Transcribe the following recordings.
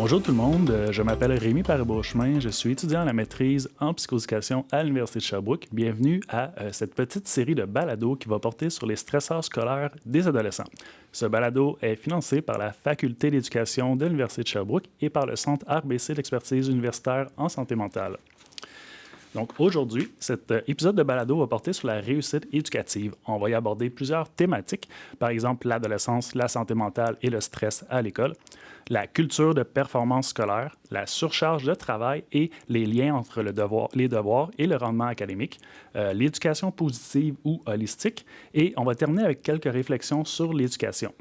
Bonjour tout le monde, je m'appelle Rémi Paré-Beauchemin, je suis étudiant à la maîtrise en psychoéducation à l'Université de Sherbrooke. Bienvenue à cette petite série de balados qui va porter sur les stresseurs scolaires des adolescents. Ce balado est financé par la Faculté d'éducation de l'Université de Sherbrooke et par le Centre RBC d'expertise universitaire en santé mentale. Donc aujourd'hui, cet épisode de balado va porter sur la réussite éducative. On va y aborder plusieurs thématiques, par exemple l'adolescence, la santé mentale et le stress à l'école, la culture de performance scolaire, la surcharge de travail et les liens entre les devoirs et le rendement académique, l'éducation positive ou holistique, et on va terminer avec quelques réflexions sur l'éducation.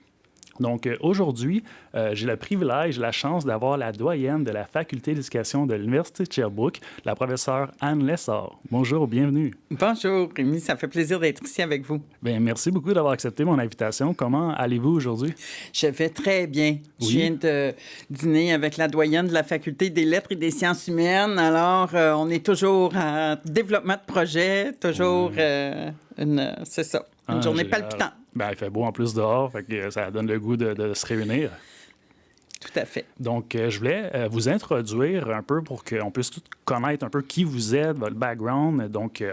Donc aujourd'hui, j'ai le privilège, la chance d'avoir la doyenne de la Faculté d'éducation de l'Université de Sherbrooke, la professeure Anne Lessard. Bonjour, bienvenue. Bonjour, Rémi, ça fait plaisir d'être ici avec vous. Bien, merci beaucoup d'avoir accepté mon invitation. Comment allez-vous aujourd'hui? Je vais très bien. Oui. Je viens de dîner avec la doyenne de la Faculté des lettres et des sciences humaines. Alors, on est toujours en développement de projet, toujours, c'est ça, une journée palpitante. Bien, il fait beau en plus dehors, fait que ça donne le goût de se réunir. Tout à fait. Donc, je voulais vous introduire un peu pour qu'on puisse tout connaître un peu qui vous êtes, votre background. Donc,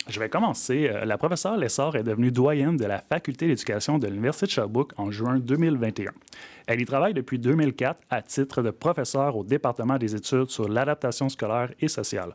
je vais commencer. La professeure Lessard est devenue doyenne de la Faculté d'éducation de l'Université de Sherbrooke en juin 2021. Elle y travaille depuis 2004 à titre de professeure au département des études sur l'adaptation scolaire et sociale.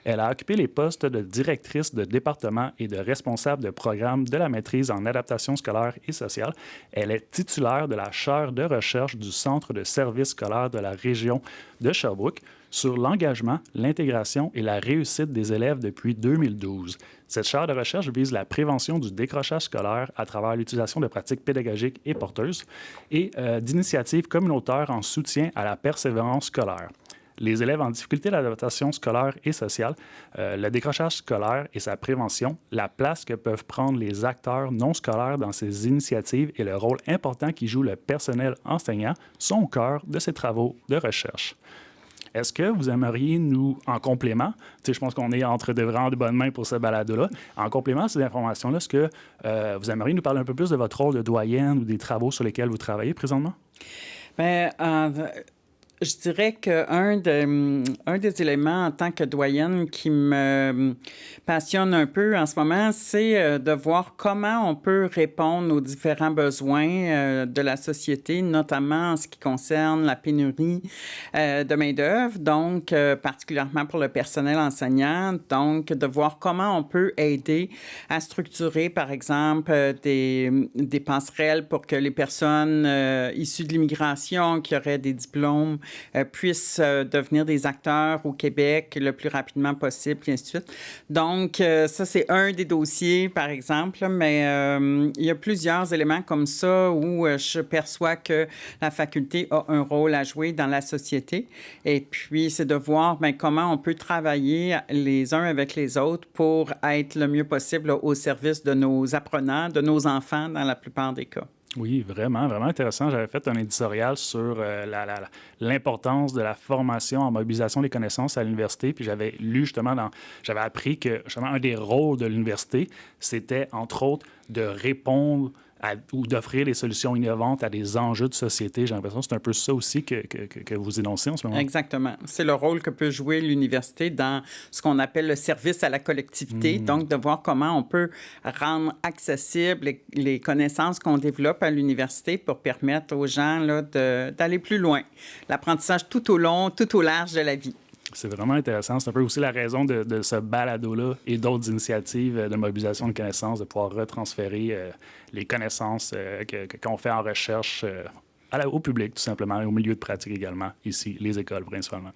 Elle a occupé les postes de directrice de département et de responsable de programme de la maîtrise en adaptation scolaire et sociale. Elle est titulaire de la chaire de recherche du Centre de services scolaires de la région de Sherbrooke sur l'engagement, l'intégration et la réussite des élèves depuis 2012. Cette chaire de recherche vise la prévention du décrochage scolaire à travers l'utilisation de pratiques pédagogiques et porteuses et d'initiatives communautaires en soutien à la persévérance scolaire. Les élèves en difficulté d'adaptation scolaire et sociale, le décrochage scolaire et sa prévention, la place que peuvent prendre les acteurs non scolaires dans ces initiatives et le rôle important qu'y joue le personnel enseignant sont au cœur de ces travaux de recherche. Est-ce que vous aimeriez nous, en complément, je pense qu'on est entre vraiment de bonnes mains pour ce balado-là, en complément de ces informations-là, est-ce que vous aimeriez nous parler un peu plus de votre rôle de doyenne ou des travaux sur lesquels vous travaillez présentement? Bien, je dirais qu'un des éléments en tant que doyenne qui me passionne un peu en ce moment, c'est de voir comment on peut répondre aux différents besoins de la société, notamment en ce qui concerne la pénurie de main-d'œuvre, donc particulièrement pour le personnel enseignant, donc de voir comment on peut aider à structurer, par exemple, des passerelles pour que les personnes issues de l'immigration qui auraient des diplômes puissent devenir des acteurs au Québec le plus rapidement possible, et ainsi de suite. Donc, ça, c'est un des dossiers, par exemple, mais il y a plusieurs éléments comme ça où je perçois que la faculté a un rôle à jouer dans la société. Et puis, c'est de voir comment on peut travailler les uns avec les autres pour être le mieux possible au service de nos apprenants, de nos enfants, dans la plupart des cas. Oui, vraiment, vraiment intéressant. J'avais fait un éditorial sur l'importance de la formation en mobilisation des connaissances à l'université, puis j'avais lu j'avais appris que justement un des rôles de l'université, c'était entre autres de répondre ou d'offrir des solutions innovantes à des enjeux de société. J'ai l'impression que c'est un peu ça aussi que vous énoncez en ce moment. Exactement. C'est le rôle que peut jouer l'université dans ce qu'on appelle le service à la collectivité. Donc, de voir comment on peut rendre accessibles les connaissances qu'on développe à l'université pour permettre aux gens là, d'aller plus loin. L'apprentissage tout au long, tout au large de la vie. C'est vraiment intéressant. C'est un peu aussi la raison de ce balado-là et d'autres initiatives de mobilisation de connaissances, de pouvoir retransférer les connaissances qu'on fait en recherche au public, tout simplement, et au milieu de pratique également, ici, les écoles principalement.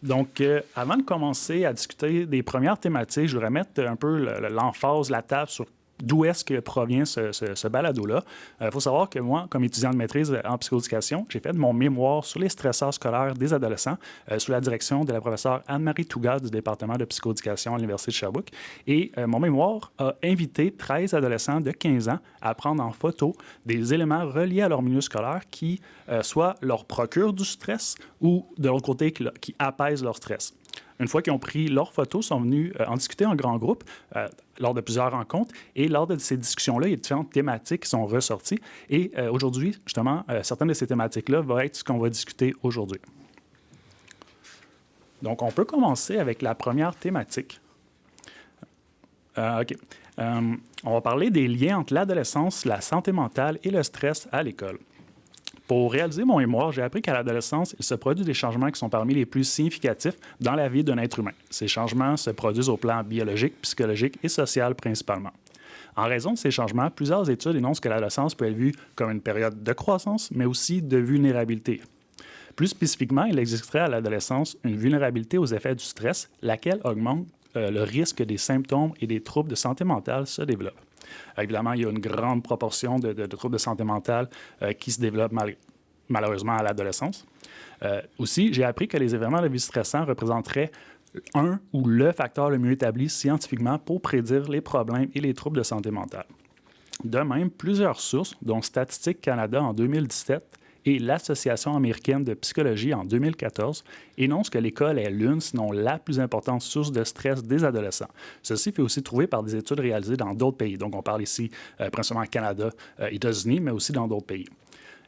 Donc, avant de commencer à discuter des premières thématiques, je voudrais mettre un peu l'emphase, la table sur d'où est-ce que provient ce balado-là. Il faut savoir que moi, comme étudiant de maîtrise en psychoéducation, j'ai fait mon mémoire sur les stresseurs scolaires des adolescents sous la direction de la professeure Anne-Marie Tougas du département de psychoéducation à l'Université de Sherbrooke. Et mon mémoire a invité 13 adolescents de 15 ans à prendre en photo des éléments reliés à leur milieu scolaire qui soit leur procurent du stress ou, de l'autre côté, qui apaisent leur stress. une fois qu'ils ont pris leurs photos, sont venus en discuter en grand groupe lors de plusieurs rencontres. Et lors de ces discussions-là, il y a différentes thématiques qui sont ressorties. Et aujourd'hui, justement, certaines de ces thématiques-là vont être ce qu'on va discuter aujourd'hui. Donc, on peut commencer avec la première thématique. OK. On va parler des liens entre l'adolescence, la santé mentale et le stress à l'école. Pour réaliser mon mémoire, j'ai appris qu'à l'adolescence, il se produit des changements qui sont parmi les plus significatifs dans la vie d'un être humain. Ces changements se produisent au plan biologique, psychologique et social principalement. En raison de ces changements, plusieurs études énoncent que l'adolescence peut être vue comme une période de croissance, mais aussi de vulnérabilité. Plus spécifiquement, il existerait à l'adolescence une vulnérabilité aux effets du stress, laquelle augmente le risque des symptômes et des troubles de santé mentale se développent. Évidemment, il y a une grande proportion de troubles de santé mentale qui se développent malheureusement à l'adolescence. Aussi, j'ai appris que les événements de vie stressants représenteraient un ou le facteur le mieux établi scientifiquement pour prédire les problèmes et les troubles de santé mentale. De même, plusieurs sources, dont Statistique Canada en 2017 et l'Association américaine de psychologie en 2014, énoncent que l'école est l'une, sinon la plus importante source de stress des adolescents. Ceci fait aussi trouver par des études réalisées dans d'autres pays. Donc, on parle ici principalement Canada, États-Unis, mais aussi dans d'autres pays.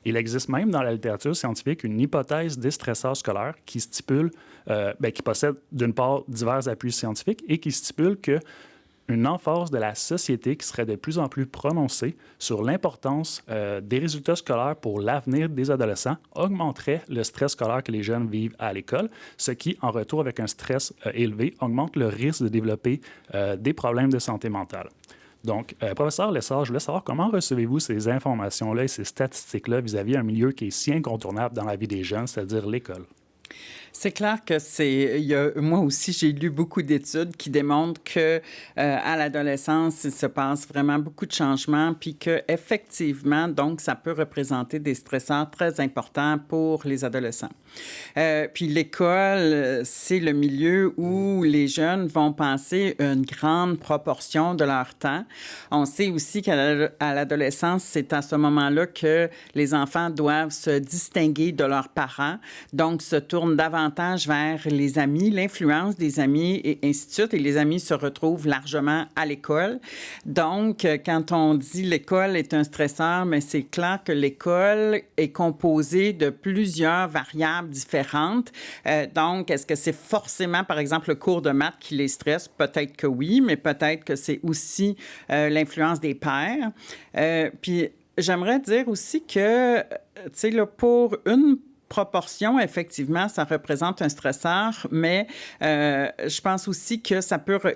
Il existe même dans la littérature scientifique une hypothèse des stresseurs scolaires qui stipule, qui possède d'une part divers appuis scientifiques et qui stipule que une emphase de la société qui serait de plus en plus prononcée sur l'importance des résultats scolaires pour l'avenir des adolescents augmenterait le stress scolaire que les jeunes vivent à l'école, ce qui, en retour avec un stress élevé, augmente le risque de développer des problèmes de santé mentale. Donc, professeur Lessard, je voulais savoir comment recevez-vous ces informations-là et ces statistiques-là vis-à-vis un milieu qui est si incontournable dans la vie des jeunes, c'est-à-dire l'école? C'est clair que moi aussi, j'ai lu beaucoup d'études qui démontrent que à l'adolescence, il se passe vraiment beaucoup de changements, puis que effectivement, donc, ça peut représenter des stresseurs très importants pour les adolescents. Puis l'école, c'est le milieu où les jeunes vont passer une grande proportion de leur temps. On sait aussi qu'à l'adolescence, c'est à ce moment-là que les enfants doivent se distinguer de leurs parents, donc se tournent davantage vers les amis, l'influence des amis et ainsi de suite. Et les amis se retrouvent largement à l'école. Donc, quand on dit l'école est un stresseur, mais c'est clair que l'école est composée de plusieurs variables différentes. Donc, est-ce que c'est forcément, par exemple, le cours de maths qui les stresse? Peut-être que oui, mais peut-être que c'est aussi l'influence des pairs. Puis, j'aimerais dire aussi que, tu sais, là, pour une proportion, effectivement, ça représente un stresseur, mais je pense aussi que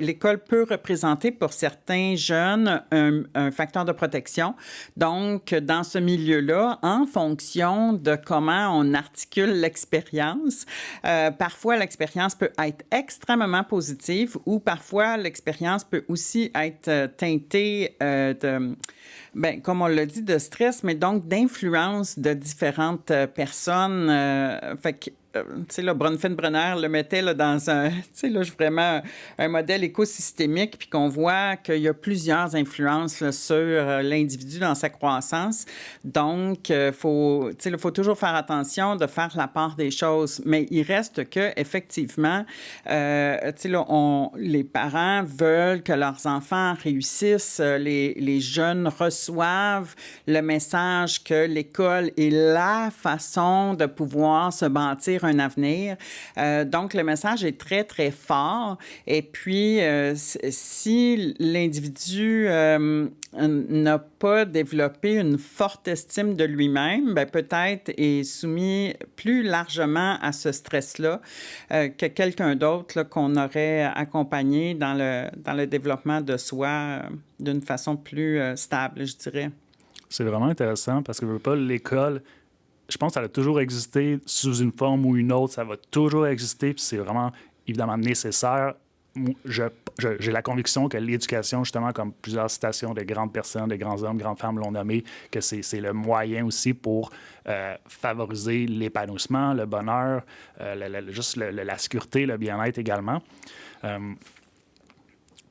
l'école peut représenter pour certains jeunes un facteur de protection. Donc, dans ce milieu-là, en fonction de comment on articule l'expérience, parfois l'expérience peut être extrêmement positive ou parfois l'expérience peut aussi être teintée comme on l'a dit, de stress, mais donc d'influence de différentes personnes. Fait que, tu sais, là, Bronfenbrenner le mettait là, dans vraiment un modèle écosystémique, puis qu'on voit qu'il y a plusieurs influences là, sur l'individu dans sa croissance. Donc, il faut toujours faire attention de faire la part des choses. Mais il reste que, effectivement, les parents veulent que leurs enfants réussissent. Les jeunes reçoivent le message que l'école est la façon de pouvoir se bâtir un avenir. Donc, le message est très, très fort. Et puis, si l'individu n'a pas développé une forte estime de lui-même, peut-être est soumis plus largement à ce stress-là que quelqu'un d'autre là, qu'on aurait accompagné dans le développement de soi d'une façon plus stable, je dirais. C'est vraiment intéressant parce que l'école, je pense que ça a toujours existé sous une forme ou une autre. Ça va toujours exister, puis c'est vraiment, évidemment, nécessaire. J'ai la conviction que l'éducation, justement, comme plusieurs citations de grandes personnes, de grands hommes, grandes femmes l'ont nommé, que c'est le moyen aussi pour favoriser l'épanouissement, le bonheur, la sécurité, le bien-être également.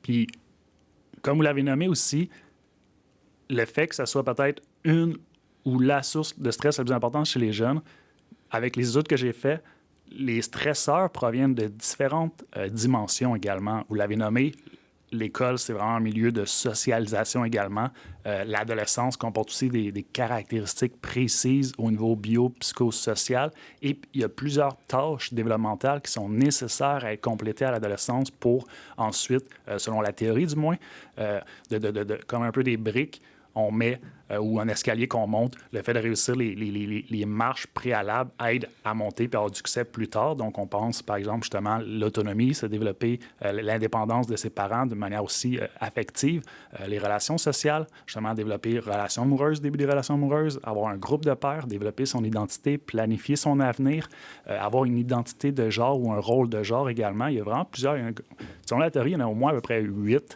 Puis, comme vous l'avez nommé aussi, le fait que ça soit peut-être une ou la source de stress la plus importante chez les jeunes, avec les études que j'ai faites, les stresseurs proviennent de différentes dimensions également. Vous l'avez nommé, l'école, c'est vraiment un milieu de socialisation également. L'adolescence comporte aussi des caractéristiques précises au niveau biopsychosocial. Et il y a plusieurs tâches développementales qui sont nécessaires à être complétées à l'adolescence pour ensuite, selon la théorie du moins, comme un peu des briques, on met, ou un escalier qu'on monte, le fait de réussir les marches préalables aide à monter puis avoir du succès plus tard. Donc, on pense, par exemple, justement, l'autonomie, se développer, l'indépendance de ses parents de manière aussi affective, les relations sociales, justement, développer relations amoureuses, début des relations amoureuses, avoir un groupe de pairs, développer son identité, planifier son avenir, avoir une identité de genre ou un rôle de genre également. Il y a vraiment plusieurs... Selon la théorie, il y en a au moins à peu près 8.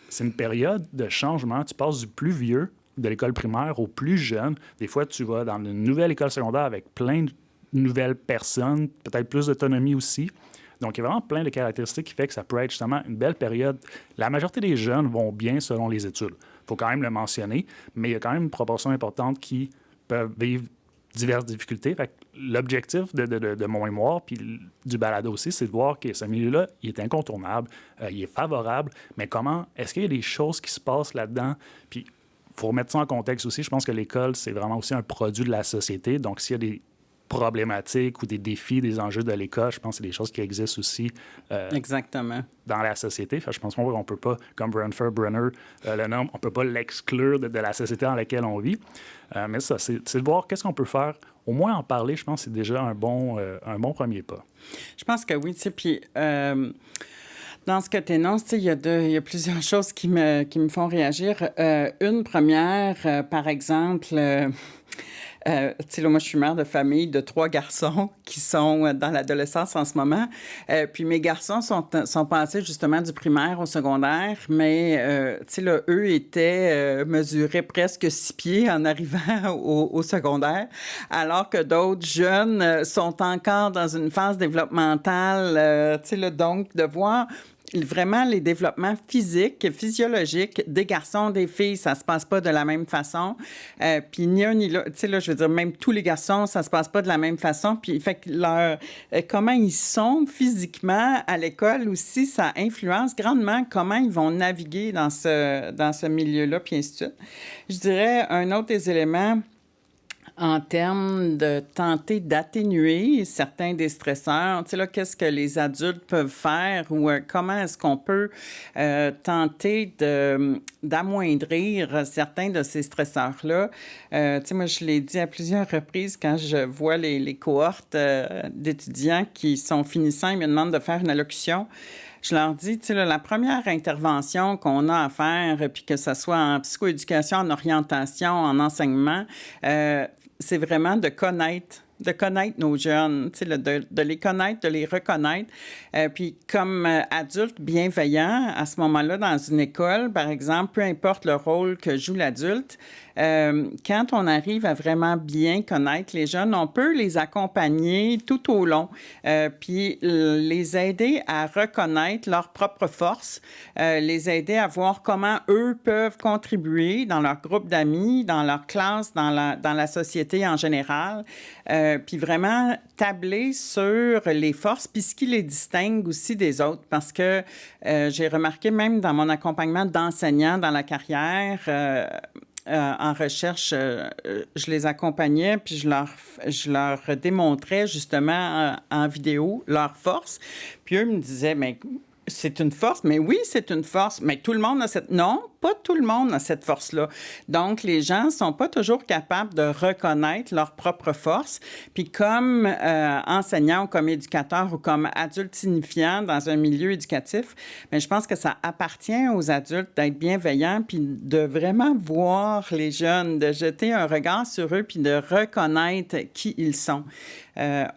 C'est une période de changement. Tu passes du plus vieux de l'école primaire au plus jeune. Des fois, tu vas dans une nouvelle école secondaire avec plein de nouvelles personnes, peut-être plus d'autonomie aussi. Donc, il y a vraiment plein de caractéristiques qui fait que ça peut être justement une belle période. La majorité des jeunes vont bien selon les études. Il faut quand même le mentionner, mais il y a quand même une proportion importante qui peuvent vivre diverses difficultés. Fait que l'objectif de mon mémoire, puis du balado aussi, c'est de voir que ce milieu-là, il est incontournable, il est favorable, mais comment, est-ce qu'il y a des choses qui se passent là-dedans? Puis, il faut remettre ça en contexte aussi. Je pense que l'école, c'est vraiment aussi un produit de la société. Donc, s'il y a des problématiques ou des défis, des enjeux de l'école, je pense que c'est des choses qui existent aussi Exactement. Dans la société. Fait, je pense qu'on ne peut pas, comme Brenfer Brenner le nomme, on ne peut pas l'exclure de la société dans laquelle on vit. Mais ça, c'est de voir qu'est-ce qu'on peut faire. Au moins en parler, je pense que c'est déjà un bon premier pas. Je pense que oui. Tu sais, puis dans ce que tu énonces, il y a plusieurs choses qui me font réagir. Une première, par exemple... tu sais, là, moi, je suis mère de famille de 3 garçons qui sont dans l'adolescence en ce moment. Puis mes garçons sont passés justement du primaire au secondaire, mais, tu sais, là, eux étaient mesurés presque 6 pieds en arrivant au secondaire, alors que d'autres jeunes sont encore dans une phase développementale, tu sais, là, donc de voir... Vraiment, les développements physiques, physiologiques des garçons, des filles, ça se passe pas de la même façon. Puis ni un ni l'autre, tu sais, là, je veux dire, même tous les garçons, ça se passe pas de la même façon. Puis, fait que comment ils sont physiquement à l'école aussi, ça influence grandement comment ils vont naviguer dans ce milieu-là, puis ainsi de suite. Je dirais, un autre des éléments... en termes de tenter d'atténuer certains des stresseurs. Tu sais, là, qu'est-ce que les adultes peuvent faire ou comment est-ce qu'on peut tenter d'amoindrir certains de ces stresseurs-là? Tu sais, moi, je l'ai dit à plusieurs reprises quand je vois les cohortes d'étudiants qui sont finissants, ils me demandent de faire une allocution. Je leur dis, tu sais, là, la première intervention qu'on a à faire, puis que ce soit en psychoéducation, en orientation, en enseignement, c'est vraiment de connaître nos jeunes, tu sais, de les connaître, de les reconnaître. Puis comme adulte bienveillant, à ce moment-là, dans une école, par exemple, peu importe le rôle que joue l'adulte, quand on arrive à vraiment bien connaître les jeunes, on peut les accompagner tout au long, puis les aider à reconnaître leurs propres forces, les aider à voir comment eux peuvent contribuer dans leur groupe d'amis, dans leur classe, dans la société en général, puis vraiment tabler sur les forces, puis ce qui les distingue aussi des autres, parce que j'ai remarqué même dans mon accompagnement d'enseignants dans la carrière, en recherche, je les accompagnais, puis je leur démontrais justement en vidéo leurs forces. Puis eux me disaient, mais c'est une force, mais oui, c'est une force. Mais tout le monde a cette... Non, pas tout le monde a cette force-là. Donc, les gens sont pas toujours capables de reconnaître leur propre force. Puis comme enseignant ou comme éducateur ou comme adulte signifiant dans un milieu éducatif, bien, je pense que ça appartient aux adultes d'être bienveillants puis de vraiment voir les jeunes, de jeter un regard sur eux puis de reconnaître qui ils sont.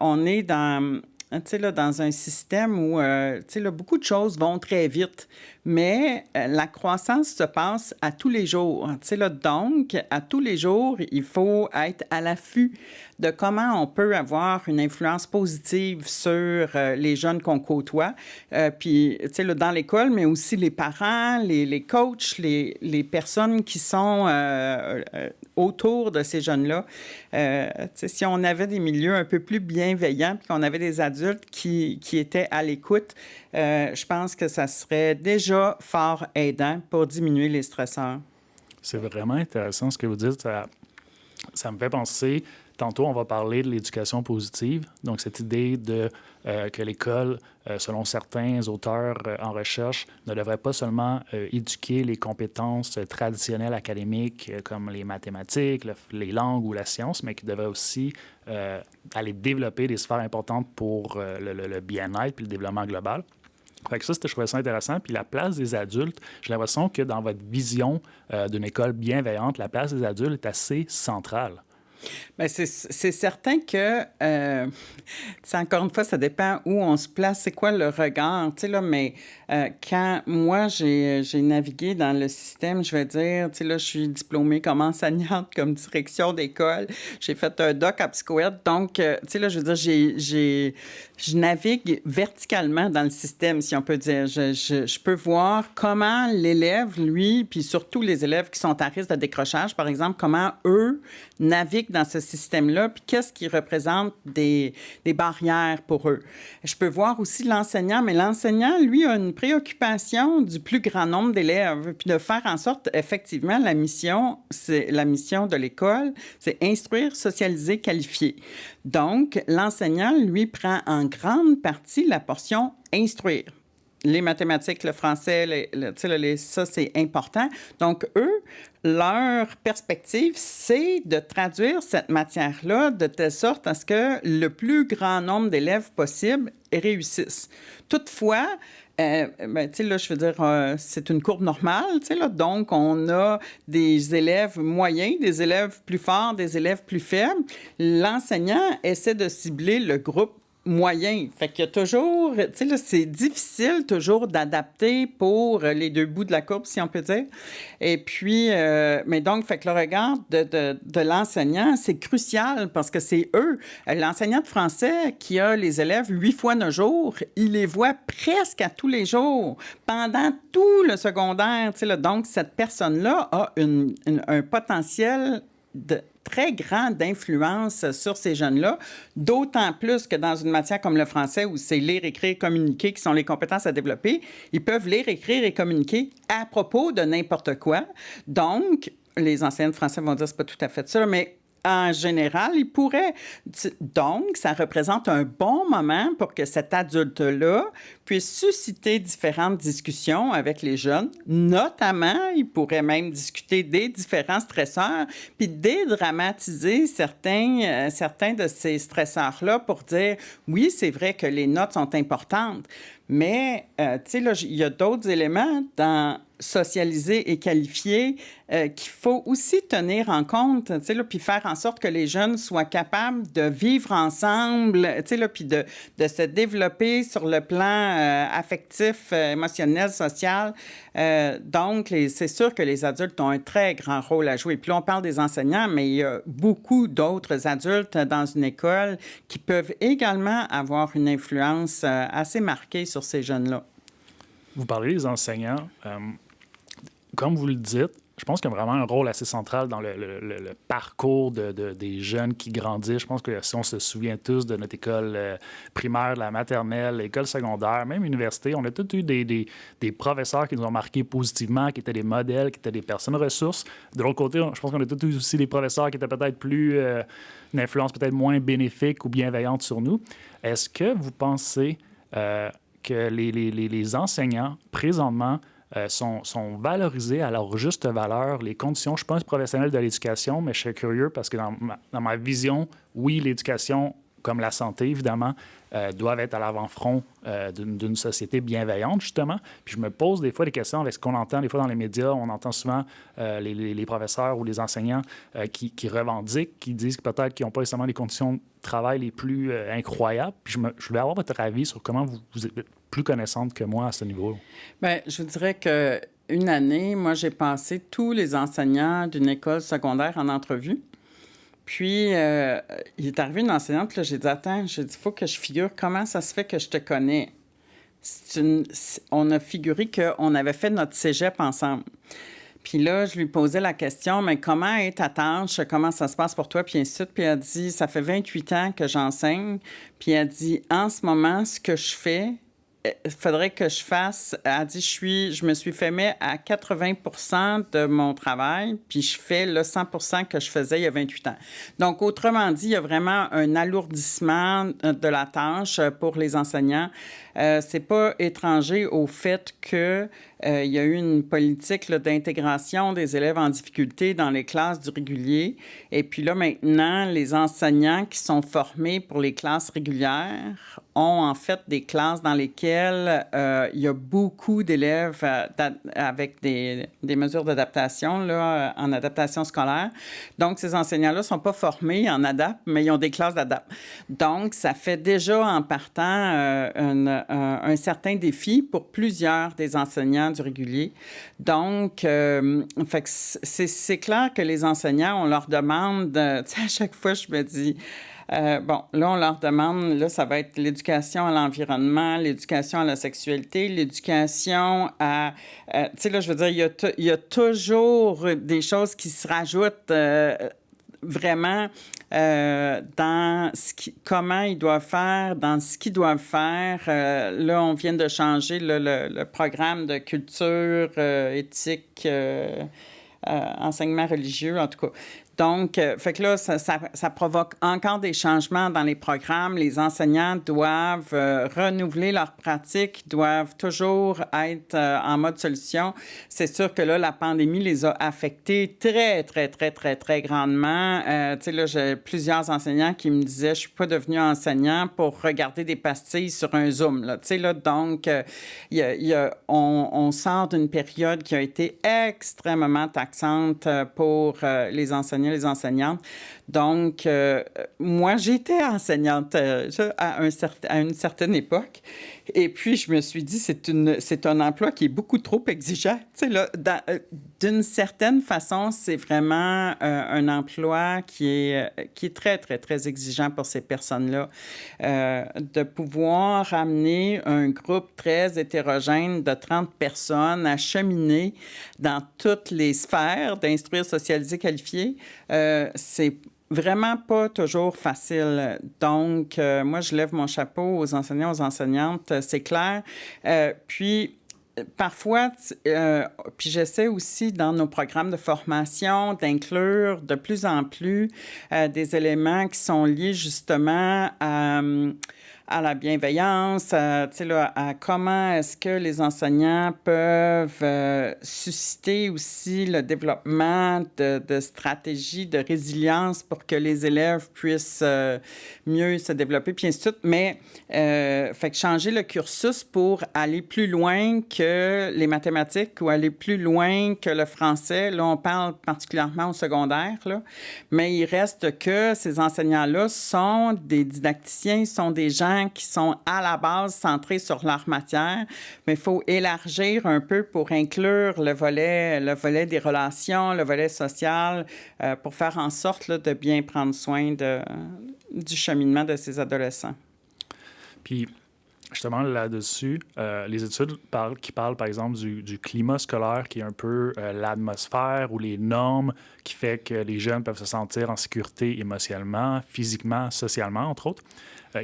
On est dans... tu sais, là, dans un système où, tu sais, là, beaucoup de choses vont très vite, mais la croissance se passe à tous les jours. Tu sais, là, donc, à tous les jours, il faut être à l'affût de comment on peut avoir une influence positive sur les jeunes qu'on côtoie. Puis, tu sais, là, dans l'école, mais aussi les parents, les coachs, les personnes qui sont autour de ces jeunes-là. Tu sais, si on avait des milieux un peu plus bienveillants, puis qu'on avait des adultes qui étaient à l'écoute, je pense que ça serait déjà fort aidant pour diminuer les stresseurs. C'est vraiment intéressant ce que vous dites. Ça me fait penser, tantôt on va parler de l'éducation positive, donc cette idée que l'école, selon certains auteurs en recherche, ne devrait pas seulement éduquer les compétences traditionnelles académiques comme les mathématiques, les langues ou la science, mais qui devrait aussi aller développer des sphères importantes pour le bien-être et le développement global. Fait que ça, je trouvais ça intéressant. Puis la place des adultes, j'ai l'impression que dans votre vision d'une école bienveillante, la place des adultes est assez centrale. Bien, c'est certain que, encore une fois, ça dépend où on se place, c'est quoi le regard, tu sais, là, mais quand moi, j'ai navigué dans le système, je vais dire, tu sais, là, je suis diplômée comme enseignante, comme direction d'école, j'ai fait un doc à psychoède, donc, tu sais, là, je veux dire, je navigue verticalement dans le système, si on peut dire. Je peux voir comment l'élève, lui, puis surtout les élèves qui sont à risque de décrochage, par exemple, comment eux naviguent dans ce système-là, puis qu'est-ce qui représente des barrières pour eux. Je peux voir aussi l'enseignant, mais l'enseignant, lui, a une préoccupation du plus grand nombre d'élèves, puis de faire en sorte, effectivement, la mission de l'école, c'est instruire, socialiser, qualifier. Donc, l'enseignant, lui, prend en grande partie la portion instruire. Les mathématiques, le français, ça, c'est important. Donc, eux, leur perspective, c'est de traduire cette matière-là de telle sorte à ce que le plus grand nombre d'élèves possible réussissent. Toutefois, tu sais, là, je veux dire, c'est une courbe normale, tu sais, là. Donc, on a des élèves moyens, des élèves plus forts, des élèves plus faibles. L'enseignant essaie de cibler le groupe moyen. Fait qu'il y a toujours, tu sais, là, c'est difficile toujours d'adapter pour les deux bouts de la courbe, si on peut dire. Et puis, mais donc, fait que le regard de l'enseignant, c'est crucial parce que c'est eux. L'enseignant de français qui a les élèves 8 fois 9 jours, il les voit presque à tous les jours pendant tout le secondaire, tu sais, là. Donc, cette personne-là a un potentiel de très grande influence sur ces jeunes-là, d'autant plus que dans une matière comme le français, où c'est lire, écrire, communiquer qui sont les compétences à développer, ils peuvent lire, écrire et communiquer à propos de n'importe quoi. Donc, les enseignants de français vont dire c'est pas tout à fait ça, mais en général, ils pourraient. Donc, ça représente un bon moment pour que cet adulte-là puisse susciter différentes discussions avec les jeunes. Notamment, il pourrait même discuter des différents stresseurs, puis dédramatiser certains de ces stresseurs-là pour dire, oui, c'est vrai que les notes sont importantes, mais, tu sais, là, il y a d'autres éléments dans socialiser et qualifier qu'il faut aussi tenir en compte, tu sais, là, puis faire en sorte que les jeunes soient capables de vivre ensemble, tu sais, là, puis de se développer sur le plan affectif, émotionnel, social. Donc, c'est sûr que les adultes ont un très grand rôle à jouer. Puis là, on parle des enseignants, mais il y a beaucoup d'autres adultes dans une école qui peuvent également avoir une influence assez marquée sur ces jeunes-là. Vous parlez des enseignants. Comme vous le dites, je pense qu'il y a vraiment un rôle assez central dans le parcours des jeunes qui grandissent. Je pense que si on se souvient tous de notre école primaire, de la maternelle, l'école secondaire, même l'université, on a tous eu des professeurs qui nous ont marqués positivement, qui étaient des modèles, qui étaient des personnes ressources. De l'autre côté, je pense qu'on a tous eu aussi des professeurs qui étaient peut-être plus... une influence peut-être moins bénéfique ou bienveillante sur nous. Est-ce que vous pensez que les enseignants, présentement, sont valorisés à leur juste valeur, les conditions. Je ne suis pas un professionnel de l'éducation, mais je suis curieux parce que dans ma vision, oui, l'éducation, comme la santé, évidemment, doivent être à l'avant-front d'une société bienveillante, justement. Puis je me pose des fois des questions avec ce qu'on entend des fois dans les médias. On entend souvent les professeurs ou les enseignants qui revendiquent, qui disent que peut-être qu'ils n'ont pas nécessairement les conditions de travail les plus incroyables. Puis je voulais avoir votre avis sur comment vous plus connaissante que moi à ce niveau. Bien, je vous dirais qu'une année, moi, j'ai passé tous les enseignants d'une école secondaire en entrevue. Puis, il est arrivé une enseignante, là, j'ai dit, attends, il faut que je figure comment ça se fait que je te connais. On a figuré qu'on avait fait notre cégep ensemble. Puis là, je lui posais la question, mais comment est ta tâche? Comment ça se passe pour toi? Puis ainsi de suite. Puis elle dit, ça fait 28 ans que j'enseigne. Puis elle dit, en ce moment, ce que je fais, il faudrait que je fasse. Elle dit, je me suis fait mettre à 80 de mon travail, puis je fais le 100 que je faisais il y a 28 ans. Donc, autrement dit, il y a vraiment un alourdissement de la tâche pour les enseignants. C'est pas étranger au fait que il y a eu une politique là, d'intégration des élèves en difficulté dans les classes du régulier. Et puis là, maintenant, les enseignants qui sont formés pour les classes régulières ont en fait des classes dans lesquelles il y a beaucoup d'élèves avec des mesures d'adaptation, là, en adaptation scolaire. Donc, ces enseignants-là ne sont pas formés en ADAP, mais ils ont des classes d'ADAP. Donc, ça fait déjà en partant un certain défi pour plusieurs des enseignants du régulier. Donc, fait que c'est clair que les enseignants, on leur demande, tu sais, à chaque fois, je me dis, bon, là, on leur demande, là, ça va être l'éducation à l'environnement, l'éducation à la sexualité, l'éducation à... tu sais, là, je veux dire, il y a toujours des choses qui se rajoutent vraiment dans comment ils doivent faire, dans ce qu'ils doivent faire. Là, on vient de changer le programme de culture, éthique, enseignement religieux, en tout cas. Donc, fait que là, ça provoque encore des changements dans les programmes. Les enseignants doivent renouveler leurs pratiques, doivent toujours être en mode solution. C'est sûr que là, la pandémie les a affectés très, très, très, très, très grandement. Tu sais, là, j'ai plusieurs enseignants qui me disaient, je suis pas devenu enseignant pour regarder des pastilles sur un Zoom, là. Tu sais, là, donc, on sort d'une période qui a été extrêmement taxante pour les enseignants, les enseignantes. Donc, moi, j'étais enseignante à une certaine époque. Et puis, je me suis dit, c'est un emploi qui est beaucoup trop exigeant. Tu sais, là, d'une certaine façon, c'est vraiment un emploi qui est très, très, très exigeant pour ces personnes-là. De pouvoir amener un groupe très hétérogène de 30 personnes à cheminer dans toutes les sphères d'instruire, socialiser, qualifier, c'est vraiment pas toujours facile. Donc, moi, je lève mon chapeau aux enseignants, aux enseignantes, c'est clair. Puis, parfois, puis j'essaie aussi dans nos programmes de formation d'inclure de plus en plus des éléments qui sont liés justement à la bienveillance, tu sais, là, à comment est-ce que les enseignants peuvent susciter aussi le développement de stratégies de résilience pour que les élèves puissent mieux se développer, puis ainsi de suite. Mais, fait que changer le cursus pour aller plus loin que les mathématiques ou aller plus loin que le français. Là, on parle particulièrement au secondaire, là. Mais il reste que ces enseignants-là sont des didacticiens, sont des gens qui sont à la base centrés sur leur matière, mais il faut élargir un peu pour inclure le volet des relations, le volet social, pour faire en sorte là, de bien prendre soin du cheminement de ces adolescents. Puis, justement, là-dessus, les études qui parlent, par exemple, du climat scolaire, qui est un peu l'atmosphère ou les normes qui fait que les jeunes peuvent se sentir en sécurité émotionnellement, physiquement, socialement, entre autres.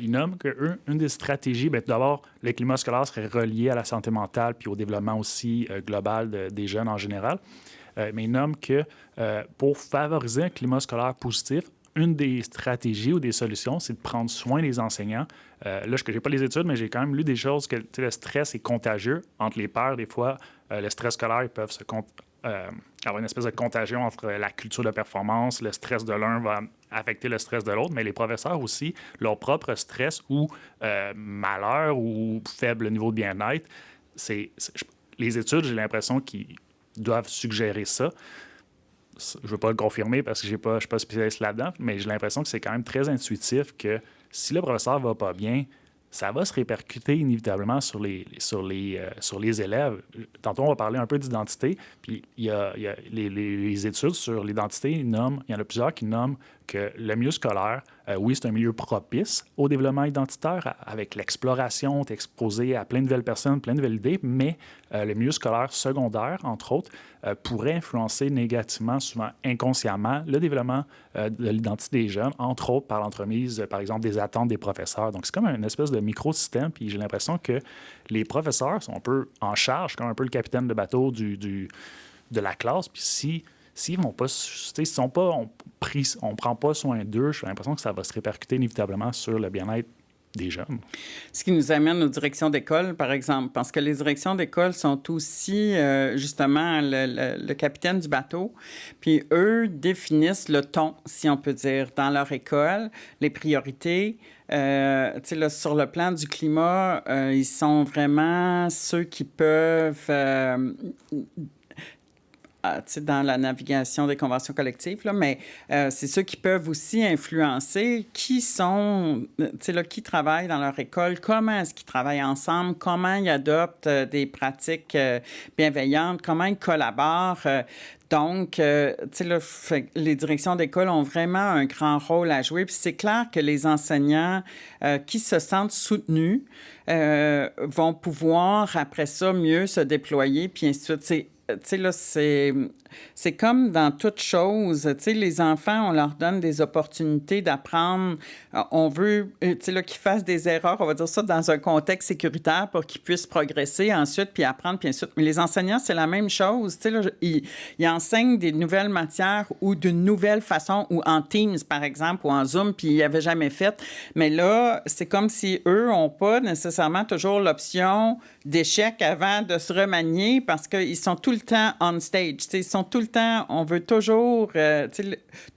Ils nomment qu'une des stratégies, bien, d'abord, le climat scolaire serait relié à la santé mentale puis au développement aussi global des jeunes en général. Mais ils nomment que pour favoriser un climat scolaire positif, une des stratégies ou des solutions, c'est de prendre soin des enseignants. Là, je n'ai pas les études, mais j'ai quand même lu des choses que le stress est contagieux. Entre les pairs, des fois, le stress scolaire, ils peuvent avoir une espèce de contagion entre la culture de performance. Le stress de l'un va affecter le stress de l'autre, mais les professeurs aussi, leur propre stress ou malheur ou faible niveau de bien-être, les études, j'ai l'impression qu'ils doivent suggérer ça. Je ne veux pas le confirmer parce que je ne suis pas spécialiste là-dedans, mais j'ai l'impression que c'est quand même très intuitif que si le professeur ne va pas bien, ça va se répercuter inévitablement sur les élèves. Tantôt, on va parler un peu d'identité, puis il y a les études sur l'identité, il y en a plusieurs qui nomment que le milieu scolaire, oui, c'est un milieu propice au développement identitaire, avec l'exploration, t'es exposé à plein de nouvelles personnes, plein de nouvelles idées, mais le milieu scolaire secondaire, entre autres, pourrait influencer négativement, souvent inconsciemment, le développement de l'identité des jeunes, entre autres par l'entremise, par exemple, des attentes des professeurs. Donc, c'est comme une espèce de microsystème, puis j'ai l'impression que les professeurs sont un peu en charge, comme un peu le capitaine de bateau de la classe, puis s'ils vont pas, s'ils sont pas, on prend pas soin d'eux, j'ai l'impression que ça va se répercuter inévitablement sur le bien-être des jeunes. Ce qui nous amène aux directions d'école, par exemple, parce que les directions d'école sont aussi, justement, le capitaine du bateau. Puis eux définissent le ton, si on peut dire, dans leur école, les priorités. Là, sur le plan du climat, ils sont vraiment ceux qui peuvent... dans la navigation des conventions collectives, là, mais c'est ceux qui peuvent aussi influencer qui sont, qui travaillent dans leur école, comment est-ce qu'ils travaillent ensemble, comment ils adoptent des pratiques bienveillantes, comment ils collaborent. Donc, les directions d'école ont vraiment un grand rôle à jouer. Puis c'est clair que les enseignants qui se sentent soutenus vont pouvoir, après ça, mieux se déployer, puis ainsi de suite. C'est comme dans toute chose. Les enfants, on leur donne des opportunités d'apprendre. On veut qu'ils fassent des erreurs, on va dire ça, dans un contexte sécuritaire pour qu'ils puissent progresser ensuite, puis apprendre, puis ensuite. Mais les enseignants, c'est la même chose. Ils enseignent des nouvelles matières ou d'une nouvelle façon, ou en Teams, par exemple, ou en Zoom, puis ils n'avaient jamais fait. Mais là, c'est comme si eux n'ont pas nécessairement toujours l'option d'échec avant de se remanier parce qu'ils sont tout le temps on stage. Ils sont tout le temps, on veut toujours...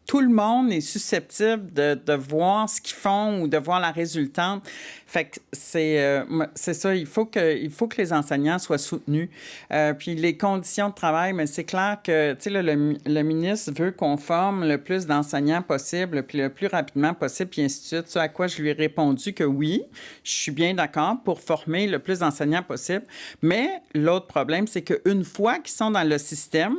tout le monde est susceptible de voir ce qu'ils font ou de voir la résultante. Fait que c'est ça, il faut que les enseignants soient soutenus. Puis les conditions de travail, mais c'est clair que le ministre veut qu'on forme le plus d'enseignants possible, puis le plus rapidement possible, puis ainsi de suite. Ce à quoi je lui ai répondu que oui, je suis bien d'accord pour former le plus d'enseignants possible. Mais l'autre problème, c'est qu'une fois qu'ils sont dans le système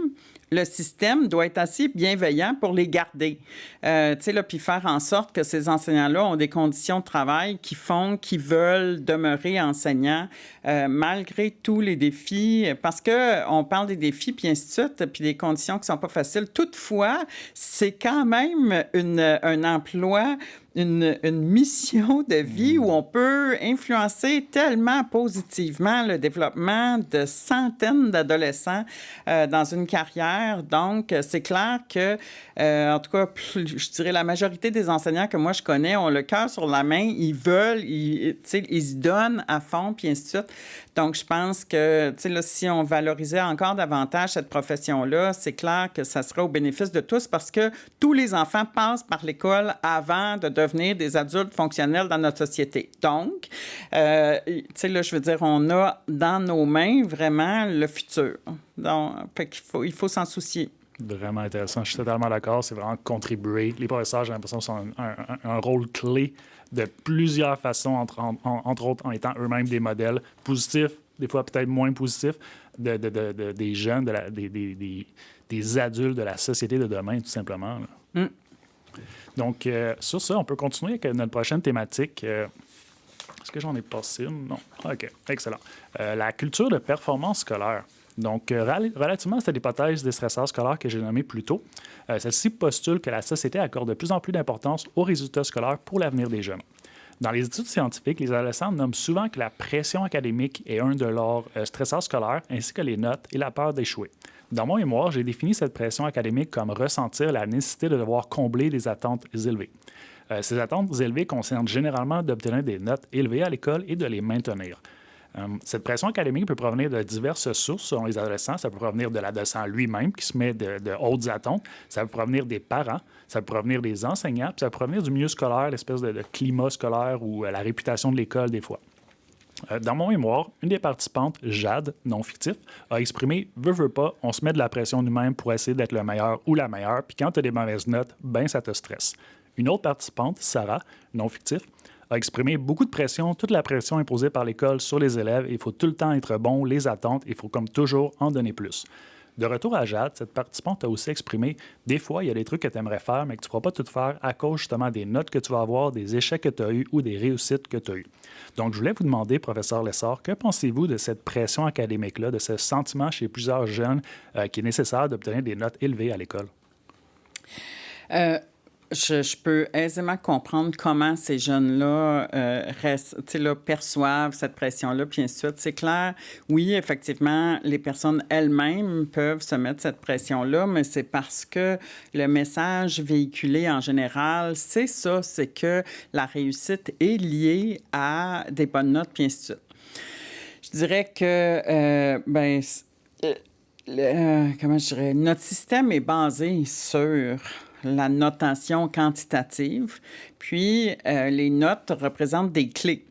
doit être assez bienveillant pour les garder. Puis faire en sorte que ces enseignants-là ont des conditions de travail qui font qu'ils veulent demeurer enseignants malgré tous les défis. Parce qu'on parle des défis, puis ainsi de suite, puis des conditions qui ne sont pas faciles. Toutefois, c'est quand même un emploi, une mission de vie où on peut influencer tellement positivement le développement de centaines d'adolescents dans une carrière. Donc, c'est clair que, en tout cas, je dirais la majorité des enseignants que moi je connais ont le cœur sur la main, ils veulent, ils se donnent à fond, puis ainsi de suite. Donc, je pense que, si on valorisait encore davantage cette profession-là, c'est clair que ça serait au bénéfice de tous parce que tous les enfants passent par l'école avant de devenir des adultes fonctionnels dans notre société. Donc, je veux dire, on a dans nos mains vraiment le futur. Donc, il faut s'en soucier. Vraiment intéressant. Je suis totalement d'accord. C'est vraiment contribuer. Les professeurs, j'ai l'impression, sont un rôle clé de plusieurs façons, entre autres en étant eux-mêmes des modèles positifs, des fois peut-être moins positifs, des jeunes, des adultes de la société de demain, tout simplement. Donc, sur ça, on peut continuer avec notre prochaine thématique. Est-ce que j'en ai passé une? Non. OK, excellent. La culture de performance scolaire. Donc, relativement à cette hypothèse des stresseurs scolaires que j'ai nommée plus tôt, celle-ci postule que la société accorde de plus en plus d'importance aux résultats scolaires pour l'avenir des jeunes. Dans les études scientifiques, les adolescents nomment souvent que la pression académique est un de leurs stresseurs scolaires, ainsi que les notes et la peur d'échouer. Dans mon mémoire, j'ai défini cette pression académique comme ressentir la nécessité de devoir combler des attentes élevées. Ces attentes élevées concernent généralement d'obtenir des notes élevées à l'école et de les maintenir. Cette pression académique peut provenir de diverses sources selon les adolescents. Ça peut provenir de l'adolescent lui-même qui se met de hautes attentes. Ça peut provenir des parents. Ça peut provenir des enseignants. Puis ça peut provenir du milieu scolaire, l'espèce de climat scolaire ou la réputation de l'école des fois. Dans mon mémoire, une des participantes, Jade, non fictif, a exprimé « Veux pas, on se met de la pression nous-mêmes pour essayer d'être le meilleur ou la meilleure, puis quand tu as des mauvaises notes, ben ça te stresse. » Une autre participante, Sarah, non fictif, a exprimé beaucoup de pression, toute la pression imposée par l'école sur les élèves. Il faut tout le temps être bon, les attentes, il faut comme toujours en donner plus. De retour à Jade, cette participante a aussi exprimé des fois, il y a des trucs que tu aimerais faire, mais que tu ne pourras pas tout faire à cause justement des notes que tu vas avoir, des échecs que tu as eus ou des réussites que tu as eues. Donc, je voulais vous demander, professeur Lessard, que pensez-vous de cette pression académique-là, de ce sentiment chez plusieurs jeunes qui est nécessaire d'obtenir des notes élevées à l'école? Je peux aisément comprendre comment ces jeunes-là perçoivent cette pression-là, puis ainsi de suite. C'est clair, oui, effectivement, les personnes elles-mêmes peuvent se mettre cette pression-là, mais c'est parce que le message véhiculé en général, c'est ça, c'est que la réussite est liée à des bonnes notes, puis ainsi de suite. Je dirais que, comment je dirais, notre système est basé sur la notation quantitative, puis les notes représentent des clés.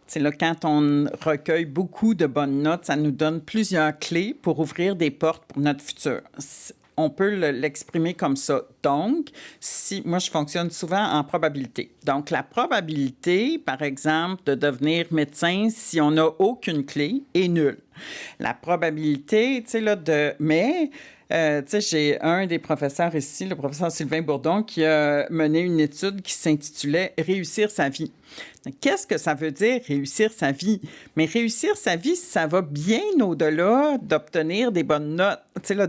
C'est là, quand on recueille beaucoup de bonnes notes, ça nous donne plusieurs clés pour ouvrir des portes pour notre futur. On peut l'exprimer comme ça. Donc, moi, je fonctionne souvent en probabilité. Donc, la probabilité, par exemple, de devenir médecin si on n'a aucune clé est nulle. La probabilité, j'ai un des professeurs ici, le professeur Sylvain Bourdon, qui a mené une étude qui s'intitulait « Réussir sa vie ». Qu'est-ce que ça veut dire, réussir sa vie? Mais réussir sa vie, ça va bien au-delà d'obtenir des bonnes notes.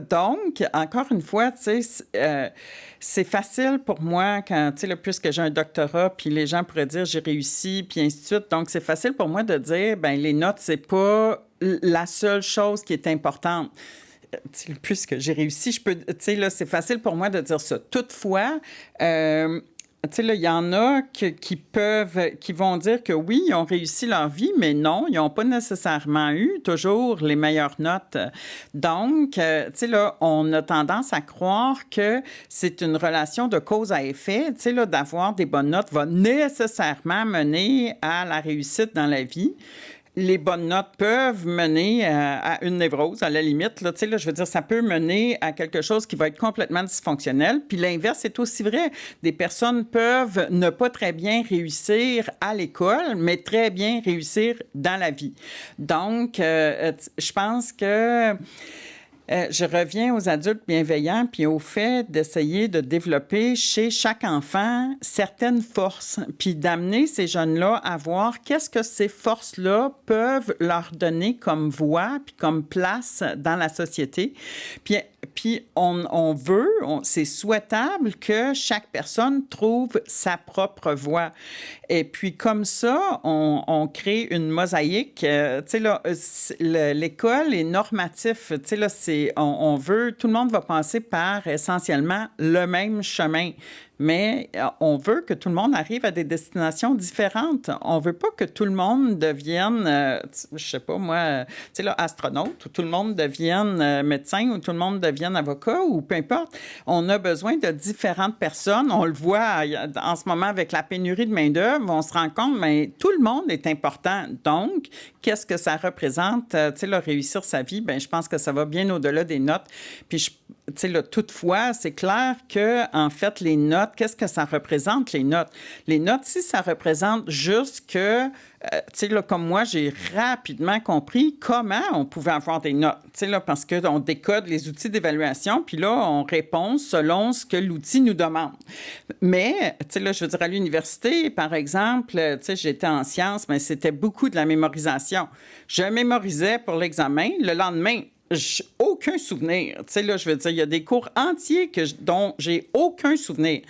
Donc, encore une fois, c'est facile pour moi quand, puisque j'ai un doctorat, puis les gens pourraient dire « j'ai réussi », puis ainsi de suite. Donc, c'est facile pour moi de dire « les notes, c'est pas la seule chose qui est importante ». Puisque j'ai réussi, c'est facile pour moi de dire ça. Toutefois, il y en a qui vont dire que oui, ils ont réussi leur vie, mais non, ils n'ont pas nécessairement eu toujours les meilleures notes. Donc, on a tendance à croire que c'est une relation de cause à effet. D'avoir des bonnes notes va nécessairement mener à la réussite dans la vie. Les bonnes notes peuvent mener à une névrose, à la limite. Je veux dire, ça peut mener à quelque chose qui va être complètement dysfonctionnel. Puis l'inverse est aussi vrai. Des personnes peuvent ne pas très bien réussir à l'école, mais très bien réussir dans la vie. Donc, je pense que je reviens aux adultes bienveillants puis au fait d'essayer de développer chez chaque enfant certaines forces puis d'amener ces jeunes-là à voir qu'est-ce que ces forces-là peuvent leur donner comme voix puis comme place dans la société. Puis c'est souhaitable que chaque personne trouve sa propre voie. Et puis comme ça, on crée une mosaïque. L'école est normatif. On veut, tout le monde va passer par essentiellement le même chemin. Mais on veut que tout le monde arrive à des destinations différentes. On veut pas que tout le monde devienne, je sais pas moi, astronaute, ou tout le monde devienne médecin, ou tout le monde devienne avocat, ou peu importe. On a besoin de différentes personnes. On le voit en ce moment avec la pénurie de main-d'œuvre. On se rend compte, mais tout le monde est important. Donc, qu'est-ce que ça représente, réussir sa vie? Je pense que ça va bien au-delà des notes. Puis, toutefois, c'est clair que, en fait, les notes, qu'est-ce que ça représente, les notes? Les notes, si ça représente juste que, comme moi, j'ai rapidement compris comment on pouvait avoir des notes, parce qu'on décode les outils d'évaluation, puis là, on répond selon ce que l'outil nous demande. Mais, je veux dire, à l'université, par exemple, j'étais en sciences, mais c'était beaucoup de la mémorisation. Je mémorisais pour l'examen. Le lendemain, aucun souvenir. Je veux dire, il y a des cours entiers dont j'ai aucun souvenir.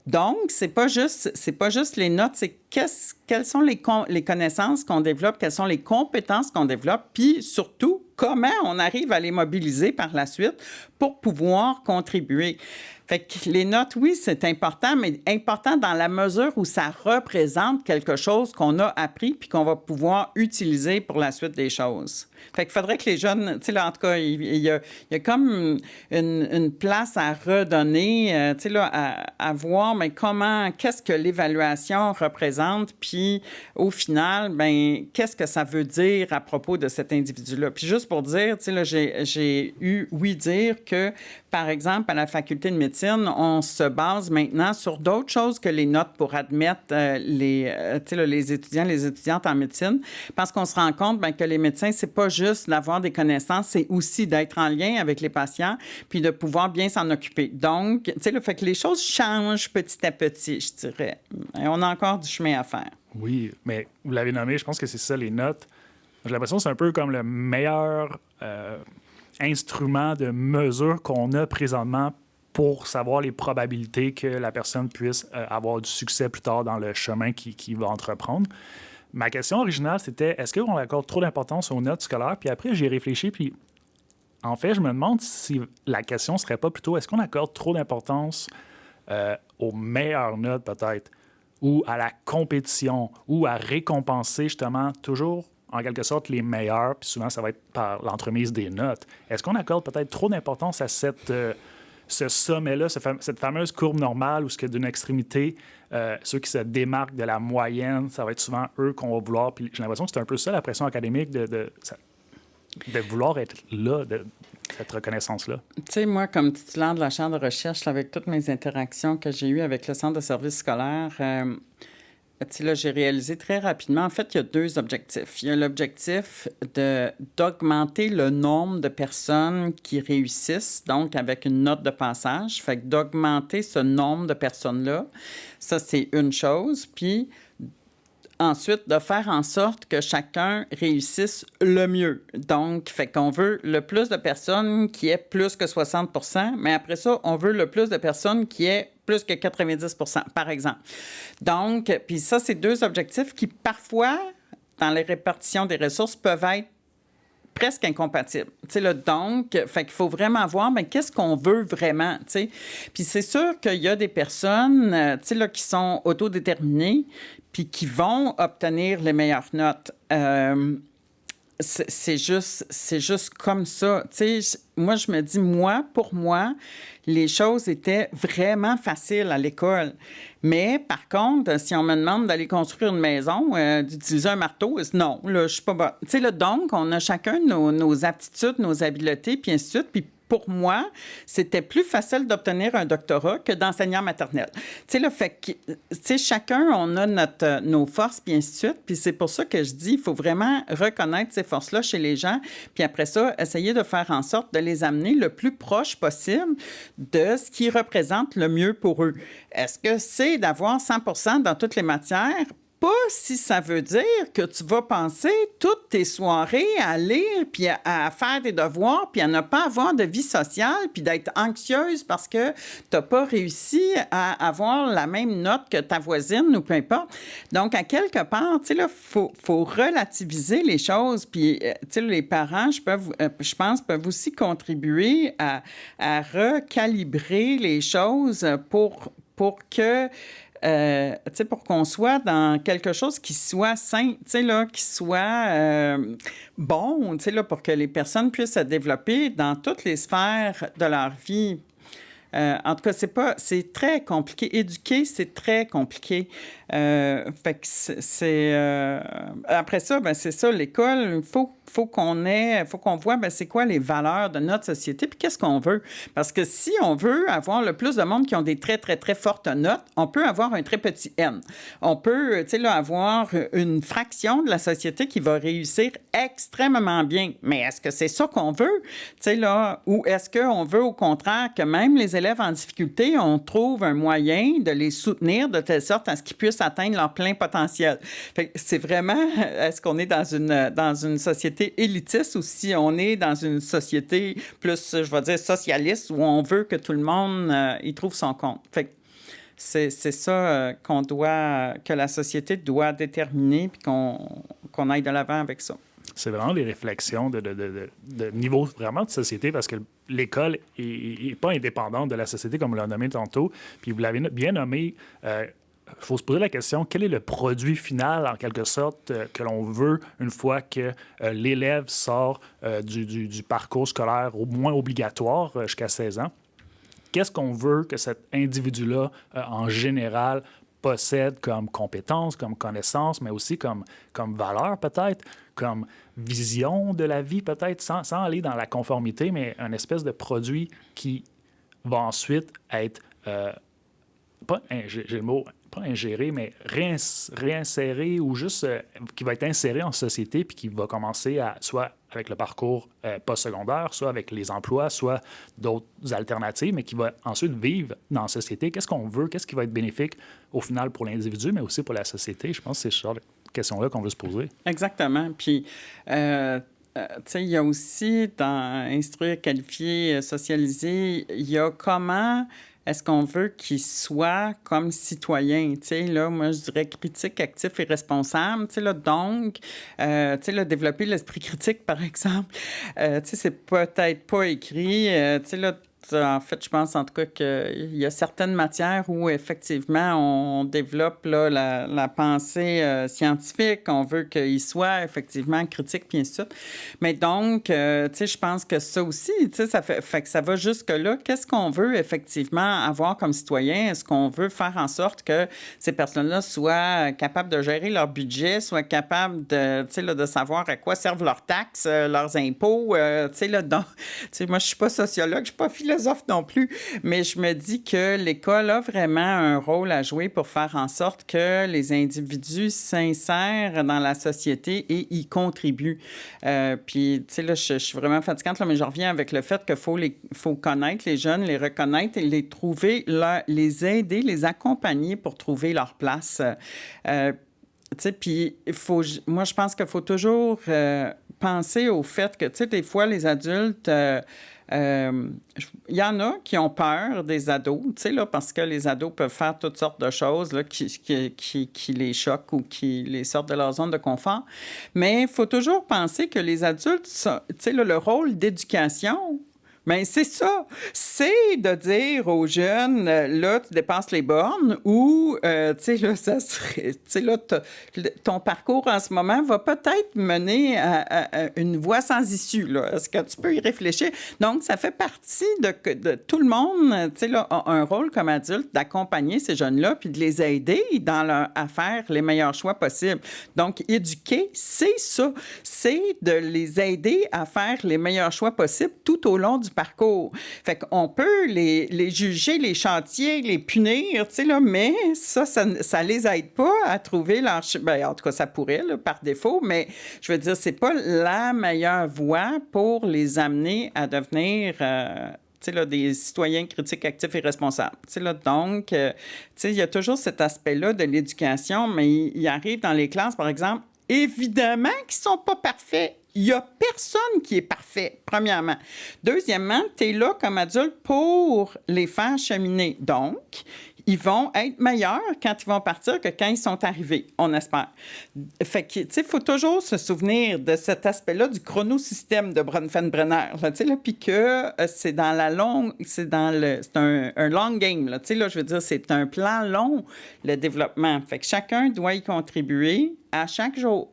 Donc, c'est pas juste les notes, c'est quelles sont les connaissances qu'on développe, quelles sont les compétences qu'on développe, puis surtout, comment on arrive à les mobiliser par la suite pour pouvoir contribuer. Fait que les notes, oui, c'est important, mais important dans la mesure où ça représente quelque chose qu'on a appris puis qu'on va pouvoir utiliser pour la suite des choses. Fait qu'il faudrait que les jeunes, en tout cas, il y a comme une place à redonner, à voir, mais qu'est-ce que l'évaluation représente représente, puis au final, ben qu'est-ce que ça veut dire à propos de cet individu-là. Puis juste pour dire, tu sais, là, j'ai eu ouï dire que, par exemple, à la faculté de médecine, on se base maintenant sur d'autres choses que les notes pour admettre les étudiants, les étudiantes en médecine, parce qu'on se rend compte que les médecins, c'est pas juste d'avoir des connaissances, c'est aussi d'être en lien avec les patients, puis de pouvoir bien s'en occuper. Donc, tu sais, le fait que les choses changent petit à petit, je dirais. Et on a encore du chemin à faire. Oui, mais vous l'avez nommé, je pense que c'est ça, les notes. J'ai l'impression que c'est un peu comme le meilleur instrument de mesure qu'on a présentement pour savoir les probabilités que la personne puisse avoir du succès plus tard dans le chemin qu'il va entreprendre. Ma question originale, c'était est-ce qu'on accorde trop d'importance aux notes scolaires? Puis après, j'y ai réfléchi, puis en fait, je me demande si la question serait pas plutôt est-ce qu'on accorde trop d'importance aux meilleures notes, peut-être, ou à la compétition, ou à récompenser justement toujours en quelque sorte les meilleurs, puis souvent ça va être par l'entremise des notes. Est-ce qu'on accorde peut-être trop d'importance à ce sommet-là, cette fameuse courbe normale où ce que d'une extrémité, ceux qui se démarquent de la moyenne, ça va être souvent eux qu'on va vouloir. Puis j'ai l'impression que c'est un peu ça la pression académique de vouloir être là, de cette reconnaissance-là. Tu sais, moi, comme titulaire de la chaire de recherche, avec toutes mes interactions que j'ai eues avec le centre de services scolaires, tu sais, là, j'ai réalisé très rapidement, en fait, il y a 2 objectifs. Il y a l'objectif d'augmenter le nombre de personnes qui réussissent, donc avec une note de passage. Fait que d'augmenter ce nombre de personnes-là, ça, c'est une chose. Puis ensuite, de faire en sorte que chacun réussisse le mieux. Donc, fait qu'on veut le plus de personnes qui aient plus que 60 %, mais après ça, on veut le plus de personnes qui aient plus que 90 %, par exemple. Donc, puis ça, c'est 2 objectifs qui, parfois, dans les répartitions des ressources, peuvent être presque incompatibles. Tu sais, là, donc, fait qu'il faut vraiment voir, mais qu'est-ce qu'on veut vraiment, tu sais. Puis c'est sûr qu'il y a des personnes, tu sais, là, qui sont autodéterminées, puis qui vont obtenir les meilleures notes. C'est juste comme ça. Tu sais, moi, je me dis, pour moi, les choses étaient vraiment faciles à l'école. Mais par contre, si on me demande d'aller construire une maison, d'utiliser un marteau, non, là, je suis pas bonne. Tu sais, là, donc, on a chacun nos aptitudes, nos habiletés, puis ainsi de suite. Puis pour moi, c'était plus facile d'obtenir un doctorat que d'enseignant maternel. Tu sais, là, fait que, tu sais, chacun, on a nos forces, puis ainsi de suite. Puis c'est pour ça que je dis, il faut vraiment reconnaître ces forces-là chez les gens, puis après ça, essayer de faire en sorte de les amener le plus proche possible de ce qui représente le mieux pour eux. Est-ce que c'est d'avoir 100 % dans toutes les matières? Pas si ça veut dire que tu vas passer toutes tes soirées à lire, puis à faire des devoirs, puis à ne pas avoir de vie sociale, puis d'être anxieuse parce que tu n'as pas réussi à avoir la même note que ta voisine ou peu importe. Donc, à quelque part, tu sais, là, faut relativiser les choses, puis, tu sais, les parents, je pense, peuvent aussi contribuer à recalibrer les choses pour que pour qu'on soit dans quelque chose qui soit sain, qui soit bon, pour que les personnes puissent se développer dans toutes les sphères de leur vie. En tout cas, c'est très compliqué. Éduquer, c'est très compliqué. Fait que après ça, ben c'est ça, l'école, faut qu'on voit, ben c'est quoi les valeurs de notre société, puis qu'est-ce qu'on veut. Parce que si on veut avoir le plus de monde qui ont des très, très, très fortes notes, on peut avoir un très petit N. On peut, tu sais, là, avoir une fraction de la société qui va réussir extrêmement bien. Mais est-ce que c'est ça qu'on veut? Tu sais, là, ou est-ce qu'on veut, au contraire, que même les élèves en difficulté, on trouve un moyen de les soutenir de telle sorte à ce qu'ils puissent atteindre leur plein potentiel. Fait que c'est vraiment, est-ce qu'on est dans une société élitiste ou si on est dans une société plus, je vais dire, socialiste où on veut que tout le monde y trouve son compte. Fait que c'est ça que la société doit déterminer puis qu'on aille de l'avant avec ça. C'est vraiment les réflexions de niveau vraiment de société parce que l'école n'est pas indépendante de la société comme on l'a nommé tantôt. Puis vous l'avez bien nommé, faut se poser la question, quel est le produit final, en quelque sorte, que l'on veut une fois que l'élève sort du parcours scolaire au moins obligatoire jusqu'à 16 ans? Qu'est-ce qu'on veut que cet individu-là, en général, possèdent comme compétences, comme connaissances, mais aussi comme valeur peut-être, comme vision de la vie peut-être, sans aller dans la conformité, mais un espèce de produit qui va ensuite être, j'ai le mot, pas ingéré, mais réinséré ou juste qui va être inséré en société puis qui va commencer à, soit avec le parcours postsecondaire, soit avec les emplois, soit d'autres alternatives, mais qui va ensuite vivre dans la société. Qu'est-ce qu'on veut? Qu'est-ce qui va être bénéfique au final pour l'individu, mais aussi pour la société? Je pense que c'est ce genre de questions-là qu'on veut se poser. Exactement. Puis, tu sais, il y a aussi dans Instruire, qualifier, socialiser, il y a comment est-ce qu'on veut qu'ils soient comme citoyens? Tu sais, là, moi, je dirais critique, actif et responsable. Tu sais, là, donc, tu sais, là, développer l'esprit critique, par exemple, tu sais, c'est peut-être pas écrit. Tu sais, là, en fait, je pense en tout cas qu'il y a certaines matières où effectivement on développe là, la pensée scientifique, on veut qu'il soit effectivement critique, puis ainsi de suite. Mais donc, tu sais, je pense que ça aussi, tu sais, ça fait que ça va jusque-là. Qu'est-ce qu'on veut effectivement avoir comme citoyen? Est-ce qu'on veut faire en sorte que ces personnes-là soient capables de gérer leur budget, soient capables de, tu sais, là, de savoir à quoi servent leurs taxes, leurs impôts? Tu sais, là, donc, tu sais, moi, je suis pas sociologue, je suis pas philosophe non plus, mais je me dis que l'école a vraiment un rôle à jouer pour faire en sorte que les individus s'insèrent dans la société et y contribuent. Puis, tu sais, là, je suis vraiment fatigante, là, mais je reviens avec le fait qu'il faut connaître les jeunes, les reconnaître et les trouver, les aider, les accompagner pour trouver leur place. Tu sais, puis moi, je pense qu'il faut toujours penser au fait que, tu sais, des fois, les adultes... il y en a qui ont peur des ados, tu sais, là, parce que les ados peuvent faire toutes sortes de choses là, qui les choquent ou qui les sortent de leur zone de confort. Mais il faut toujours penser que les adultes, tu sais, là, le rôle d'éducation, bien, c'est ça. C'est de dire aux jeunes, là, tu dépasses les bornes ou, tu sais, là, ça serait... Tu sais, là, ton parcours en ce moment va peut-être mener à une voie sans issue, là. Est-ce que tu peux y réfléchir? Donc, ça fait partie de tout le monde, tu sais, là, a un rôle comme adulte d'accompagner ces jeunes-là puis de les aider à faire les meilleurs choix possibles. Donc, éduquer, c'est ça. C'est de les aider à faire les meilleurs choix possibles tout au long du parcours. Fait qu'on peut les juger, les chantiers, les punir, tu sais, là, mais ça les aide pas à trouver leur... Ben, en tout cas, ça pourrait, là, par défaut, mais je veux dire, c'est pas la meilleure voie pour les amener à devenir... tu sais, là, des citoyens critiques, actifs et responsables. Tu sais, là, donc, tu sais, il y a toujours cet aspect-là de l'éducation, mais il arrive dans les classes, par exemple, évidemment qu'ils ne sont pas parfaits. Il n'y a personne qui est parfait, premièrement. Deuxièmement, tu es là comme adulte pour les faire cheminer. Donc, ils vont être meilleurs quand ils vont partir que quand ils sont arrivés, on espère. Fait que, tu sais, il faut toujours se souvenir de cet aspect-là du chronosystème de Bronfenbrenner, tu sais, là, puis que c'est dans la longue, c'est un long game, là, tu sais, là, je veux dire, c'est un plan long, le développement. Fait que chacun doit y contribuer à chaque jour.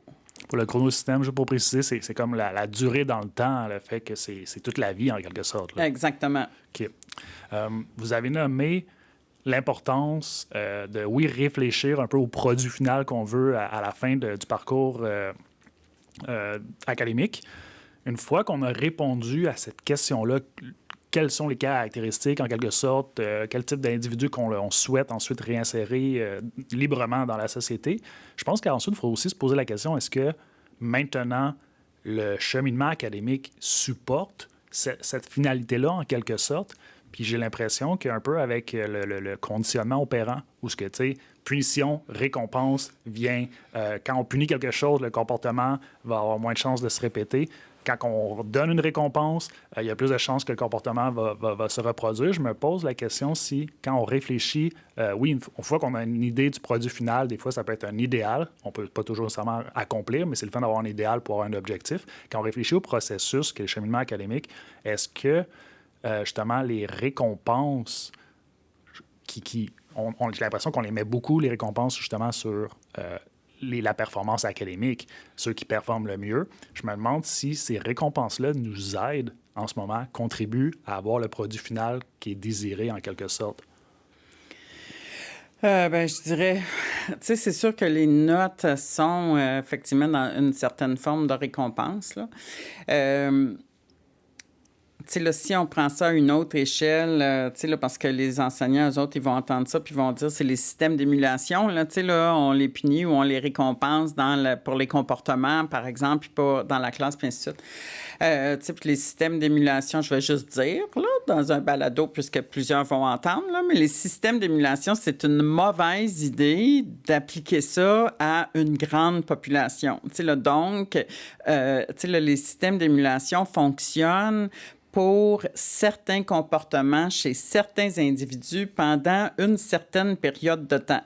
Pour le chronosystème, juste pour préciser, c'est comme la durée dans le temps, le fait que c'est toute la vie, en quelque sorte. Là. Exactement. OK. Vous avez nommé l'importance de, oui, réfléchir un peu au produit final qu'on veut à la fin du parcours académique. Une fois qu'on a répondu à cette question-là, quelles sont les caractéristiques, en quelque sorte, quel type d'individu qu'on souhaite ensuite réinsérer librement dans la société, je pense qu'ensuite, il faut aussi se poser la question, est-ce que maintenant, le cheminement académique supporte cette finalité-là, en quelque sorte? Puis j'ai l'impression qu'un peu avec le conditionnement opérant, où ce que, tu sais, punition, récompense vient... quand on punit quelque chose, le comportement va avoir moins de chances de se répéter. Quand on donne une récompense, il y a plus de chances que le comportement va se reproduire. Je me pose la question si, quand on réfléchit, oui, une fois qu'on a une idée du produit final, des fois, ça peut être un idéal. On ne peut pas toujours nécessairement accomplir, mais c'est le fun d'avoir un idéal pour avoir un objectif. Quand on réfléchit au processus, qui est le cheminement académique, est-ce que, justement, les récompenses j'ai l'impression qu'on les met beaucoup, les récompenses, justement, sur... la performance académique, ceux qui performent le mieux. Je me demande si ces récompenses-là nous aident en ce moment, contribuent à avoir le produit final qui est désiré en quelque sorte. Je dirais, tu sais, c'est sûr que les notes sont effectivement dans une certaine forme de récompense, là. Euh, Tu sais, là, si on prend ça à une autre échelle, tu sais, là, parce que les enseignants, eux autres, ils vont entendre ça puis ils vont dire c'est les systèmes d'émulation, là, tu sais, là, on les punit ou on les récompense pour les comportements, par exemple, puis pas dans la classe, puis ainsi de suite. Tu sais, puis les systèmes d'émulation, je vais juste dire, là, dans un balado, puisque plusieurs vont entendre, là, mais les systèmes d'émulation, c'est une mauvaise idée d'appliquer ça à une grande population. Tu sais, là, donc, tu sais, là, les systèmes d'émulation fonctionnent pour certains comportements chez certains individus pendant une certaine période de temps.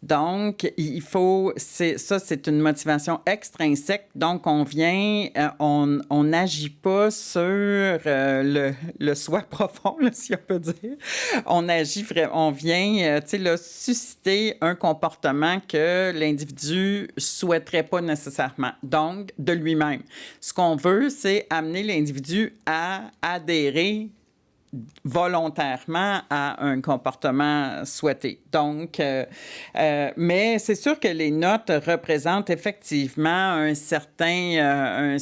Donc, il faut... c'est une motivation extrinsèque. Donc, on vient... on n'agit pas sur le soi profond, là, si on peut dire. On agit vraiment... On vient, tu sais, là, susciter un comportement que l'individu souhaiterait pas nécessairement. Donc, de lui-même. Ce qu'on veut, c'est amener l'individu à adhérer volontairement à un comportement souhaité. Donc, mais c'est sûr que les notes représentent effectivement une certaine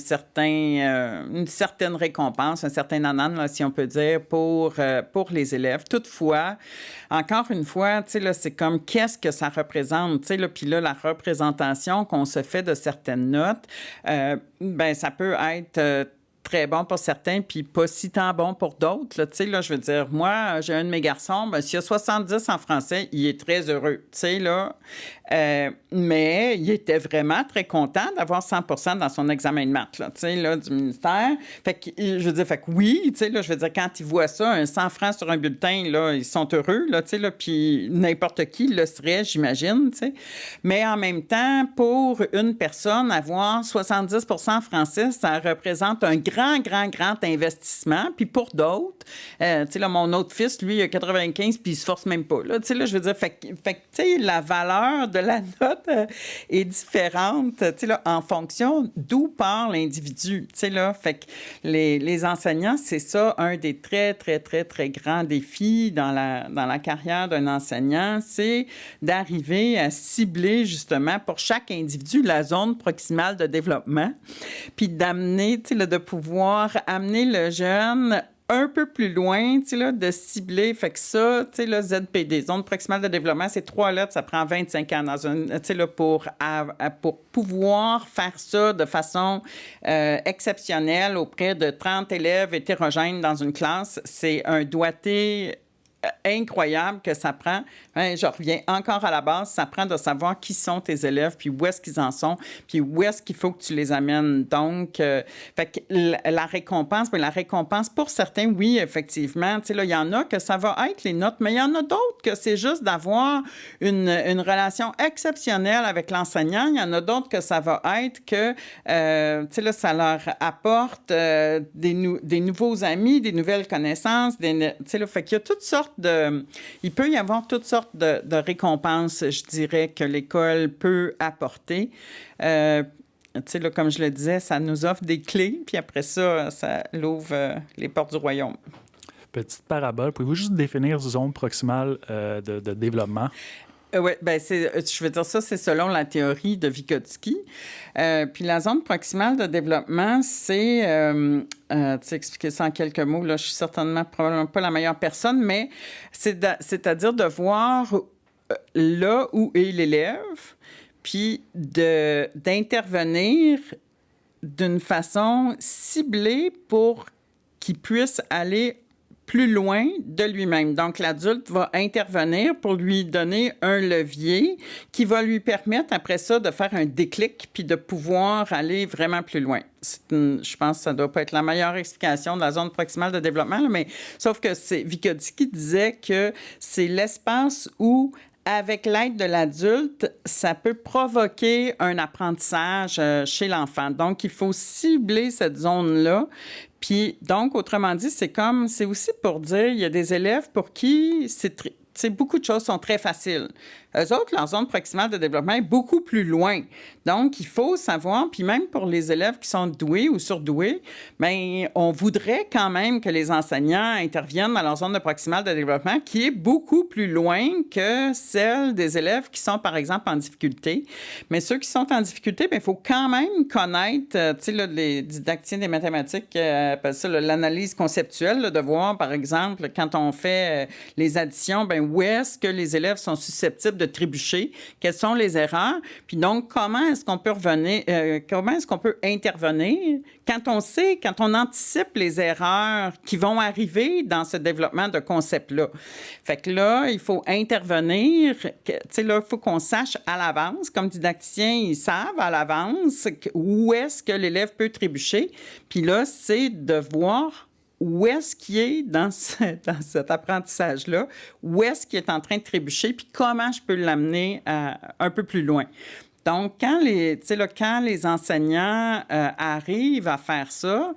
récompense, un certain anan, là, si on peut dire, pour les élèves. Toutefois, encore une fois, tu sais, là, c'est comme qu'est-ce que ça représente, tu sais, là, puis là, la représentation qu'on se fait de certaines notes, ça peut être très bon pour certains, puis pas si tant bon pour d'autres. Tu sais, là, je veux dire, moi, j'ai un de mes garçons, s'il a 70 en français, il est très heureux. Tu sais, là, mais il était vraiment très content d'avoir 100% dans son examen de maths, là, tu sais, là, du ministère. Fait que, je veux dire, fait que oui, tu sais, là, je veux dire, quand ils voient ça, un 100 francs sur un bulletin, là, ils sont heureux, là, tu sais, là, puis n'importe qui le serait, j'imagine, tu sais. Mais en même temps, pour une personne, avoir 70% en français, ça représente un grand investissement. Puis pour d'autres, tu sais, là, mon autre fils, lui, il a 95, puis il se force même pas, là, tu sais, là, je veux dire, fait que, tu sais, la valeur de la note est différente, tu sais, là, en fonction d'où part l'individu, tu sais, là. Fait que les enseignants, c'est ça, un des très grands défis dans la carrière d'un enseignant, c'est d'arriver à cibler, justement, pour chaque individu, la zone proximale de développement, puis d'amener, tu sais, là, de pouvoir amener le jeune un peu plus loin, tu sais, là, de cibler. Fait que ça, tu sais, là, ZPD, zone proximale de développement, c'est 3 lettres, ça prend 25 ans dans tu sais, là, pour pouvoir faire ça de façon exceptionnelle auprès de 30 élèves hétérogènes dans une classe. C'est un doigté incroyable que ça prend. Hein, je reviens encore à la base. Ça prend de savoir qui sont tes élèves, puis où est-ce qu'ils en sont, puis où est-ce qu'il faut que tu les amènes. Donc, fait que la récompense, mais la récompense, pour certains, oui, effectivement. Tu sais, là, il y en a que ça va être les notes, mais il y en a d'autres que c'est juste d'avoir une relation exceptionnelle avec l'enseignant. Il y en a d'autres que ça va être que, tu sais, là, ça leur apporte des nouveaux amis, des nouvelles connaissances. Tu sais, là, fait qu'il y a toutes sortes il peut y avoir toutes sortes de récompenses, je dirais, que l'école peut apporter. Tu sais, là, comme je le disais, ça nous offre des clés, puis après ça, ça l'ouvre les portes du royaume. Petite parabole, pouvez-vous juste définir zone proximale de développement? Oui, je veux dire, ça, c'est selon la théorie de Vygotsky. Puis la zone proximale de développement, c'est, tu sais, expliquer ça en quelques mots, là, je suis probablement pas la meilleure personne, mais c'est-à-dire de voir là où est l'élève, puis d'intervenir d'une façon ciblée pour qu'il puisse aller plus loin de lui-même. Donc, l'adulte va intervenir pour lui donner un levier qui va lui permettre, après ça, de faire un déclic puis de pouvoir aller vraiment plus loin. Je pense que ça ne doit pas être la meilleure explication de la zone proximale de développement, là, mais sauf que Vygotsky disait que c'est l'espace où avec l'aide de l'adulte, ça peut provoquer un apprentissage chez l'enfant. Donc, il faut cibler cette zone-là. Puis, donc, autrement dit, c'est aussi pour dire, il y a des élèves pour qui beaucoup de choses sont très faciles. eux autres, leur zone proximale de développement est beaucoup plus loin. Donc, il faut savoir, puis même pour les élèves qui sont doués ou surdoués, bien, on voudrait quand même que les enseignants interviennent dans leur zone de proximale de développement qui est beaucoup plus loin que celle des élèves qui sont, par exemple, en difficulté. Mais ceux qui sont en difficulté, bien, il faut quand même connaître, tu sais, là, les didacticiens des mathématiques appellent ça l'analyse conceptuelle, là, de voir, par exemple, quand on fait les additions, bien, où est-ce que les élèves sont susceptibles de trébucher, quelles sont les erreurs, puis donc, comment est-ce qu'on peut revenir, comment est-ce qu'on peut intervenir quand on sait, quand on anticipe les erreurs qui vont arriver dans ce développement de concept-là. Fait que là, il faut intervenir, tu sais, là, il faut qu'on sache à l'avance, comme didacticiens, ils savent à l'avance où est-ce que l'élève peut trébucher, puis là, c'est de voir où est-ce qu'il est dans cet apprentissage-là, où est-ce qu'il est en train de trébucher, puis comment je peux l'amener un peu plus loin. Donc, quand les enseignants arrivent à faire ça,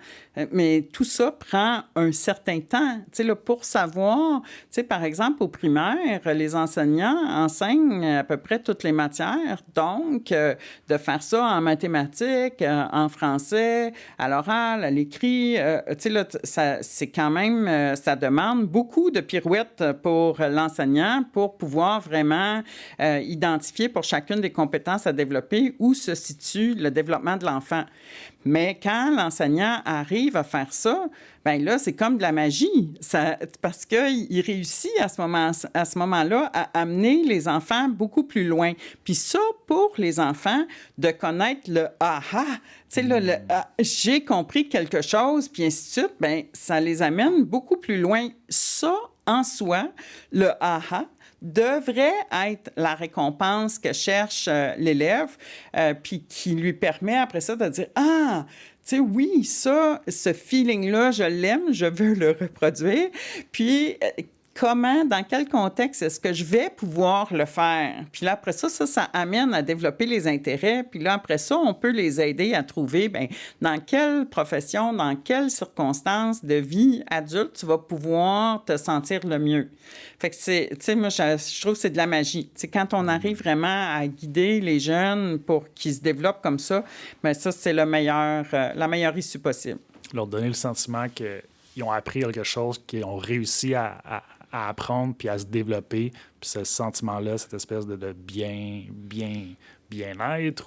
mais tout ça prend un certain temps. Pour savoir, par exemple, au primaire, les enseignants enseignent à peu près toutes les matières. Donc, de faire ça en mathématiques, en français, à l'oral, à l'écrit, c'est quand même, ça demande beaucoup de pirouettes pour l'enseignant pour pouvoir vraiment identifier pour chacune des compétences à développer où se situe le développement de l'enfant. Mais quand l'enseignant arrive à faire ça, bien là, c'est comme de la magie. Parce qu'il réussit à ce moment-là à amener les enfants beaucoup plus loin. Puis ça, pour les enfants, de connaître le « aha », tu sais, j'ai compris quelque chose, puis ainsi de suite, bien, ça les amène beaucoup plus loin. Ça, en soi, le « aha », devrait être la récompense que cherche l'élève, puis qui lui permet après ça de dire « Ah, tu sais, oui, ça, ce feeling-là, je l'aime, je veux le reproduire. » Puis, comment, dans quel contexte est-ce que je vais pouvoir le faire? Puis là, après ça amène à développer les intérêts. Puis là, après ça, on peut les aider à trouver, bien, dans quelle profession, dans quelles circonstances de vie adulte tu vas pouvoir te sentir le mieux. Fait que tu sais, moi, je trouve que c'est de la magie. Tu sais, quand on arrive vraiment à guider les jeunes pour qu'ils se développent comme ça, bien, ça, c'est la meilleure issue possible. Leur donner le sentiment qu'ils ont appris quelque chose, qu'ils ont réussi à apprendre puis à se développer, puis ce sentiment-là, cette espèce de bien-être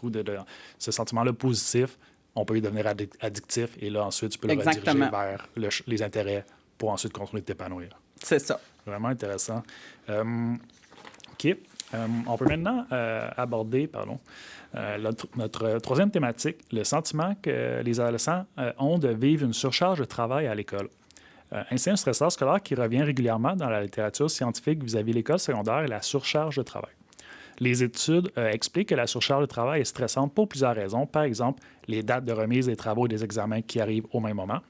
ou de ce sentiment-là positif, on peut y devenir addictif et là, ensuite, tu peux le rediriger vers les intérêts pour ensuite continuer de t'épanouir. C'est ça. Vraiment intéressant. OK. On peut maintenant aborder notre troisième thématique, le sentiment que les adolescents ont de vivre une surcharge de travail à l'école. Ainsi, un stresseur scolaire qui revient régulièrement dans la littérature scientifique vis-à-vis l'école secondaire est la surcharge de travail. Les études expliquent que la surcharge de travail est stressante pour plusieurs raisons. Par exemple, les dates de remise des travaux et des examens qui arrivent au même moment,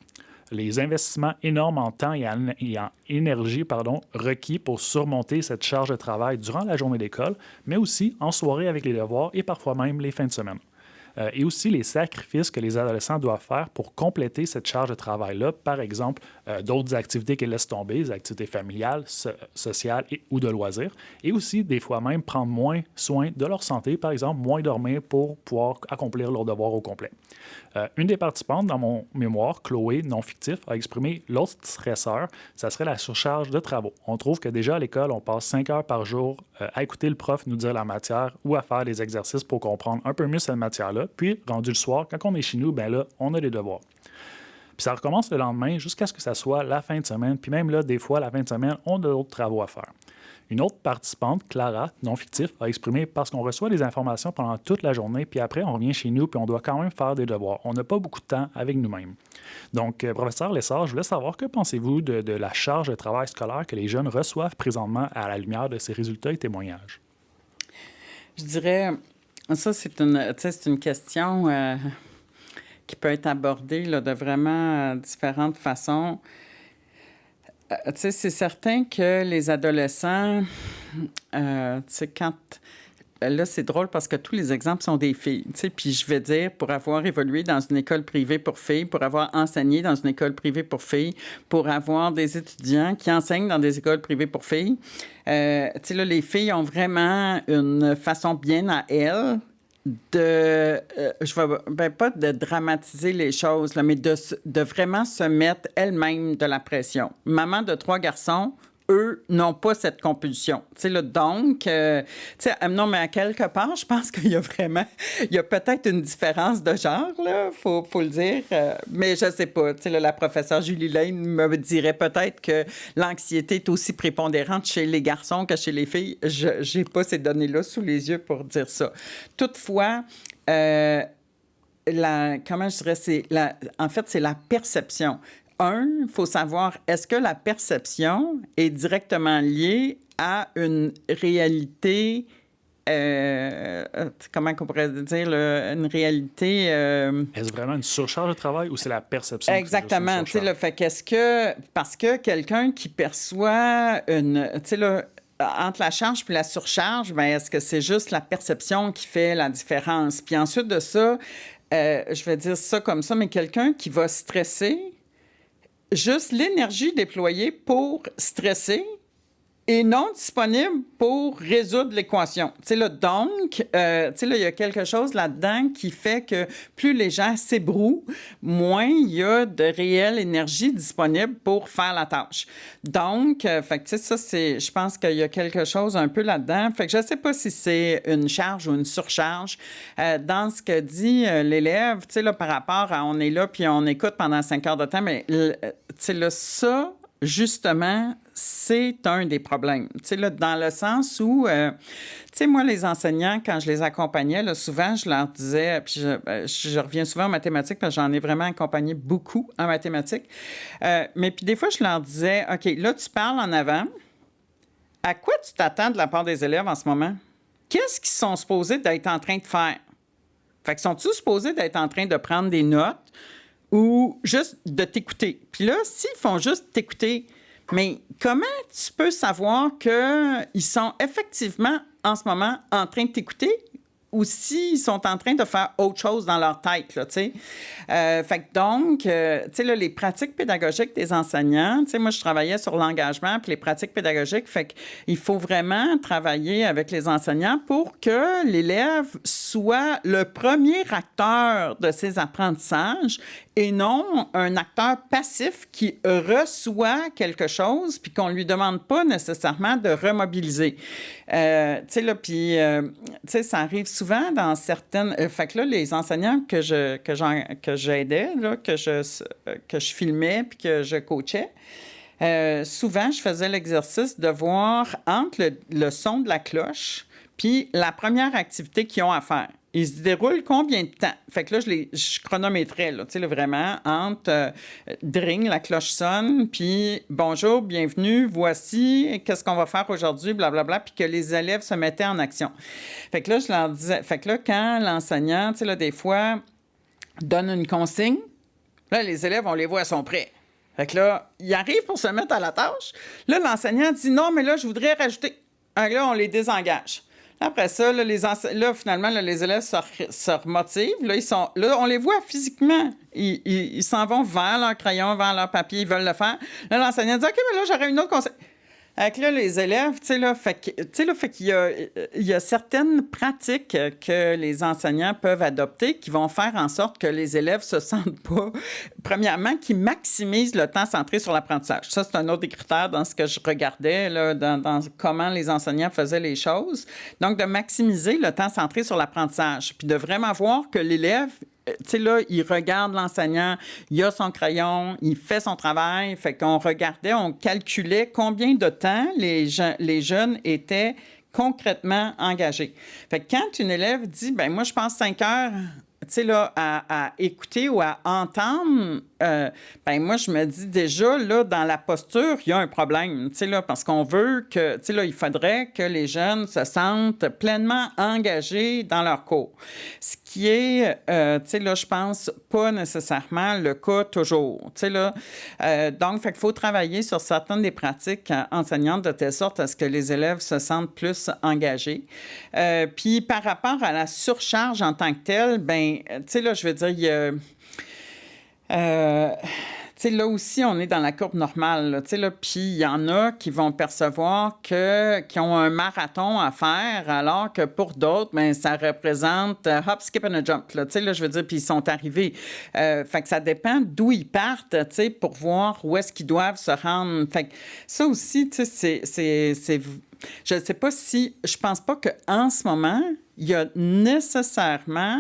les investissements énormes en temps et en énergie requis pour surmonter cette charge de travail durant la journée d'école, mais aussi en soirée avec les devoirs et parfois même les fins de semaine. Et aussi les sacrifices que les adolescents doivent faire pour compléter cette charge de travail-là. Par exemple, d'autres activités qu'ils laissent tomber, des activités familiales, sociales ou de loisirs. Et aussi, des fois même, prendre moins soin de leur santé, par exemple, moins dormir pour pouvoir accomplir leurs devoirs au complet. Une des participantes dans mon mémoire, Chloé, non fictif, a exprimé l'autre stresseur, ça serait la surcharge de travaux. On trouve que déjà à l'école, on passe 5 heures par jour à écouter le prof nous dire la matière ou à faire des exercices pour comprendre un peu mieux cette matière-là. Puis, rendu le soir, quand on est chez nous, bien là, on a des devoirs. Puis ça recommence le lendemain jusqu'à ce que ça soit la fin de semaine. Puis même là, des fois, la fin de semaine, on a d'autres travaux à faire. Une autre participante, Clara, non fictif, a exprimé parce qu'on reçoit des informations pendant toute la journée, puis après, on revient chez nous, puis on doit quand même faire des devoirs. On n'a pas beaucoup de temps avec nous-mêmes. Donc, professeur Lessard, je voulais savoir, que pensez-vous de la charge de travail scolaire que les jeunes reçoivent présentement à la lumière de ces résultats et témoignages? Je dirais, ça, c'est une question qui peut être abordée là, de vraiment différentes façons. C'est certain que les adolescents, quand là, c'est drôle parce que tous les exemples sont des filles. Tu sais, puis je vais dire, pour avoir évolué dans une école privée pour filles, pour avoir enseigné dans une école privée pour filles, pour avoir des étudiants qui enseignent dans des écoles privées pour filles, tu sais, là, les filles ont vraiment une façon bien à elles pas de dramatiser les choses, là, mais de vraiment se mettre elles-mêmes de la pression. Maman de 3 garçons, eux n'ont pas cette compulsion. Tu sais, là, donc, tu sais, non, mais à quelque part, je pense qu'il y a vraiment, il y a peut-être une différence de genre, là, faut le dire, mais je sais pas. Tu sais, là, la professeure Julie Lane me dirait peut-être que l'anxiété est aussi prépondérante chez les garçons que chez les filles. Je n'ai pas ces données-là sous les yeux pour dire ça. Toutefois, comment je dirais, en fait, c'est la perception. Il faut savoir, est-ce que la perception est directement liée à une réalité, comment on pourrait dire, une réalité... Est-ce vraiment une surcharge de travail ou c'est la perception? Exactement. Tu sais, le fait parce que quelqu'un qui perçoit tu sais, là, entre la charge puis la surcharge, bien, est-ce que c'est juste la perception qui fait la différence? Puis ensuite de ça, je vais dire ça comme ça, mais quelqu'un qui va stresser, juste l'énergie déployée pour stresser est non disponible pour résoudre l'équation. Tu sais, là, donc, tu sais, là, il y a quelque chose là-dedans qui fait que plus les gens s'ébrouent, moins il y a de réelle énergie disponible pour faire la tâche. Donc, fait que, tu sais, ça, je pense qu'il y a quelque chose un peu là-dedans. Fait que je ne sais pas si c'est une charge ou une surcharge. Dans ce que dit l'élève, tu sais, là, par rapport à on est là puis on écoute pendant 5 heures de temps, mais, tu sais, là, ça, justement, c'est un des problèmes. Tu sais, là, dans le sens où, tu sais, moi, les enseignants, quand je les accompagnais, là, souvent, je leur disais, puis je reviens souvent en mathématiques parce que j'en ai vraiment accompagné beaucoup en mathématiques, mais puis des fois, je leur disais, OK, là, tu parles en avant. À quoi tu t'attends de la part des élèves en ce moment? Qu'est-ce qu'ils sont supposés d'être en train de faire? Fait que sont-ils supposés d'être en train de prendre des notes ou juste de t'écouter? Puis là, s'ils font juste t'écouter, mais comment tu peux savoir qu'ils sont effectivement en ce moment en train de t'écouter ou s'ils sont en train de faire autre chose dans leur tête, là, tu sais? Fait que donc, tu sais, là, les pratiques pédagogiques des enseignants, tu sais, moi, je travaillais sur l'engagement puis les pratiques pédagogiques, fait qu'il faut vraiment travailler avec les enseignants pour que l'élève soit le premier acteur de ses apprentissages et non un acteur passif qui reçoit quelque chose puis qu'on lui demande pas nécessairement de remobiliser. Tu sais, là, puis, tu sais, ça arrive souvent dans certaines... fait que là, les enseignants que j'aidais, là, que je filmais puis que je coachais, souvent, je faisais l'exercice de voir entre le son de la cloche puis la première activité qu'ils ont à faire. Ils se déroulent combien de temps? Fait que là, je chronométrais, là, tu sais, là, vraiment, entre dring, la cloche sonne, puis bonjour, bienvenue, voici, qu'est-ce qu'on va faire aujourd'hui, blablabla, puis que les élèves se mettaient en action. Fait que là, je leur disais, fait que là, quand l'enseignant, tu sais, là, des fois, donne une consigne, là, les élèves, on les voit, ils sont prêts. Fait que là, ils arrivent pour se mettre à la tâche. Là, l'enseignant dit non, mais là, je voudrais rajouter. Là, on les désengage. Après ça, là, finalement, là, les élèves se remotivent. Là, on les voit physiquement. Ils s'en vont vers leur crayon, vers leur papier, ils veulent le faire. Là, l'enseignant dit « OK, mais là, j'aurais une autre conseil. » Avec là, les élèves, tu sais, là, fait qu'il y a certaines pratiques que les enseignants peuvent adopter qui vont faire en sorte que les élèves se sentent pas, premièrement, qui maximisent le temps centré sur l'apprentissage. Ça, c'est un autre des critères dans ce que je regardais, là, dans comment les enseignants faisaient les choses. Donc, de maximiser le temps centré sur l'apprentissage, puis de vraiment voir que l'élève, tu sais, là, il regarde l'enseignant, il a son crayon, il fait son travail. Fait qu'on regardait, on calculait combien de temps les jeunes étaient concrètement engagés. Fait que quand une élève dit, ben moi, je passe 5 heures là, à écouter ou à entendre, ben moi, je me dis déjà, là, dans la posture, il y a un problème, là, parce qu'on veut que, là, il faudrait que les jeunes se sentent pleinement engagés dans leur cours. Ce qui est, là, je pense, pas nécessairement le cas toujours, là. Donc, il faut travailler sur certaines des pratiques enseignantes de telle sorte à ce que les élèves se sentent plus engagés. Puis, par rapport à la surcharge en tant que telle, ben, là, je veux dire, il y a... là aussi, on est dans la courbe normale. Puis il y en a qui vont percevoir qu'ils ont un marathon à faire, alors que pour d'autres, ben, ça représente hop, skip and a jump. Là, je veux dire, puis ils sont arrivés. Fait que ça dépend d'où ils partent pour voir où est-ce qu'ils doivent se rendre. Fait que ça aussi, c'est je ne sais pas si... Je pense pas qu'en ce moment, il y a nécessairement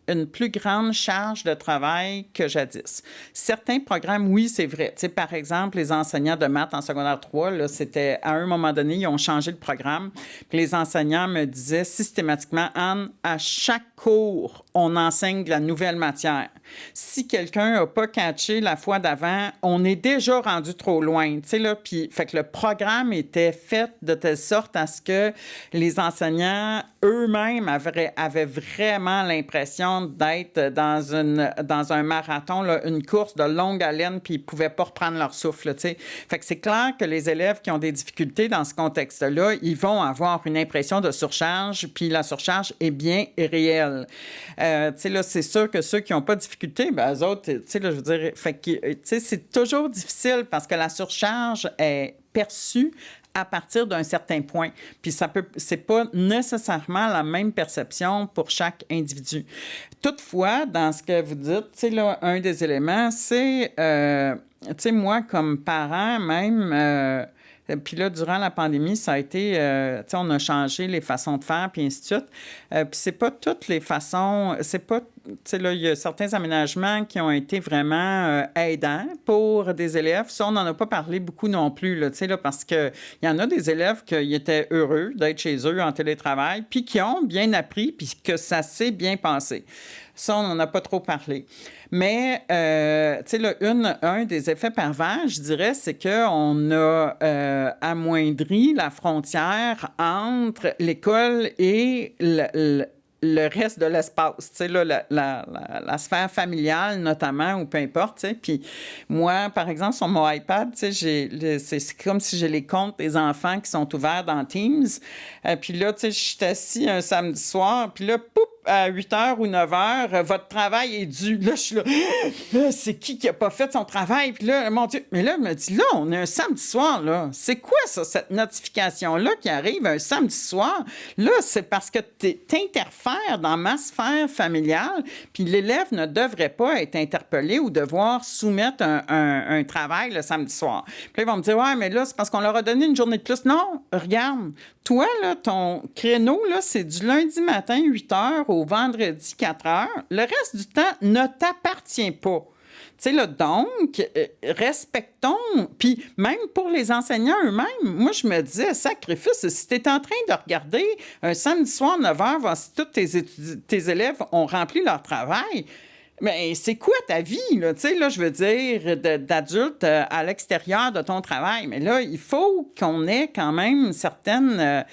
une plus grande charge de travail que jadis. Certains programmes, oui, c'est vrai. Par exemple, les enseignants de maths en secondaire 3, là, c'était à un moment donné, ils ont changé le programme. Puis les enseignants me disaient systématiquement, Anne, à chaque cours, on enseigne de la nouvelle matière. Si quelqu'un n'a pas catché la fois d'avant, on est déjà rendu trop loin. Puis, fait que le programme était fait de telle sorte à ce que les enseignants eux-mêmes avaient vraiment l'impression d'être dans un marathon, là, une course de longue haleine, puis ils ne pouvaient pas reprendre leur souffle. Fait que c'est clair que les élèves qui ont des difficultés dans ce contexte-là, ils vont avoir une impression de surcharge, puis la surcharge est bien réelle. Là, c'est sûr que ceux qui n'ont pas de difficulté, ben, eux autres, là, je veux dire, fait que, c'est toujours difficile parce que la surcharge est perçue à partir d'un certain point. Puis c'est pas nécessairement la même perception pour chaque individu. Toutefois, dans ce que vous dites, là, un des éléments, c'est, moi, comme parent, même... puis là, durant la pandémie, ça a été... on a changé les façons de faire, puis ainsi de suite. Puis c'est pas toutes les façons... C'est pas... là, il y a certains aménagements qui ont été vraiment aidants pour des élèves. Ça, on n'en a pas parlé beaucoup non plus, là, parce qu'il y en a des élèves qui étaient heureux d'être chez eux en télétravail, puis qui ont bien appris, puis que ça s'est bien passé. Ça, on n'en a pas trop parlé. Mais, un des effets pervers, je dirais, c'est qu'on a amoindri la frontière entre l'école et le reste de l'espace, la sphère familiale notamment, ou peu importe. Puis moi, par exemple, sur mon iPad, c'est comme si j'ai les comptes des enfants qui sont ouverts dans Teams. Puis là, je suis assis un samedi soir, puis là, poup, à 8h ou 9h, votre travail est dû. Là, je suis là, c'est qui n'a pas fait son travail? Puis là, mon Dieu, mais là, je me dis, là, on est un samedi soir, là. C'est quoi ça, cette notification-là qui arrive un samedi soir? Là, c'est parce que t'interfères dans ma sphère familiale, puis l'élève ne devrait pas être interpellé ou devoir soumettre un travail le samedi soir. Puis là, ils vont me dire, ouais, mais là, c'est parce qu'on leur a donné une journée de plus. Non, regarde, toi, là, ton créneau, là, c'est du lundi matin, 8h, au vendredi, 4h. Le reste du temps ne t'appartient pas. Là, donc, respectons, puis même pour les enseignants eux-mêmes, moi, je me disais, sacrifice, si tu es en train de regarder un samedi soir, 9h, voir si tous tes élèves ont rempli leur travail, mais c'est quoi ta vie, là? Là, je veux dire, d'adulte à l'extérieur de ton travail. Mais là, il faut qu'on ait quand même certaines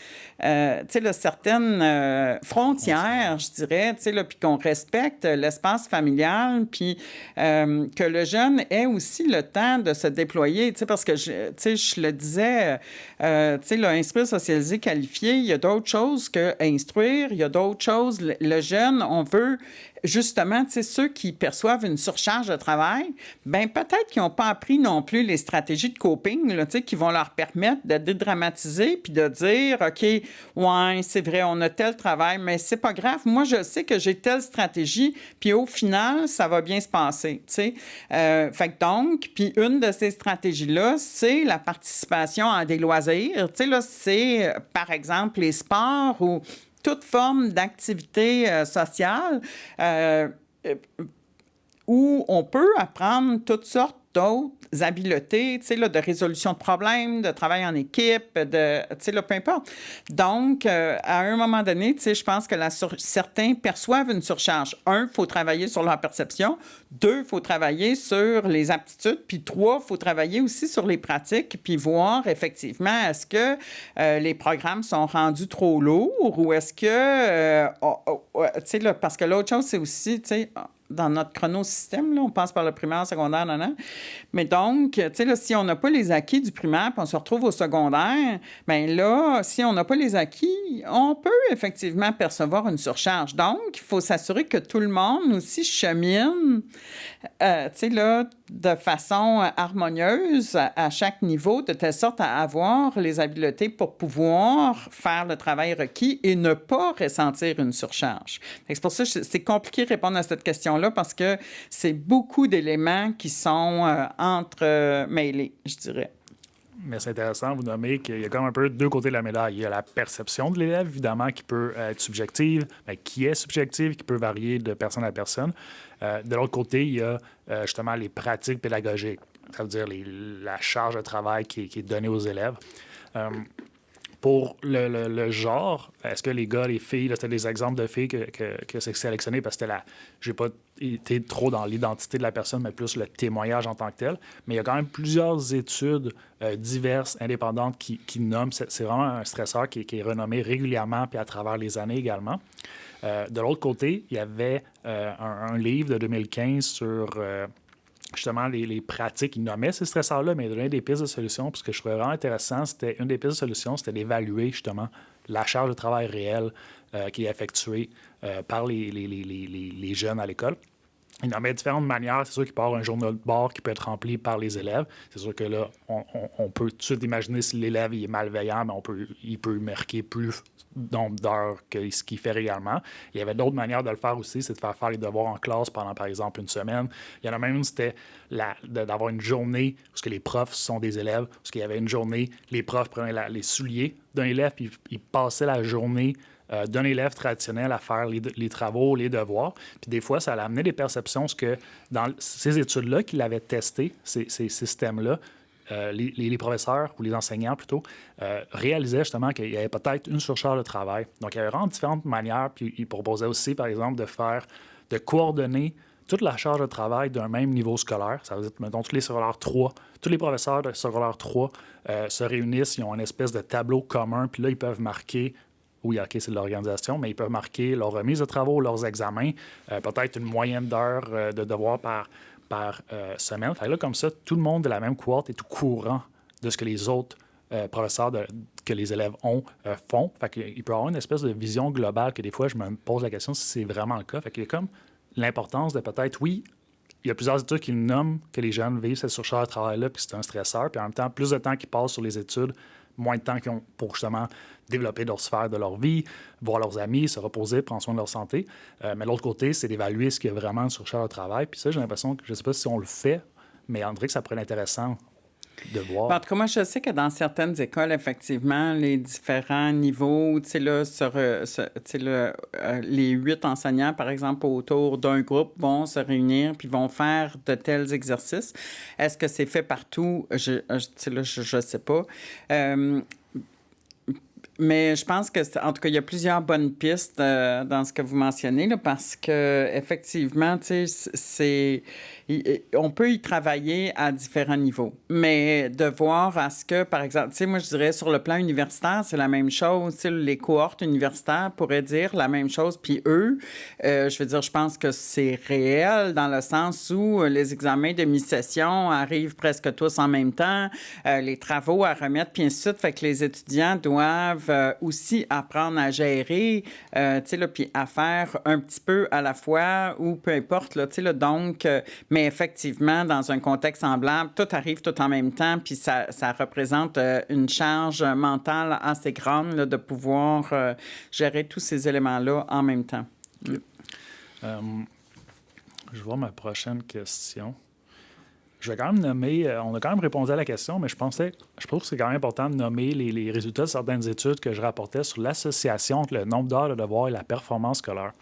frontières, je dirais, puis qu'on respecte l'espace familial, puis que le jeune ait aussi le temps de se déployer, parce que, je le disais, instruire, socialiser, qualifier, il y a d'autres choses qu'instruire, il y a d'autres choses. Le jeune, on veut... Justement, ceux qui perçoivent une surcharge de travail, ben peut-être qu'ils n'ont pas appris non plus les stratégies de coping là, qui vont leur permettre de dédramatiser puis de dire, OK, ouais, c'est vrai, on a tel travail, mais c'est pas grave. Moi, je sais que j'ai telle stratégie, puis au final, ça va bien se passer. Fait que donc, puis une de ces stratégies-là, c'est la participation à des loisirs. Là, c'est, par exemple, les sports ou toute forme d'activité sociale, où on peut apprendre toutes sortes d'autres habiletés, tu sais, là, de résolution de problèmes, de travail en équipe, de, tu sais, là, peu importe. Donc, à un moment donné, tu sais, je pense que certains perçoivent une surcharge. Un, il faut travailler sur leur perception. Deux, il faut travailler sur les aptitudes. Puis trois, il faut travailler aussi sur les pratiques, puis voir effectivement, est-ce que les programmes sont rendus trop lourds ou est-ce que, tu sais, là, parce que l'autre chose, c'est aussi, tu sais, dans notre chronosystème, là, on passe par le primaire, secondaire, non. Mais donc, tu sais, là, si on n'a pas les acquis du primaire puis on se retrouve au secondaire, bien là, si on n'a pas les acquis, on peut effectivement percevoir une surcharge. Donc, il faut s'assurer que tout le monde aussi chemine, tu sais, là, de façon harmonieuse à chaque niveau, de telle sorte à avoir les habiletés pour pouvoir faire le travail requis et ne pas ressentir une surcharge. C'est pour ça que c'est compliqué de répondre à cette question-là parce que c'est beaucoup d'éléments qui sont entremêlés, je dirais. Mais c'est intéressant, vous nommez qu'il y a comme un peu deux côtés de la médaille. Il y a la perception de l'élève, évidemment, qui peut être subjective, mais qui est subjective, qui peut varier de personne à personne. De l'autre côté, il y a justement les pratiques pédagogiques, ça veut dire la charge de travail qui est donnée aux élèves. Pour le genre, est-ce que les gars, les filles, là, c'était des exemples de filles que c'est sélectionné parce que j'ai pas été trop dans l'identité de la personne, mais plus le témoignage en tant que tel. Mais il y a quand même plusieurs études diverses, indépendantes, qui nomment. C'est vraiment un stresseur qui est renommé régulièrement, puis à travers les années également. De l'autre côté, il y avait un livre de 2015 sur... justement, les pratiques, ils nommaient ces stresseurs-là, mais ils donnaient des pistes de solutions. Puis ce que je trouvais vraiment intéressant, une des pistes de solutions, c'était d'évaluer justement la charge de travail réelle qui est effectuée par les jeunes à l'école. Ils nommaient différentes manières. C'est sûr qu'il peut y avoir un journal de bord qui peut être rempli par les élèves. C'est sûr que là, on peut tout de suite imaginer si l'élève il est malveillant, mais il peut marquer plus nombre d'heures que ce qu'il fait régulièrement. Il y avait d'autres manières de le faire aussi, c'est de faire les devoirs en classe pendant, par exemple, une semaine. Il y en a même une, c'était d'avoir une journée où les profs sont des élèves, parce qu'il y avait une journée, les profs prenaient les souliers d'un élève, puis ils passaient la journée d'un élève traditionnel à faire les travaux, les devoirs. Puis des fois, ça allait amener des perceptions, parce que dans ces études-là qu'il avait testé, ces systèmes-là, les professeurs ou les enseignants plutôt réalisaient justement qu'il y avait peut-être une surcharge de travail. Donc, il y avait vraiment différentes manières. Puis, ils proposaient aussi, par exemple, de coordonner toute la charge de travail d'un même niveau scolaire. Ça veut dire, mettons, tous les secondaires 3, tous les professeurs de secondaire 3 se réunissent, ils ont une espèce de tableau commun, puis là, ils peuvent marquer. Oui, OK, c'est de l'organisation, mais ils peuvent marquer leur remise de travaux, leurs examens, peut-être une moyenne d'heures de devoirs par semaine. Fait que là, comme ça, tout le monde de la même cohorte est au courant de ce que les autres professeurs que les élèves font. Fait qu'il peut y avoir une espèce de vision globale que des fois, je me pose la question si c'est vraiment le cas. Fait qu'il y a comme l'importance de peut-être, oui, il y a plusieurs études qui nomment que les jeunes vivent cette surcharge de travail-là, puis c'est un stresseur, puis en même temps, plus de temps qu'ils passent sur les études, moins de temps qu'ils ont pour justement développer d'autres sphères de leur vie, voir leurs amis, se reposer, prendre soin de leur santé. Mais l'autre côté, c'est d'évaluer ce qu'il y a vraiment une surcharge de travail. Puis ça, j'ai l'impression que, je ne sais pas si on le fait, mais on dirait que ça pourrait être intéressant de voir. En tout cas, moi, je sais que dans certaines écoles, effectivement, les différents niveaux, tu sais, là, les 8 enseignants, par exemple, autour d'un groupe, vont se réunir puis vont faire de tels exercices. Est-ce que c'est fait partout? Je sais pas. Mais je pense que, en tout cas, il y a plusieurs bonnes pistes dans ce que vous mentionnez, là, parce que effectivement, tu sais, on peut y travailler à différents niveaux. Mais de voir à ce que, par exemple, tu sais, moi, je dirais sur le plan universitaire, c'est la même chose. Tu sais, les cohortes universitaires pourraient dire la même chose. Puis eux, je veux dire, je pense que c'est réel dans le sens où les examens de mi-session arrivent presque tous en même temps, les travaux à remettre, puis ainsi de suite. Fait que les étudiants doivent aussi apprendre à gérer, tu sais, là, puis à faire un petit peu à la fois ou peu importe, là, tu sais, là, donc, mais effectivement, dans un contexte semblable, tout arrive tout en même temps, puis ça représente une charge mentale assez grande, là, de pouvoir gérer tous ces éléments-là en même temps. Okay. Je vois ma prochaine question. Je vais quand même nommer, on a quand même répondu à la question, mais je trouve que c'est quand même important de nommer les résultats de certaines études que je rapportais sur l'association entre le nombre d'heures de devoirs et la performance scolaire.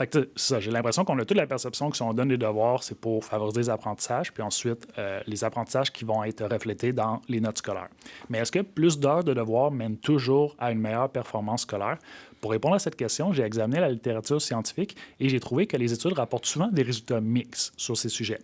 Fait que c'est ça, j'ai l'impression qu'on a toute la perception que si on donne des devoirs, c'est pour favoriser les apprentissages, puis ensuite les apprentissages qui vont être reflétés dans les notes scolaires. Mais est-ce que plus d'heures de devoirs mènent toujours à une meilleure performance scolaire? Pour répondre à cette question, j'ai examiné la littérature scientifique et j'ai trouvé que les études rapportent souvent des résultats mixtes sur ces sujets.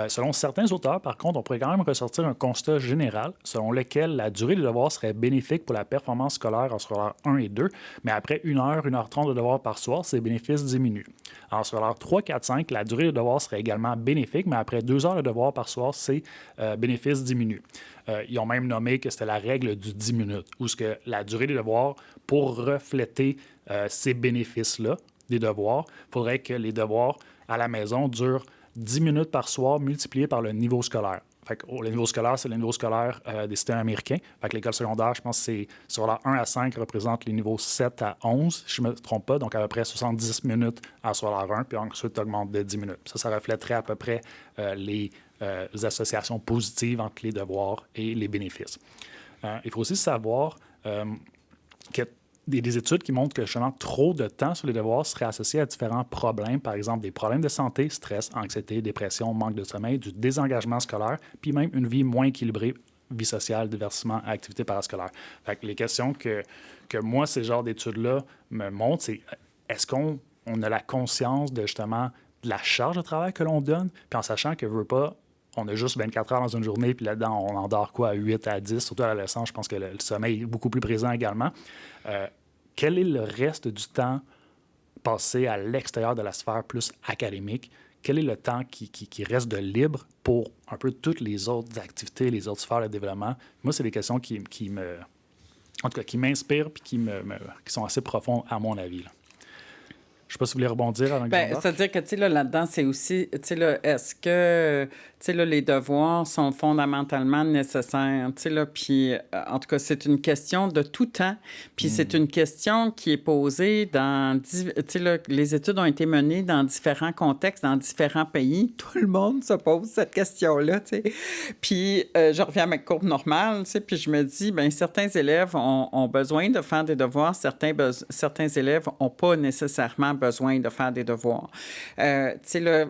Selon certains auteurs, par contre, on pourrait quand même ressortir un constat général selon lequel la durée des devoirs serait bénéfique pour la performance scolaire en scolaire 1 et 2, mais après 1h30 de devoirs par soir, ces bénéfices diminuent. En scolaire 3, 4, 5, la durée de devoirs serait également bénéfique, mais après 2 heures de devoirs par soir, ces bénéfices diminuent. Ils ont même nommé que c'était la règle du 10 minutes, où ce que la durée des devoirs, pour refléter ces bénéfices-là des devoirs, il faudrait que les devoirs à la maison durent 10 minutes par soir multiplié par le niveau scolaire. Fait que, le niveau scolaire, c'est le niveau scolaire des systèmes américains. Fait que l'école secondaire, je pense que c'est sur la 1 à 5 représente les niveaux 7 à 11, si je ne me trompe pas, donc à peu près 70 minutes en scolaire 1, puis ensuite tu augmentes de 10 minutes. Ça reflèterait à peu près les associations positives entre les devoirs et les bénéfices. Il faut aussi savoir que des études qui montrent que justement trop de temps sur les devoirs serait associé à différents problèmes, par exemple des problèmes de santé, stress, anxiété, dépression, manque de sommeil, du désengagement scolaire, puis même une vie moins équilibrée, vie sociale, divertissement, activité parascolaire. Fait que les questions que moi, ces genres d'études-là me montrent, c'est est-ce qu'on a la conscience de justement de la charge de travail que l'on donne, puis en sachant que veut pas, on a juste 24 heures dans une journée, puis là-dedans, on en dort quoi, à 8 à 10, surtout à l'adolescence, je pense que le sommeil est beaucoup plus présent également. Quel est le reste du temps passé à l'extérieur de la sphère plus académique? Quel est le temps qui reste de libre pour un peu toutes les autres activités, les autres sphères de développement? Moi, c'est des questions qui m'inspirent et qui sont assez profondes à mon avis, là. Je ne sais pas si vous voulez rebondir avant que c'est-à-dire que, tu sais, là-dedans, c'est aussi, tu sais, là, est-ce que, tu sais, là, les devoirs sont fondamentalement nécessaires, tu sais, là, puis, en tout cas, c'est une question de tout temps, puis c'est une question qui est posée dans, tu sais, là, les études ont été menées dans différents contextes, dans différents pays. Tout le monde se pose cette question-là, tu sais. Puis, je reviens à ma courbe normale, tu sais, puis je me dis, bien, certains élèves ont besoin de faire des devoirs, certains élèves n'ont pas nécessairement besoin de faire des devoirs. Tu sais, là,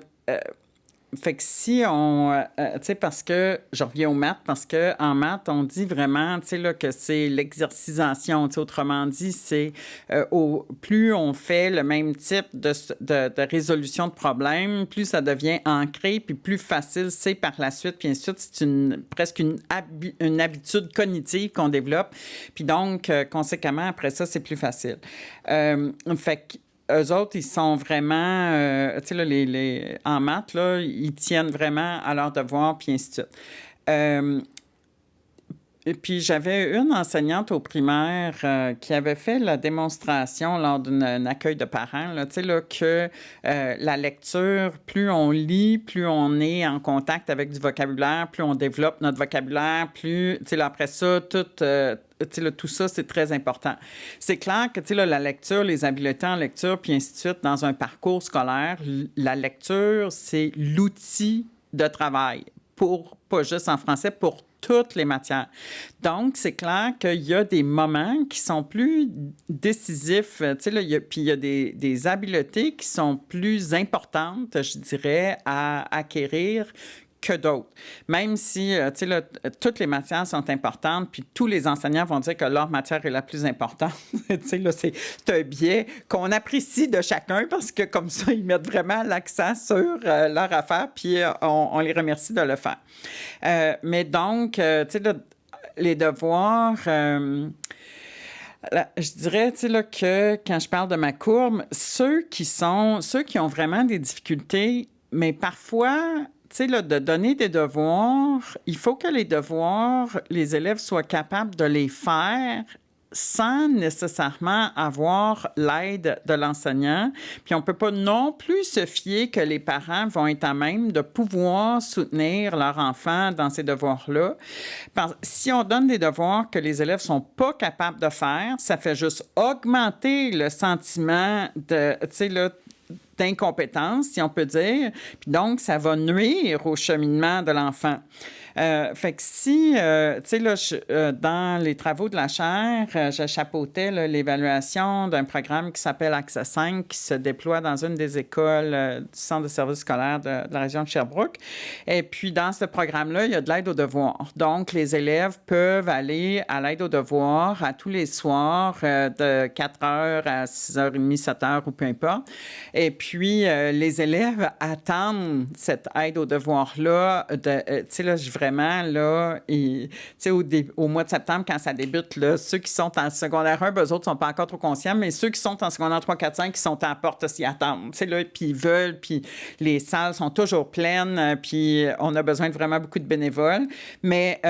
fait que si on... tu sais, parce que... Je reviens aux maths, parce qu'en maths, on dit vraiment, tu sais, là, que c'est l'exercisation. Tu sais, autrement dit, c'est plus on fait le même type de résolution de problème, plus ça devient ancré, puis plus facile c'est par la suite, puis ensuite, c'est presque une habitude cognitive qu'on développe. Puis donc, conséquemment, après ça, c'est plus facile. Fait que eux autres, ils sont vraiment, tu sais, là, en maths, là, ils tiennent vraiment à leurs devoirs, puis ainsi de suite. Et puis, j'avais une enseignante au primaire qui avait fait la démonstration lors d'un accueil de parents, là, tu sais, là, que la lecture, plus on lit, plus on est en contact avec du vocabulaire, plus on développe notre vocabulaire, plus, tu sais, là, après ça, tout ça, c'est très important. C'est clair que, tu sais, là, la lecture, les habiletés en lecture, puis ainsi de suite, dans un parcours scolaire, la lecture, c'est l'outil de travail pas juste en français, pour toutes les matières. Donc, c'est clair qu'il y a des moments qui sont plus décisifs. Tu sais, là, puis il y a des habiletés qui sont plus importantes, je dirais, à acquérir que d'autres. Même si, tu sais, là, toutes les matières sont importantes, puis tous les enseignants vont dire que leur matière est la plus importante. Tu sais, là, c'est un biais qu'on apprécie de chacun parce que comme ça, ils mettent vraiment l'accent sur leur affaire, puis on les remercie de le faire. Mais donc, tu sais, là, les devoirs... je dirais, tu sais, là, que quand je parle de ma courbe, ceux qui ont vraiment des difficultés, mais parfois... Tu sais, là, de donner des devoirs, il faut que les devoirs, les élèves soient capables de les faire sans nécessairement avoir l'aide de l'enseignant. Puis on ne peut pas non plus se fier que les parents vont être à même de pouvoir soutenir leur enfant dans ces devoirs-là. Si on donne des devoirs que les élèves ne sont pas capables de faire, ça fait juste augmenter le sentiment de, tu sais, là, d'incompétence, si on peut dire. Puis donc, ça va nuire au cheminement de l'enfant. Fait que si, tu sais, là, dans les travaux de la chaire, je chapeautais là, l'évaluation d'un programme qui s'appelle Accès 5, qui se déploie dans une des écoles du centre de services scolaires de la région de Sherbrooke. Et puis, dans ce programme-là, il y a de l'aide aux devoirs. Donc, les élèves peuvent aller à l'aide aux devoirs à tous les soirs de 4 heures à 6h30, 7 heures ou peu importe. Et puis, les élèves attendent cette aide aux devoirs-là. Tu sais, là, vraiment, là, tu sais, au mois de septembre, quand ça débute, là, ceux qui sont en secondaire 1, eux autres sont pas encore trop conscients, mais ceux qui sont en secondaire 3, 4, 5, qui sont à la porte s'y attendent. Tu sais, là, puis ils veulent, puis les salles sont toujours pleines, puis on a besoin de vraiment beaucoup de bénévoles. Mais...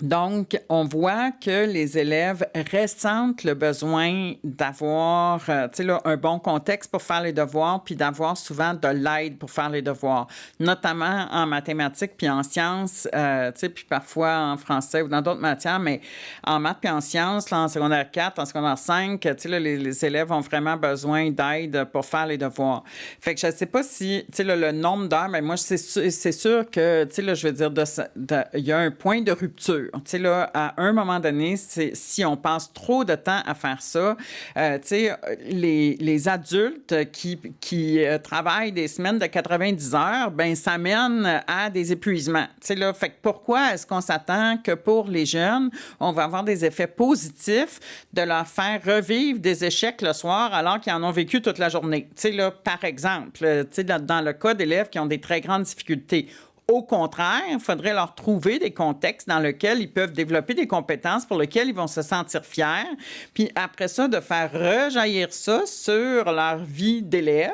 donc, on voit que les élèves ressentent le besoin d'avoir, tu sais, là, un bon contexte pour faire les devoirs, puis d'avoir souvent de l'aide pour faire les devoirs, notamment en mathématiques puis en sciences, tu sais, puis parfois en français ou dans d'autres matières, mais en maths puis en sciences, là, en secondaire 4, en secondaire 5, tu sais, là, les élèves ont vraiment besoin d'aide pour faire les devoirs. Fait que je ne sais pas si, tu sais, là, le nombre d'heures, mais moi, c'est sûr que, tu sais, là, je veux dire, il y a un point de rupture. Tu sais, là, à un moment donné, si on passe trop de temps à faire ça, tu sais, les adultes qui travaillent des semaines de 90 heures, ben ça mène à des épuisements. Tu sais, là, fait que pourquoi est-ce qu'on s'attend que pour les jeunes, on va avoir des effets positifs de leur faire revivre des échecs le soir alors qu'ils en ont vécu toute la journée? Tu sais, là, par exemple, tu sais, dans le cas d'élèves qui ont des très grandes difficultés, au contraire, il faudrait leur trouver des contextes dans lesquels ils peuvent développer des compétences pour lesquelles ils vont se sentir fiers. Puis après ça, de faire rejaillir ça sur leur vie d'élève.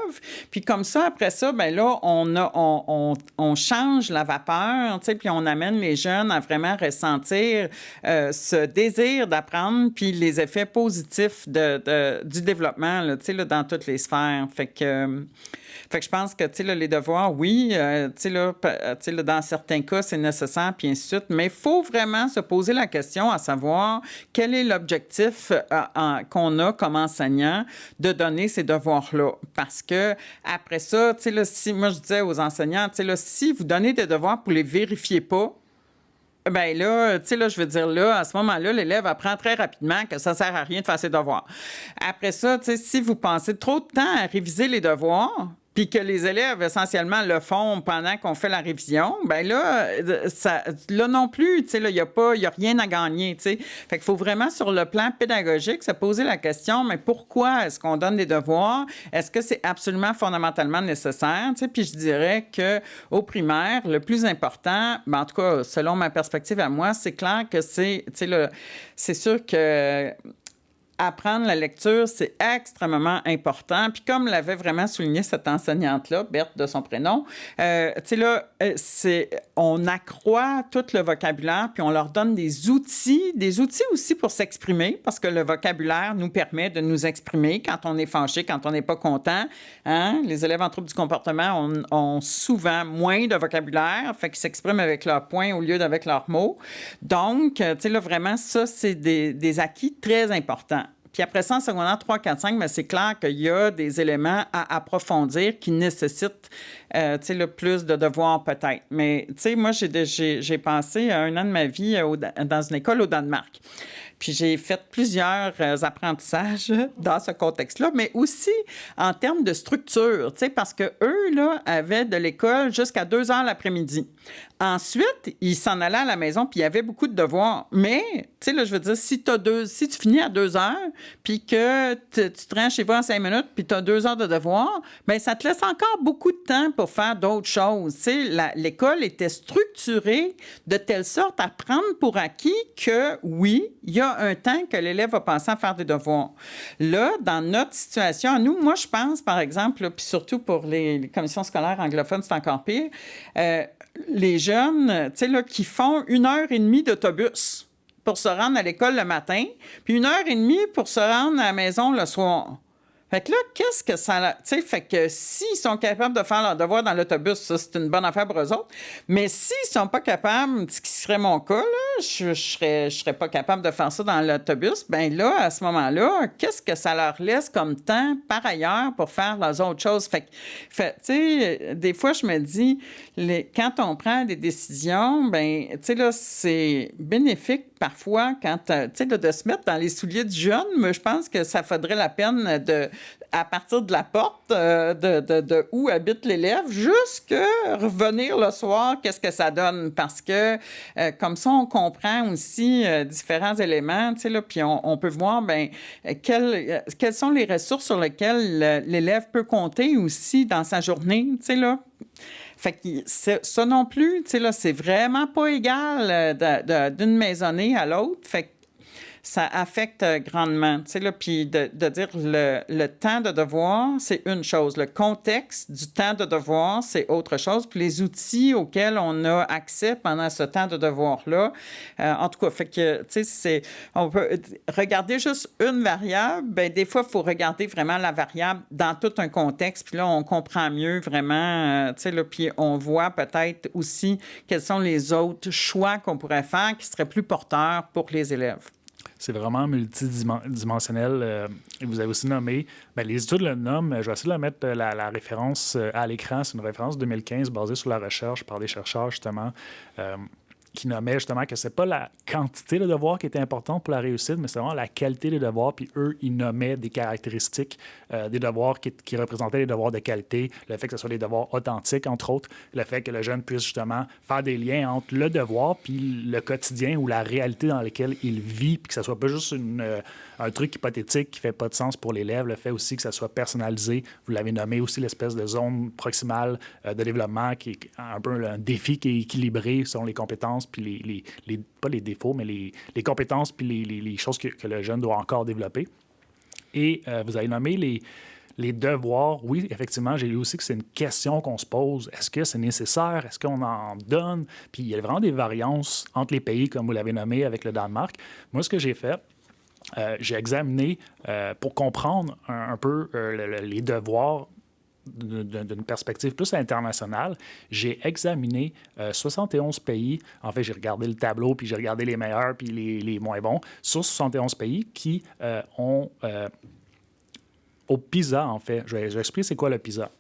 Puis comme ça, après ça, ben là, on change la vapeur, tu sais, puis on amène les jeunes à vraiment ressentir ce désir d'apprendre, puis les effets positifs du développement, là, tu sais, là, dans toutes les sphères. Fait que je pense que, tu sais, là, les devoirs, oui, tu sais, là, dans certains cas, c'est nécessaire, puis ainsi de suite, mais il faut vraiment se poser la question à savoir quel est l'objectif qu'on a comme enseignant de donner ces devoirs-là. Parce que après ça, tu sais, là, si moi, je disais aux enseignants, tu sais, là, si vous donnez des devoirs pour les vérifier pas, ben là, tu sais, là, je veux dire, là, à ce moment-là, l'élève apprend très rapidement que ça sert à rien de faire ses devoirs. Après ça, tu sais, si vous passez trop de temps à réviser les devoirs, puis que les élèves, essentiellement, le font pendant qu'on fait la révision, ben là, là non plus, tu sais, là, il y a rien à gagner, tu sais. Fait qu'il faut vraiment, sur le plan pédagogique, se poser la question, mais pourquoi est-ce qu'on donne des devoirs? Est-ce que c'est absolument fondamentalement nécessaire, tu sais? Puis je dirais qu'au primaire, le plus important, ben en tout cas, selon ma perspective à moi, c'est clair que c'est, tu sais, c'est sûr que apprendre la lecture, c'est extrêmement important. Puis comme l'avait vraiment souligné cette enseignante-là, Berthe de son prénom, tu sais là, on accroît tout le vocabulaire, puis on leur donne des outils aussi pour s'exprimer, parce que le vocabulaire nous permet de nous exprimer quand on est fâché, quand on n'est pas content. Hein? Les élèves en troubles du comportement ont souvent moins de vocabulaire, fait qu'ils s'expriment avec leurs poings au lieu d'avec leurs mots. Donc, tu sais là, vraiment, ça, c'est des acquis très importants. Puis après ça, en secondaire 3, 4, 5, mais c'est clair qu'il y a des éléments à approfondir qui nécessitent tu sais, le plus de devoirs peut-être. Mais tu sais, moi, j'ai passé un an de ma vie dans une école au Danemark. Puis j'ai fait plusieurs apprentissages dans ce contexte-là, mais aussi en termes de structure, tu sais, parce que eux là, avaient de l'école jusqu'à 2 heures l'après-midi. Ensuite, ils s'en allaient à la maison, puis il y avait beaucoup de devoirs. Mais, tu sais, là, je veux dire, si tu finis à 2 heures, puis que tu te rends chez vous en 5 minutes, puis tu as 2 heures de devoirs, bien, ça te laisse encore beaucoup de temps pour faire d'autres choses. Tu sais, l'école était structurée de telle sorte à prendre pour acquis que, oui, il y a un temps que l'élève va penser à faire des devoirs. Là, dans notre situation, nous, moi, je pense, par exemple, puis surtout pour les commissions scolaires anglophones, c'est encore pire, les jeunes, tu sais, là, qui font 1h30 d'autobus pour se rendre à l'école le matin, puis 1h30 pour se rendre à la maison le soir. Fait que là, qu'est-ce que ça... Tu sais, fait que s'ils sont capables de faire leur devoir dans l'autobus, ça, c'est une bonne affaire pour eux autres. Mais s'ils sont pas capables, ce qui serait mon cas, là, je serais pas capable de faire ça dans l'autobus, ben là, à ce moment-là, qu'est-ce que ça leur laisse comme temps, par ailleurs, pour faire leurs autres choses? Fait tu sais, des fois, je me dis, quand on prend des décisions, ben, tu sais, là, c'est bénéfique parfois quand, tu sais, de se mettre dans les souliers du jeune, mais je pense que ça faudrait la peine à partir de la porte de où habite l'élève, jusqu'à revenir le soir, qu'est-ce que ça donne? Parce que comme ça, on comprend aussi différents éléments, tu sais, là, puis on peut voir, ben, quelles sont les ressources sur lesquelles l'élève peut compter aussi dans sa journée, tu sais, là. Fait que ça non plus, tu sais, là, c'est vraiment pas égal d'une maisonnée à l'autre. Fait que ça affecte grandement. Tu sais, là, puis de dire le temps de devoir, c'est une chose. Le contexte du temps de devoir, c'est autre chose. Puis les outils auxquels on a accès pendant ce temps de devoir-là, en tout cas, fait que, tu sais, on peut regarder juste une variable. Bien, des fois, il faut regarder vraiment la variable dans tout un contexte. Puis là, on comprend mieux vraiment, tu sais, là, puis on voit peut-être aussi quels sont les autres choix qu'on pourrait faire qui seraient plus porteurs pour les élèves. C'est vraiment multidimensionnel. Vous avez aussi nommé, les études le nomment, je vais essayer de mettre la référence à l'écran. C'est une référence 2015 basée sur la recherche par des chercheurs, justement, qui nommaient justement que c'est pas la quantité de devoirs qui était importante pour la réussite, mais c'est vraiment la qualité des devoirs. Puis eux, ils nommaient des caractéristiques des devoirs qui représentaient les devoirs de qualité, le fait que ce soit des devoirs authentiques, entre autres, le fait que le jeune puisse justement faire des liens entre le devoir puis le quotidien ou la réalité dans laquelle il vit, puis que ça soit pas juste un truc hypothétique qui fait pas de sens pour l'élève, le fait aussi que ça soit personnalisé. Vous l'avez nommé aussi l'espèce de zone proximale de développement qui est un peu un défi qui est équilibré selon les compétences puis pas les défauts, mais les compétences puis les choses que le jeune doit encore développer. Et vous avez nommé les devoirs. Oui, effectivement, j'ai lu aussi que c'est une question qu'on se pose. Est-ce que c'est nécessaire? Est-ce qu'on en donne? Puis il y a vraiment des variances entre les pays, comme vous l'avez nommé avec le Danemark. Moi, ce que j'ai fait, j'ai examiné pour comprendre un peu les devoirs d'une perspective plus internationale, j'ai examiné 71 pays. En fait, j'ai regardé le tableau, puis j'ai regardé les meilleurs, puis les moins bons, sur 71 pays qui ont... au PISA, en fait, je vais expliquer c'est quoi le PISA.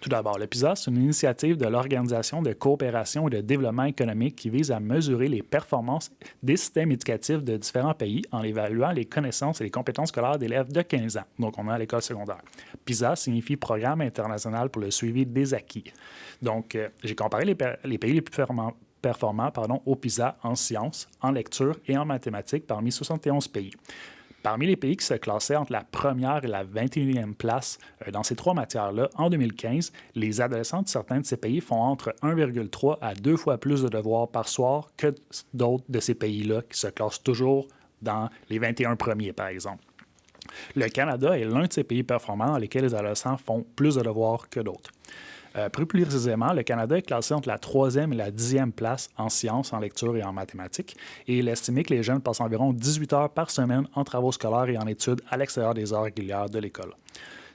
Tout d'abord, le PISA, c'est une initiative de l'Organisation de coopération et de développement économique qui vise à mesurer les performances des systèmes éducatifs de différents pays en évaluant les connaissances et les compétences scolaires d'élèves de 15 ans. Donc, on est à l'école secondaire. PISA signifie Programme international pour le suivi des acquis. Donc, j'ai comparé les pays les plus performants au PISA en sciences, en lecture et en mathématiques parmi 71 pays. Parmi les pays qui se classaient entre la première et la 21e place dans ces trois matières-là, en 2015, les adolescents de certains de ces pays font entre 1,3 à 2 fois plus de devoirs par soir que d'autres de ces pays-là qui se classent toujours dans les 21 premiers, par exemple. Le Canada est l'un de ces pays performants dans lesquels les adolescents font plus de devoirs que d'autres. Plus précisément, le Canada est classé entre la 3e et la 10e place en sciences, en lecture et en mathématiques. Et il estimait que les jeunes passent environ 18 heures par semaine en travaux scolaires et en études à l'extérieur des heures régulières de l'école.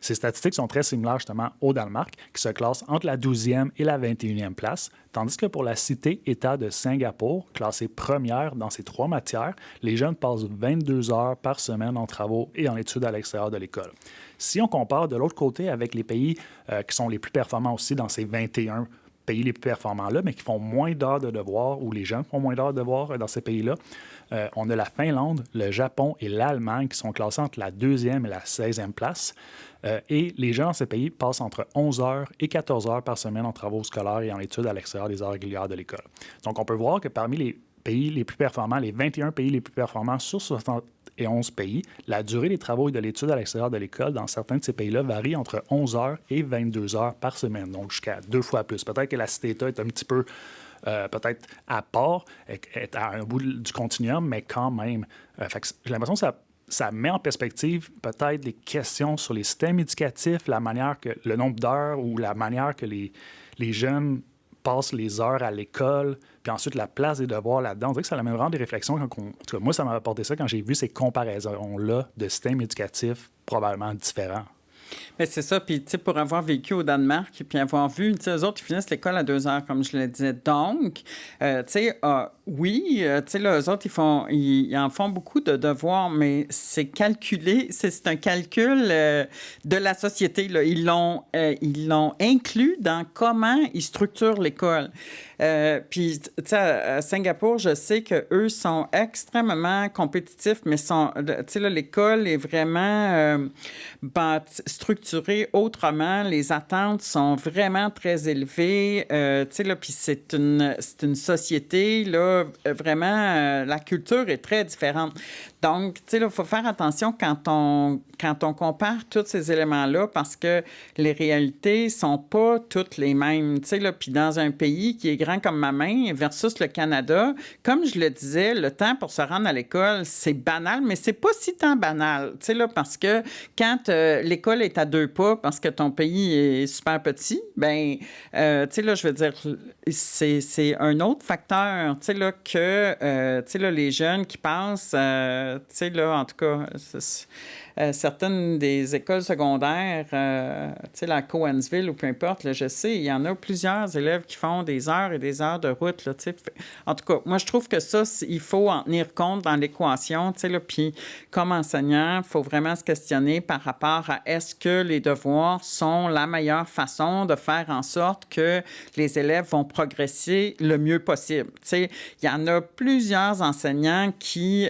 Ces statistiques sont très similaires justement au Danemark, qui se classe entre la 12e et la 21e place, tandis que pour la cité-État de Singapour, classée première dans ces trois matières, les jeunes passent 22 heures par semaine en travaux et en études à l'extérieur de l'école. Si on compare de l'autre côté avec les pays qui sont les plus performants aussi dans ces 21 pays les plus performants-là, mais qui font moins d'heures de devoirs, ou les jeunes font moins d'heures de devoirs dans ces pays-là, on a la Finlande, le Japon et l'Allemagne qui sont classés entre la 2e et la 16e place. Et les jeunes dans ces pays passent entre 11 heures et 14 heures par semaine en travaux scolaires et en études à l'extérieur des heures régulières de l'école. Donc, on peut voir que parmi les pays les plus performants, les 21 pays les plus performants sur 71 pays, la durée des travaux et de l'étude à l'extérieur de l'école dans certains de ces pays-là varie entre 11 heures et 22 heures par semaine, donc jusqu'à 2 fois plus. Peut-être que la cité-État est un petit peu peut-être à part, est à un bout du continuum, mais quand même. Fait que j'ai l'impression que ça met en perspective peut-être des questions sur les systèmes éducatifs, la manière que le nombre d'heures ou la manière que les jeunes passent les heures à l'école, puis ensuite la place des devoirs là-dedans. On dirait que ça amène vraiment des réflexions. En tout cas, moi, ça m'a apporté ça quand j'ai vu ces comparaisons-là de systèmes éducatifs probablement différents. Mais c'est ça. Puis, tu sais, pour avoir vécu au Danemark puis avoir vu, tu sais, eux autres, ils finissent l'école à 2 heures, comme je le disais. Donc, tu sais, oui, tu sais, là, eux autres, ils en font beaucoup de devoirs, mais c'est calculé, c'est un calcul de la société, là. Ils l'ont inclus dans comment ils structurent l'école. Puis, tu sais, à Singapour, je sais qu'eux sont extrêmement compétitifs, mais tu sais, là, l'école est vraiment structurée autrement. Les attentes sont vraiment très élevées. Tu sais, là, puis c'est une société, là, vraiment, la culture est très différente. Donc, tu sais, il faut faire attention quand on compare tous ces éléments-là parce que les réalités sont pas toutes les mêmes. Tu sais, là, puis dans un pays qui est grand comme ma main versus le Canada, comme je le disais, le temps pour se rendre à l'école, c'est banal, mais c'est pas si tant banal. Tu sais, là, parce que quand l'école est à 2 pas parce que ton pays est super petit, ben, tu sais, là, je veux dire, c'est un autre facteur, tu sais, là, que, tu sais, là, les jeunes qui pensent, tu sais, là, en tout cas, certaines des écoles secondaires, tu sais, la Cowansville ou peu importe, là, je sais, il y en a plusieurs élèves qui font des heures et des heures de route, là, tu sais. En tout cas, moi, je trouve que ça, il faut en tenir compte dans l'équation, tu sais, là, puis comme enseignant, il faut vraiment se questionner par rapport à est-ce que les devoirs sont la meilleure façon de faire en sorte que les élèves vont progresser le mieux possible. Tu sais, il y en a plusieurs enseignants qui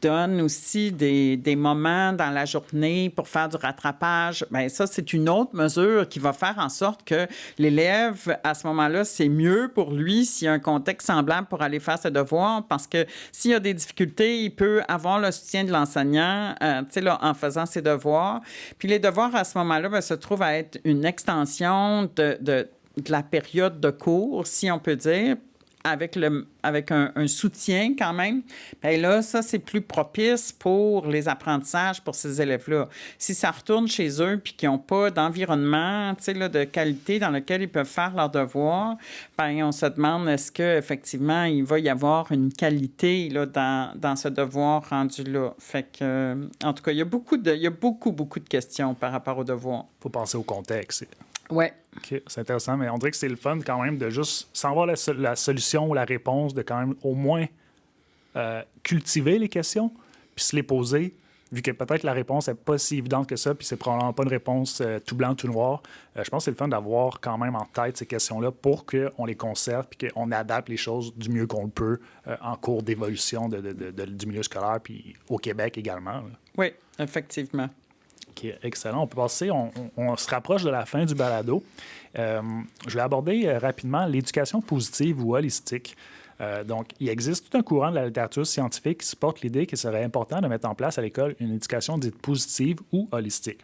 donnent aussi des moments dans la journée pour faire du rattrapage. Bien, ça, c'est une autre mesure qui va faire en sorte que l'élève, à ce moment-là, c'est mieux pour lui s'il y a un contexte semblable pour aller faire ses devoirs parce que s'il y a des difficultés, il peut avoir le soutien de l'enseignant, tu sais, là, en faisant ses devoirs. Puis les devoirs, à ce moment-là, bien, se trouvent à être une extension de la période de cours, si on peut dire, avec un soutien quand même, bien là, ça, c'est plus propice pour les apprentissages pour ces élèves-là. Si ça retourne chez eux puis qu'ils n'ont pas d'environnement, tu sais, là, de qualité dans lequel ils peuvent faire leurs devoirs, bien, on se demande est-ce qu'effectivement, il va y avoir une qualité là, dans ce devoir rendu-là. Fait que, en tout cas, il y a beaucoup de questions par rapport aux devoirs. Il faut penser au contexte. Ouais. OK, c'est intéressant, mais on dirait que c'est le fun quand même de juste, sans voir la solution ou la réponse, de quand même au moins cultiver les questions, puis se les poser, vu que peut-être la réponse n'est pas si évidente que ça, puis c'est probablement pas une réponse tout blanc, tout noir. Je pense que c'est le fun d'avoir quand même en tête ces questions-là pour qu'on les conserve, puis qu'on adapte les choses du mieux qu'on le peut en cours d'évolution du milieu scolaire, puis au Québec également. Là. Oui, effectivement. Okay, excellent. On peut passer, on se rapproche de la fin du balado. Je vais aborder rapidement l'éducation positive ou holistique. Donc, il existe tout un courant de la littérature scientifique qui supporte l'idée qu'il serait important de mettre en place à l'école une éducation dite positive ou holistique.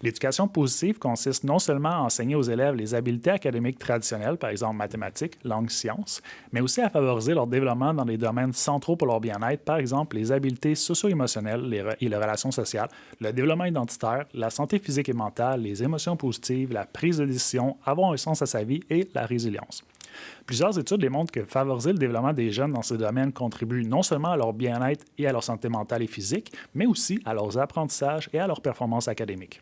L'éducation positive consiste non seulement à enseigner aux élèves les habiletés académiques traditionnelles, par exemple mathématiques, langues, sciences, mais aussi à favoriser leur développement dans des domaines centraux pour leur bien-être, par exemple les habiletés socio-émotionnelles et les relations sociales, le développement identitaire, la santé physique et mentale, les émotions positives, la prise de décision, avoir un sens à sa vie et la résilience. Plusieurs études démontrent que favoriser le développement des jeunes dans ces domaines contribue non seulement à leur bien-être et à leur santé mentale et physique, mais aussi à leurs apprentissages et à leur performance académique.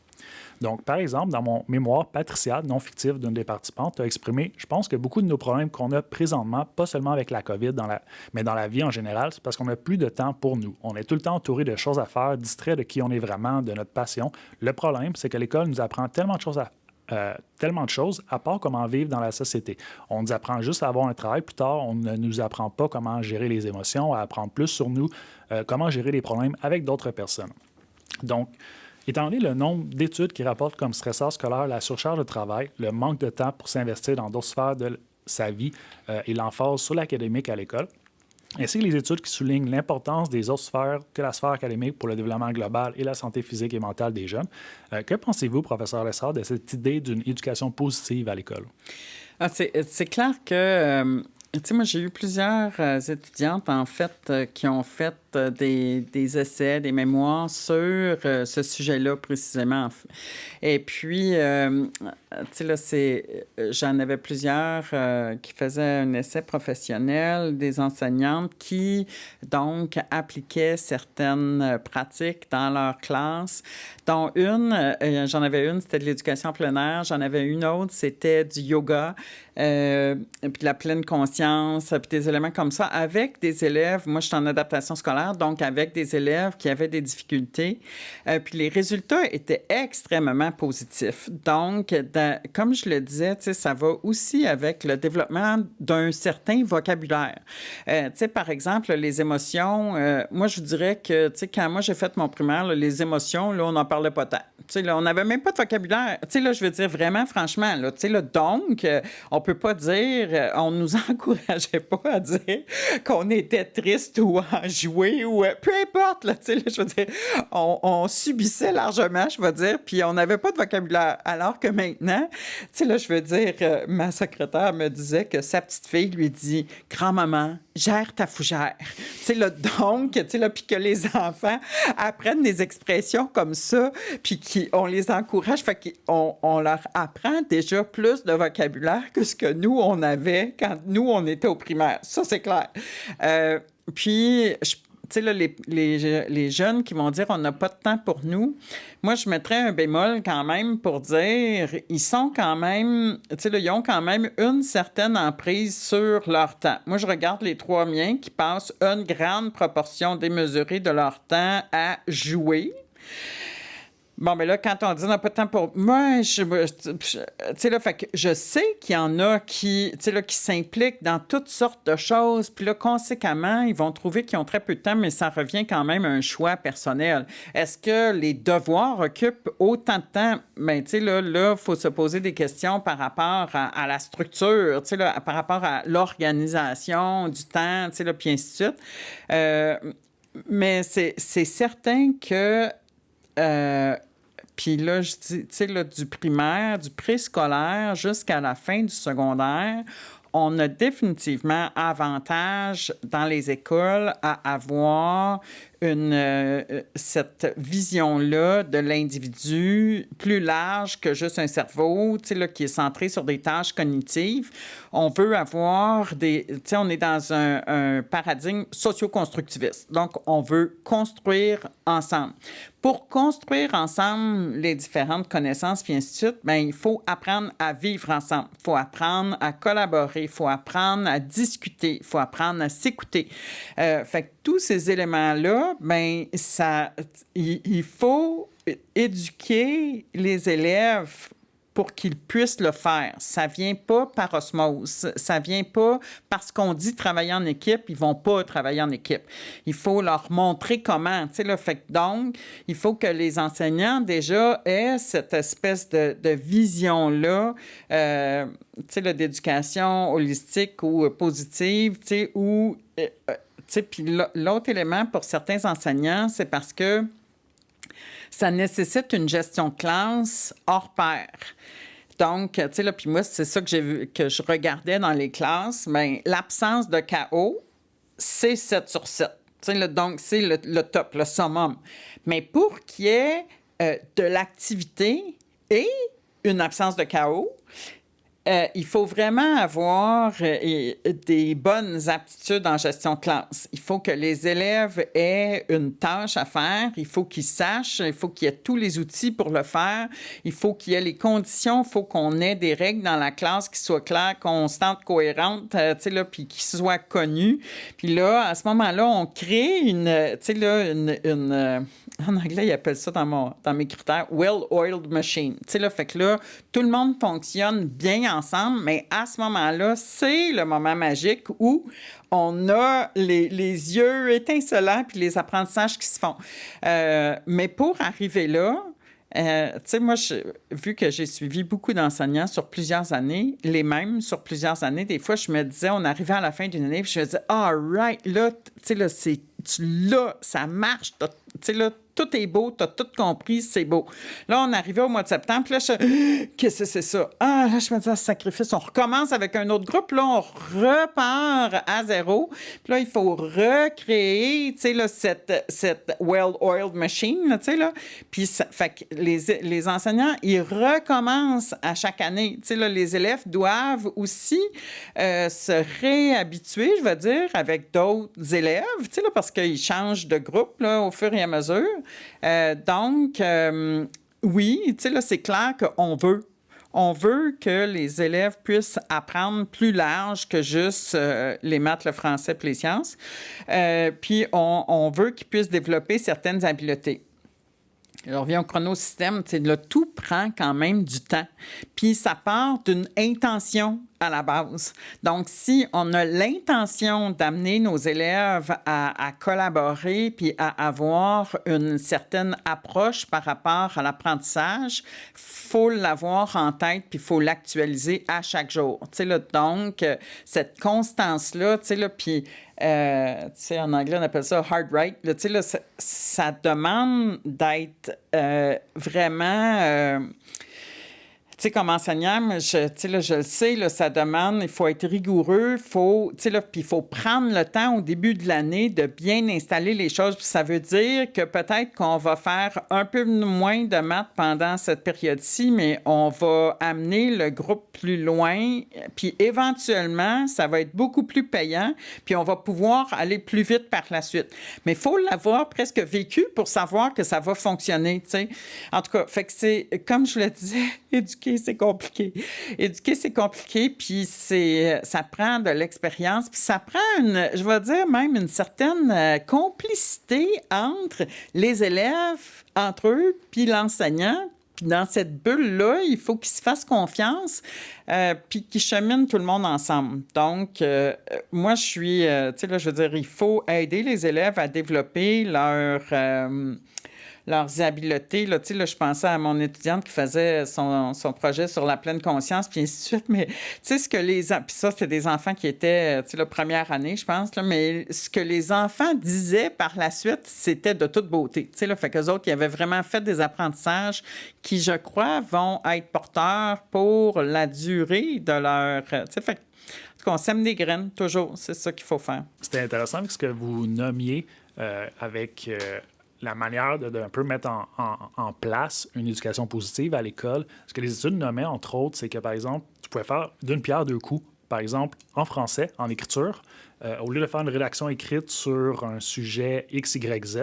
Donc, par exemple, dans mon mémoire, Patricia, non fictif d'une des participantes, a exprimé « Je pense que beaucoup de nos problèmes qu'on a présentement, pas seulement avec la COVID, mais dans la vie en général, c'est parce qu'on n'a plus de temps pour nous. On est tout le temps entouré de choses à faire, distrait de qui on est vraiment, de notre passion. Le problème, c'est que l'école nous apprend tellement de choses à part comment vivre dans la société. On nous apprend juste à avoir un travail plus tard, on ne nous apprend pas comment gérer les émotions, à apprendre plus sur nous, comment gérer les problèmes avec d'autres personnes. » Donc, étant donné le nombre d'études qui rapportent comme stresseur scolaire la surcharge de travail, le manque de temps pour s'investir dans d'autres sphères de sa vie et l'emphase sur l'académique à l'école, ainsi que les études qui soulignent l'importance des autres sphères que la sphère académique pour le développement global et la santé physique et mentale des jeunes. Que pensez-vous, professeur Lessard, de cette idée d'une éducation positive à l'école? C'est clair que tu sais, moi, j'ai eu plusieurs étudiantes, en fait, qui ont fait des essais, des mémoires sur ce sujet-là, précisément. Et puis, tu sais, là, j'en avais plusieurs qui faisaient un essai professionnel, des enseignantes qui, donc, appliquaient certaines pratiques dans leur classe, dont j'en avais une, c'était de l'éducation en plein air, j'en avais une autre, c'était du yoga, puis de la pleine conscience, puis des éléments comme ça, avec des élèves. Moi, je suis en adaptation scolaire, donc avec des élèves qui avaient des difficultés. Puis les résultats étaient extrêmement positifs. Donc, comme je le disais, tu sais, ça va aussi avec le développement d'un certain vocabulaire. Tu sais, par exemple, les émotions, moi, je vous dirais que, tu sais, quand moi, j'ai fait mon primaire, là, les émotions, là, on n'en parlait pas tant. Tu sais, là, on n'avait même pas de vocabulaire. Tu sais, là, je veux dire vraiment, franchement, là, tu sais, là, donc, on peut pas dire, on nous encourageait pas à dire qu'on était triste ou enjoué ou peu importe, là, tu sais, là, je veux dire, on subissait largement, je veux dire, puis on n'avait pas de vocabulaire. Alors que maintenant, tu sais, là, je veux dire, ma secrétaire me disait que sa petite fille lui dit « Grand-maman, gère ta fougère. » Tu sais, là, donc, tu sais, là, puis que les enfants apprennent des expressions comme ça, puis qu'on les encourage, fait qu'on leur apprend déjà plus de vocabulaire que ce que nous, on avait quand nous, on était au primaire. Ça, c'est clair. Puis, tu sais, là, les jeunes qui vont dire on n'a pas de temps pour nous, moi, je mettrais un bémol quand même pour dire ils sont quand même, tu sais, là, ils ont quand même une certaine emprise sur leur temps. Moi, je regarde les 3 miens qui passent une grande proportion démesurée de leur temps à jouer. Bon, mais là, quand on dit on n'a pas de temps pour moi, tu sais, là, fait que je sais qu'il y en a qui, tu sais, là, qui s'impliquent dans toutes sortes de choses, puis là, conséquemment, ils vont trouver qu'ils ont très peu de temps, mais ça revient quand même à un choix personnel. Est-ce que les devoirs occupent autant de temps? Bien, tu sais, là, il faut se poser des questions par rapport à la structure, tu sais, là, par rapport à l'organisation du temps, tu sais, là, puis ainsi de suite. Mais c'est certain que puis là, je dis, tu sais, là, du primaire, du préscolaire jusqu'à la fin du secondaire, on a définitivement avantage dans les écoles à avoir cette vision-là de l'individu plus large que juste un cerveau, tu sais, là, qui est centré sur des tâches cognitives. On veut avoir tu sais, on est dans un paradigme socio-constructiviste. Donc, on veut construire ensemble. Pour construire ensemble les différentes connaissances, puis ainsi de suite, bien, il faut apprendre à vivre ensemble. Il faut apprendre à collaborer. Il faut apprendre à discuter. Il faut apprendre à s'écouter. Fait que tous ces éléments-là, bien, il faut éduquer les élèves pour qu'ils puissent le faire. Ça vient pas par osmose. Ça vient pas parce qu'on dit travailler en équipe, ils vont pas travailler en équipe. Il faut leur montrer comment. Tu sais, là, fait que donc, il faut que les enseignants, déjà, aient cette espèce de vision-là, tu sais, là, d'éducation holistique ou positive, tu sais, ou... tu sais, puis l'autre élément pour certains enseignants, c'est parce que ça nécessite une gestion de classe hors pair. Donc, tu sais, là, puis moi, c'est ça que j'ai vu, que je regardais dans les classes. Bien, l'absence de chaos, c'est 7 sur 7. Tu sais, donc, c'est le top, le summum. Mais pour qu'il y ait de l'activité et une absence de chaos, il faut vraiment avoir des bonnes aptitudes en gestion de classe. Il faut que les élèves aient une tâche à faire. Il faut qu'ils sachent. Il faut qu'il y ait tous les outils pour le faire. Il faut qu'il y ait les conditions. Il faut qu'on ait des règles dans la classe qui soient claires, constantes, cohérentes, tu sais, là, puis qui soient connues. Puis là, à ce moment-là, on crée tu sais, là, en anglais, ils appellent ça dans mes critères « well-oiled machine ». Tu sais, là, fait que là, tout le monde fonctionne bien ensemble, mais à ce moment-là, c'est le moment magique où on a les yeux étincelants puis les apprentissages qui se font. Mais pour arriver là, tu sais, moi, vu que j'ai suivi beaucoup d'enseignants sur plusieurs années, les mêmes sur plusieurs années, des fois, je me disais, on arrivait à la fin d'une année, puis je me disais, all right, là, tu sais, là, là, ça marche, tu sais, là, tout est beau, tu as tout compris, c'est beau. Là, on arrivait au mois de septembre, puis là, qu'est-ce que c'est ça? Ah, là, je me disais, sacrifice, on recommence avec un autre groupe, là, on repart à zéro. Puis là, il faut recréer, tu sais, là, cette well-oiled machine, tu sais, là. Puis, fait que les enseignants, ils recommencent à chaque année. Tu sais, là, les élèves doivent aussi se réhabituer, je veux dire, avec d'autres élèves, tu sais, là, parce qu'ils changent de groupe, là, au fur et à mesure. Donc, oui, tu sais, là, c'est clair qu'on veut. On veut que les élèves puissent apprendre plus large que juste les maths, le français et les sciences. Puis, on veut qu'ils puissent développer certaines habiletés. Je reviens au chronosystème, là, tout prend quand même du temps. Puis ça part d'une intention à la base. Donc, si on a l'intention d'amener nos élèves à collaborer puis à avoir une certaine approche par rapport à l'apprentissage, il faut l'avoir en tête puis il faut l'actualiser à chaque jour. Là, donc, cette constance-là, puis en anglais, on appelle ça hard right. Là, ça demande d'être vraiment... tu sais, comme enseignant, je le sais, là, ça demande, il faut être rigoureux, puis il faut prendre le temps au début de l'année de bien installer les choses. Puis ça veut dire que peut-être qu'on va faire un peu moins de maths pendant cette période-ci, mais on va amener le groupe plus loin, puis éventuellement, ça va être beaucoup plus payant, puis on va pouvoir aller plus vite par la suite. Mais il faut l'avoir presque vécu pour savoir que ça va fonctionner, tu sais. En tout cas, fait que c'est, comme je le disais, éduquer, c'est compliqué. Éduquer, c'est compliqué, puis ça prend de l'expérience, puis ça prend, je vais dire même une certaine complicité entre les élèves, entre eux, puis l'enseignant. Puis dans cette bulle-là, il faut qu'ils se fassent confiance, puis qu'ils cheminent tout le monde ensemble. Donc, moi, je suis, tu sais, là, je veux dire, il faut aider les élèves à développer leurs habiletés. Là, tu sais, là, je pensais à mon étudiante qui faisait son projet sur la pleine conscience, puis ainsi de suite. Mais tu sais, ce que puis ça, c'était des enfants qui étaient, tu sais, la première année, je pense, là, mais ce que les enfants disaient par la suite, c'était de toute beauté. Tu sais, là, fait qu'eux autres, ils avaient vraiment fait des apprentissages qui, je crois, vont être porteurs pour la durée de leur... tu sais, fait qu'on sème des graines, toujours. C'est ça qu'il faut faire. C'était intéressant ce que vous nommiez avec... la manière d'un peu mettre en place une éducation positive à l'école. Ce que les études nommaient, entre autres, c'est que, par exemple, tu pouvais faire d'une pierre deux coups. Par exemple, en français, en écriture, au lieu de faire une rédaction écrite sur un sujet X, Y, Z,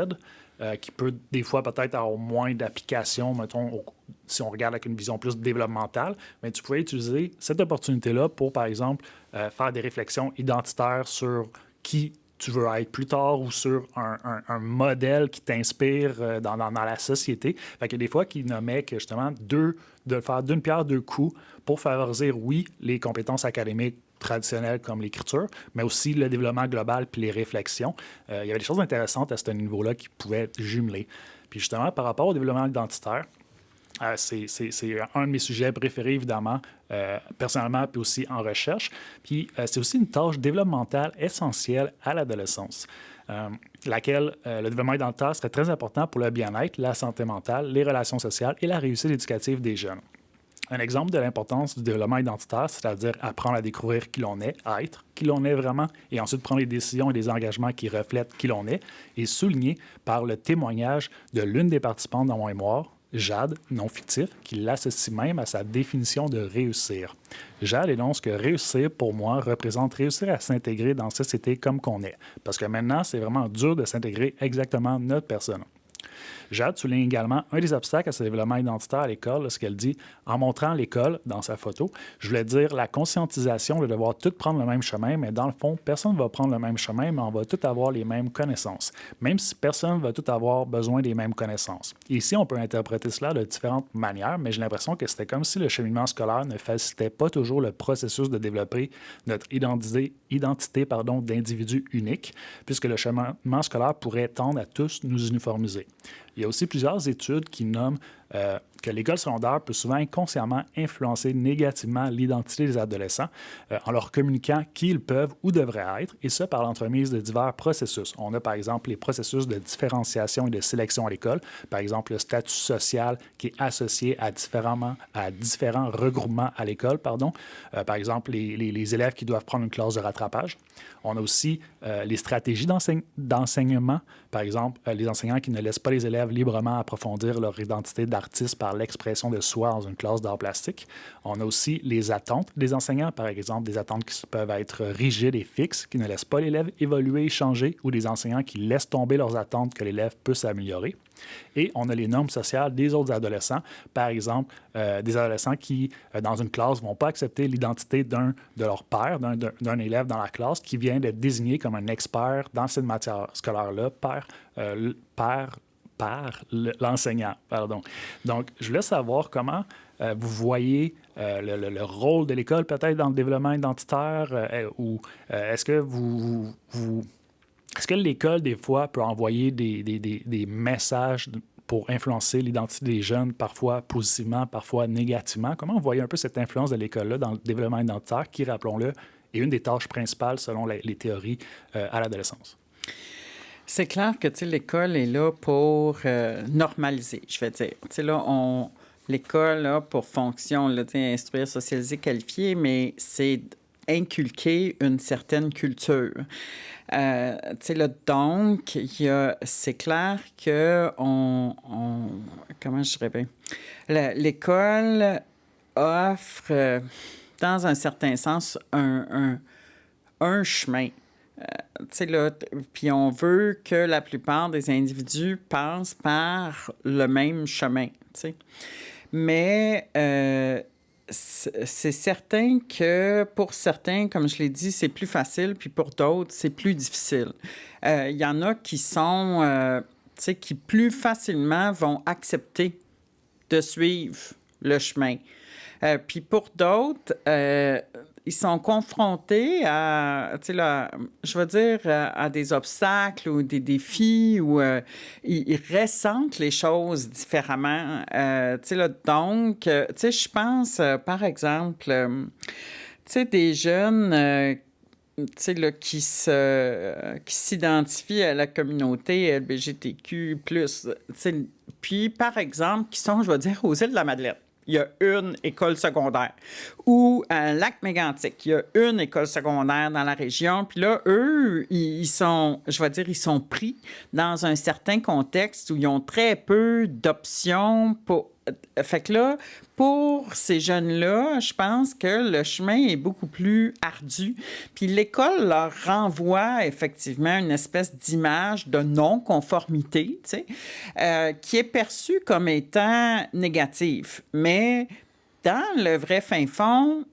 qui peut des fois peut-être avoir moins d'application, mettons, si on regarde avec une vision plus développementale, mais tu pouvais utiliser cette opportunité-là pour, par exemple, faire des réflexions identitaires sur qui tu veux être plus tard ou sur un modèle qui t'inspire dans la société. Fait qu'il y a des fois qui nommaient que justement de faire d'une pierre deux coups pour favoriser, oui, les compétences académiques traditionnelles comme l'écriture, mais aussi le développement global puis les réflexions. Il y avait des choses intéressantes à ce niveau-là qui pouvaient être jumelées. Puis justement, par rapport au développement identitaire, c'est un de mes sujets préférés, évidemment, personnellement, puis aussi en recherche. Puis c'est aussi une tâche développementale essentielle à l'adolescence, laquelle le développement identitaire serait très important pour le bien-être, la santé mentale, les relations sociales et la réussite éducative des jeunes. Un exemple de l'importance du développement identitaire, c'est-à-dire apprendre à découvrir qui l'on est, à être qui l'on est vraiment, et ensuite prendre les décisions et les engagements qui reflètent qui l'on est, est souligné par le témoignage de l'une des participantes dans mon mémoire, Jade, non fictif, qui l'associe même à sa définition de réussir. Jade énonce que réussir, pour moi, représente réussir à s'intégrer dans la société comme qu'on est. Parce que maintenant, c'est vraiment dur de s'intégrer exactement notre personne. Jade souligne également un des obstacles à ce développement identitaire à l'école, ce qu'elle dit en montrant l'école dans sa photo. Je voulais dire la conscientisation de devoir tous prendre le même chemin, mais dans le fond, personne ne va prendre le même chemin, mais on va tous avoir les mêmes connaissances, même si personne ne va tous avoir besoin des mêmes connaissances. Et ici, on peut interpréter cela de différentes manières, mais j'ai l'impression que c'était comme si le cheminement scolaire ne facilitait pas toujours le processus de développer notre identité d'individu unique, puisque le cheminement scolaire pourrait tendre à tous nous uniformiser. Il y a aussi plusieurs études qui nomment que l'école secondaire peut souvent inconsciemment influencer négativement l'identité des adolescents en leur communiquant qui ils peuvent ou devraient être, et ce, par l'entremise de divers processus. On a, par exemple, les processus de différenciation et de sélection à l'école, par exemple, le statut social qui est associé à différents regroupements à l'école, par exemple, les élèves qui doivent prendre une classe de rattrapage. On a aussi les stratégies d'enseignement, par exemple, les enseignants qui ne laissent pas les élèves librement approfondir leur identité d'artiste par l'expression de soi dans une classe d'art plastique. On a aussi les attentes des enseignants, par exemple, des attentes qui peuvent être rigides et fixes, qui ne laissent pas l'élève évoluer et changer, ou des enseignants qui laissent tomber leurs attentes que l'élève peut s'améliorer. Et on a les normes sociales des autres adolescents, par exemple, des adolescents qui, dans une classe, ne vont pas accepter l'identité de leur père, d'un élève dans la classe qui vient d'être désigné comme un expert dans cette matière scolaire-là par l'enseignant. Pardon. Donc, je voulais savoir comment vous voyez le rôle de l'école peut-être dans le développement identitaire ou est-ce que est-ce que l'école, des fois, peut envoyer des messages pour influencer l'identité des jeunes, parfois positivement, parfois négativement? Comment vous voyez un peu cette influence de l'école-là dans le développement identitaire qui, rappelons-le, est une des tâches principales selon les théories à l'adolescence? C'est clair que l'école est là pour normaliser, je vais dire. Là, l'école a pour fonction là, instruire, socialiser, qualifier, mais c'est inculquer une certaine culture. Là, donc, c'est clair que comment je dirais bien? L'école offre, dans un certain sens, un chemin. Là, puis on veut que la plupart des individus passent par le même chemin. T'sais. Mais c'est certain que pour certains, comme je l'ai dit, c'est plus facile, puis pour d'autres, c'est plus difficile. Il y en a qui sont, qui plus facilement vont accepter de suivre le chemin. Puis pour d'autres, ils sont confrontés à, je veux dire, à des obstacles ou des défis où ils ressentent les choses différemment. Donc, je pense, par exemple, des jeunes qui s'identifient à la communauté LGBTQ+. Puis, par exemple, qui sont, je vais dire, aux îles de la Madeleine. Il y a une école secondaire. Ou à Lac-Mégantic, il y a une école secondaire dans la région. Puis là, eux, ils sont pris dans un certain contexte où ils ont très peu d'options pour... Fait que là, pour ces jeunes-là, je pense que le chemin est beaucoup plus ardu. Puis l'école leur renvoie effectivement une espèce d'image de non-conformité, qui est perçue comme étant négative. Mais dans le vrai fin fond,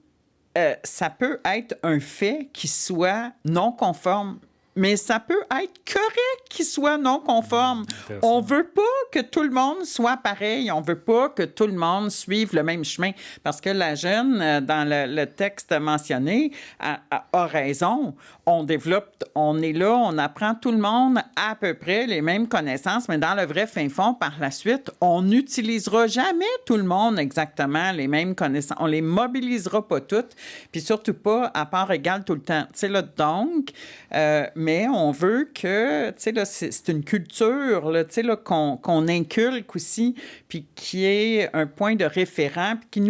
ça peut être un fait qui soit non conforme. Mais ça peut être correct qu'il soit non conforme. On veut pas que tout le monde soit pareil. On veut pas que tout le monde suive le même chemin. Parce que la jeune, dans le texte mentionné, a raison. On est là, on apprend tout le monde à peu près les mêmes connaissances, mais dans le vrai fin fond, par la suite, on n'utilisera jamais tout le monde exactement les mêmes connaissances. On les mobilisera pas toutes, puis surtout pas à part égale tout le temps. Là, donc, mais on veut que, là, c'est une culture là, qu'on inculque aussi, puis qui est un point de référent, puis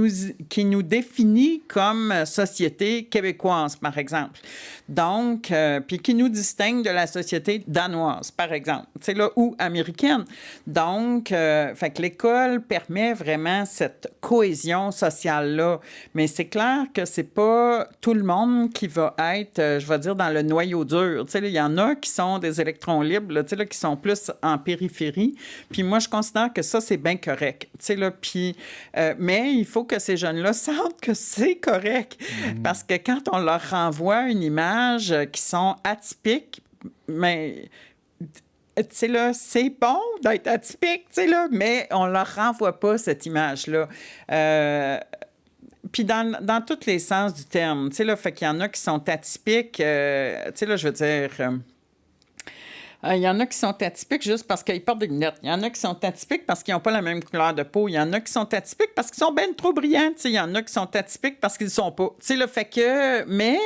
qui nous définit comme société québécoise, par exemple. Donc, puis qui nous distingue de la société danoise, par exemple, là, ou américaine. Donc, fait que l'école permet vraiment cette cohésion sociale-là. Mais c'est clair que c'est pas tout le monde qui va être, je vais dire, dans le noyau dur. Il y en a qui sont des électrons libres, là, qui sont plus en périphérie. Puis moi, je considère que ça, c'est bien correct. Là, puis, mais il faut que ces jeunes-là sentent que c'est correct. Parce que quand on leur renvoie une image qui sont atypiques, mais là, c'est bon d'être atypique, là, mais on leur renvoie pas cette image-là. Puis dans tous les sens du terme, là, fait qu'il y en a qui sont atypiques, là, je veux dire... Il y en a qui sont atypiques juste parce qu'ils portent des lunettes. Il y en a qui sont atypiques parce qu'ils n'ont pas la même couleur de peau. Il y en a qui sont atypiques parce qu'ils sont bien trop brillants. Il y en a qui sont atypiques parce qu'ils ne sont pas. Fait que... Mais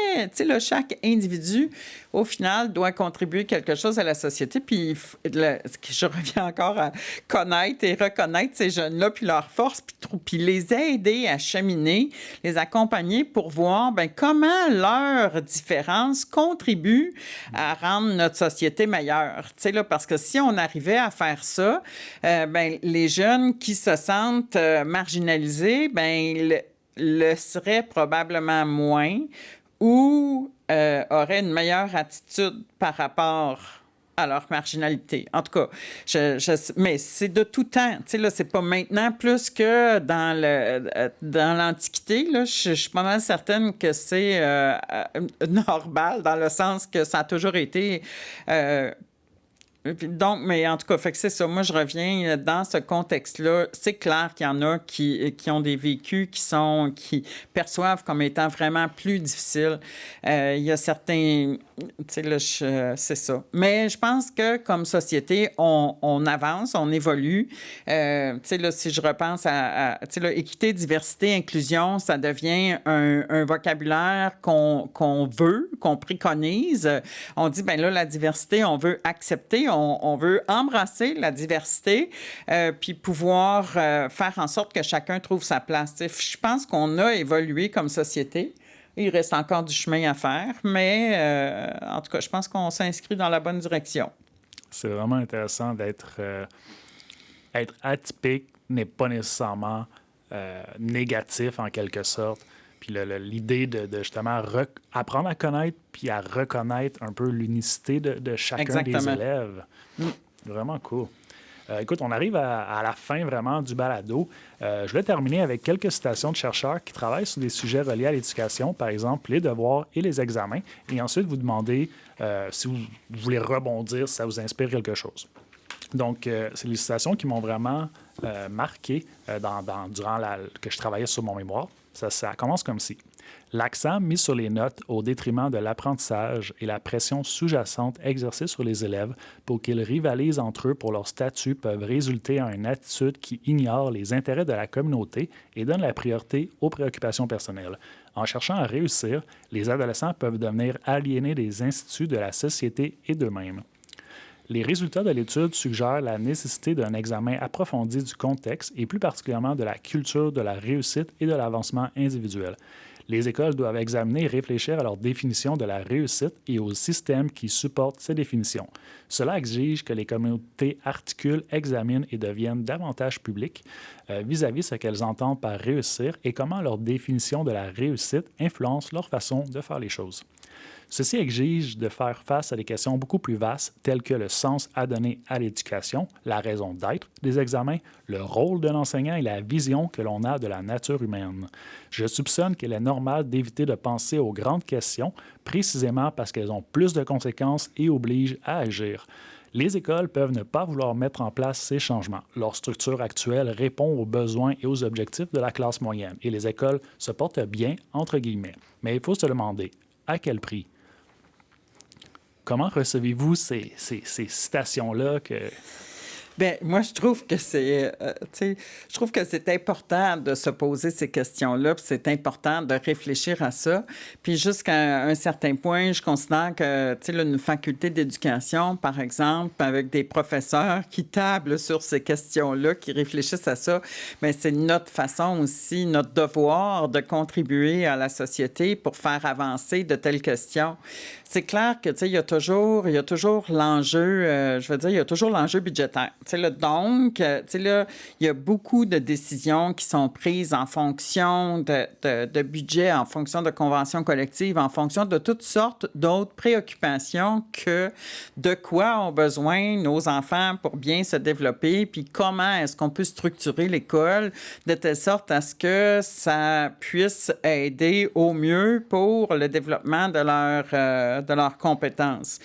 chaque individu, au final, doit contribuer quelque chose à la société. Puis je reviens encore à connaître et reconnaître ces jeunes-là, puis leurs forces, puis les aider à cheminer, les accompagner pour voir comment leurs différences contribuent à rendre notre société meilleure. Parce que si on arrivait à faire ça, les jeunes qui se sentent marginalisés, le seraient probablement moins ou auraient une meilleure attitude par rapport à leur marginalité. En tout cas, mais c'est de tout temps. C'est pas maintenant plus que dans l'Antiquité. Je suis pas mal certaine que c'est normal dans le sens que ça a toujours été... Donc, mais en tout cas, fait que c'est ça. Moi, je reviens dans ce contexte-là. C'est clair qu'il y en a qui ont des vécus qui perçoivent comme étant vraiment plus difficiles. Il y a certains... c'est ça. Mais je pense que comme société, on avance, on évolue. Si je repense à équité, diversité, inclusion, ça devient un vocabulaire qu'on veut, qu'on préconise. On dit, la diversité, on veut accepter, on veut embrasser la diversité, puis pouvoir faire en sorte que chacun trouve sa place. Je pense qu'on a évolué comme société. Il reste encore du chemin à faire, mais en tout cas, je pense qu'on s'inscrit dans la bonne direction. C'est vraiment intéressant d'être être atypique n'est pas nécessairement négatif en quelque sorte. Puis l'idée de justement apprendre à connaître puis à reconnaître un peu l'unicité de chacun Exactement. des élèves. Vraiment cool. Écoute, on arrive à la fin vraiment du balado. Je vais terminer avec quelques citations de chercheurs qui travaillent sur des sujets reliés à l'éducation, par exemple les devoirs et les examens, et ensuite vous demander si vous voulez rebondir, si ça vous inspire quelque chose. Donc, c'est les citations qui m'ont vraiment marqué durant que je travaillais sur mon mémoire. Ça commence comme ci. L'accent mis sur les notes au détriment de l'apprentissage et la pression sous-jacente exercée sur les élèves pour qu'ils rivalisent entre eux pour leur statut peuvent résulter à une attitude qui ignore les intérêts de la communauté et donne la priorité aux préoccupations personnelles. En cherchant à réussir, les adolescents peuvent devenir aliénés des instituts de la société et d'eux-mêmes. Les résultats de l'étude suggèrent la nécessité d'un examen approfondi du contexte et plus particulièrement de la culture de la réussite et de l'avancement individuel. Les écoles doivent examiner et réfléchir à leur définition de la réussite et aux systèmes qui supportent ces définitions. Cela exige que les communautés articulent, examinent et deviennent davantage publiques vis-à-vis ce qu'elles entendent par réussir et comment leur définition de la réussite influence leur façon de faire les choses. Ceci exige de faire face à des questions beaucoup plus vastes telles que le sens à donner à l'éducation, la raison d'être des examens, le rôle de l'enseignant et la vision que l'on a de la nature humaine. Je soupçonne qu'il est normal d'éviter de penser aux grandes questions, précisément parce qu'elles ont plus de conséquences et obligent à agir. Les écoles peuvent ne pas vouloir mettre en place ces changements. Leur structure actuelle répond aux besoins et aux objectifs de la classe moyenne et les écoles se portent bien, entre guillemets. Mais il faut se demander, à quel prix? Comment recevez-vous ces citations-là que... Bien, moi, je trouve que c'est important de se poser ces questions-là, puis c'est important de réfléchir à ça. Puis jusqu'à un certain point, je considère que, une faculté d'éducation, par exemple, avec des professeurs qui tablent sur ces questions-là, qui réfléchissent à ça, bien, c'est notre façon aussi, notre devoir de contribuer à la société pour faire avancer de telles questions. C'est clair que, il y a toujours l'enjeu, il y a toujours l'enjeu budgétaire. Donc, il y a beaucoup de décisions qui sont prises en fonction de budget, en fonction de conventions collectives, en fonction de toutes sortes d'autres préoccupations que de quoi ont besoin nos enfants pour bien se développer, puis comment est-ce qu'on peut structurer l'école de telle sorte à ce que ça puisse aider au mieux pour le développement de leurs compétences.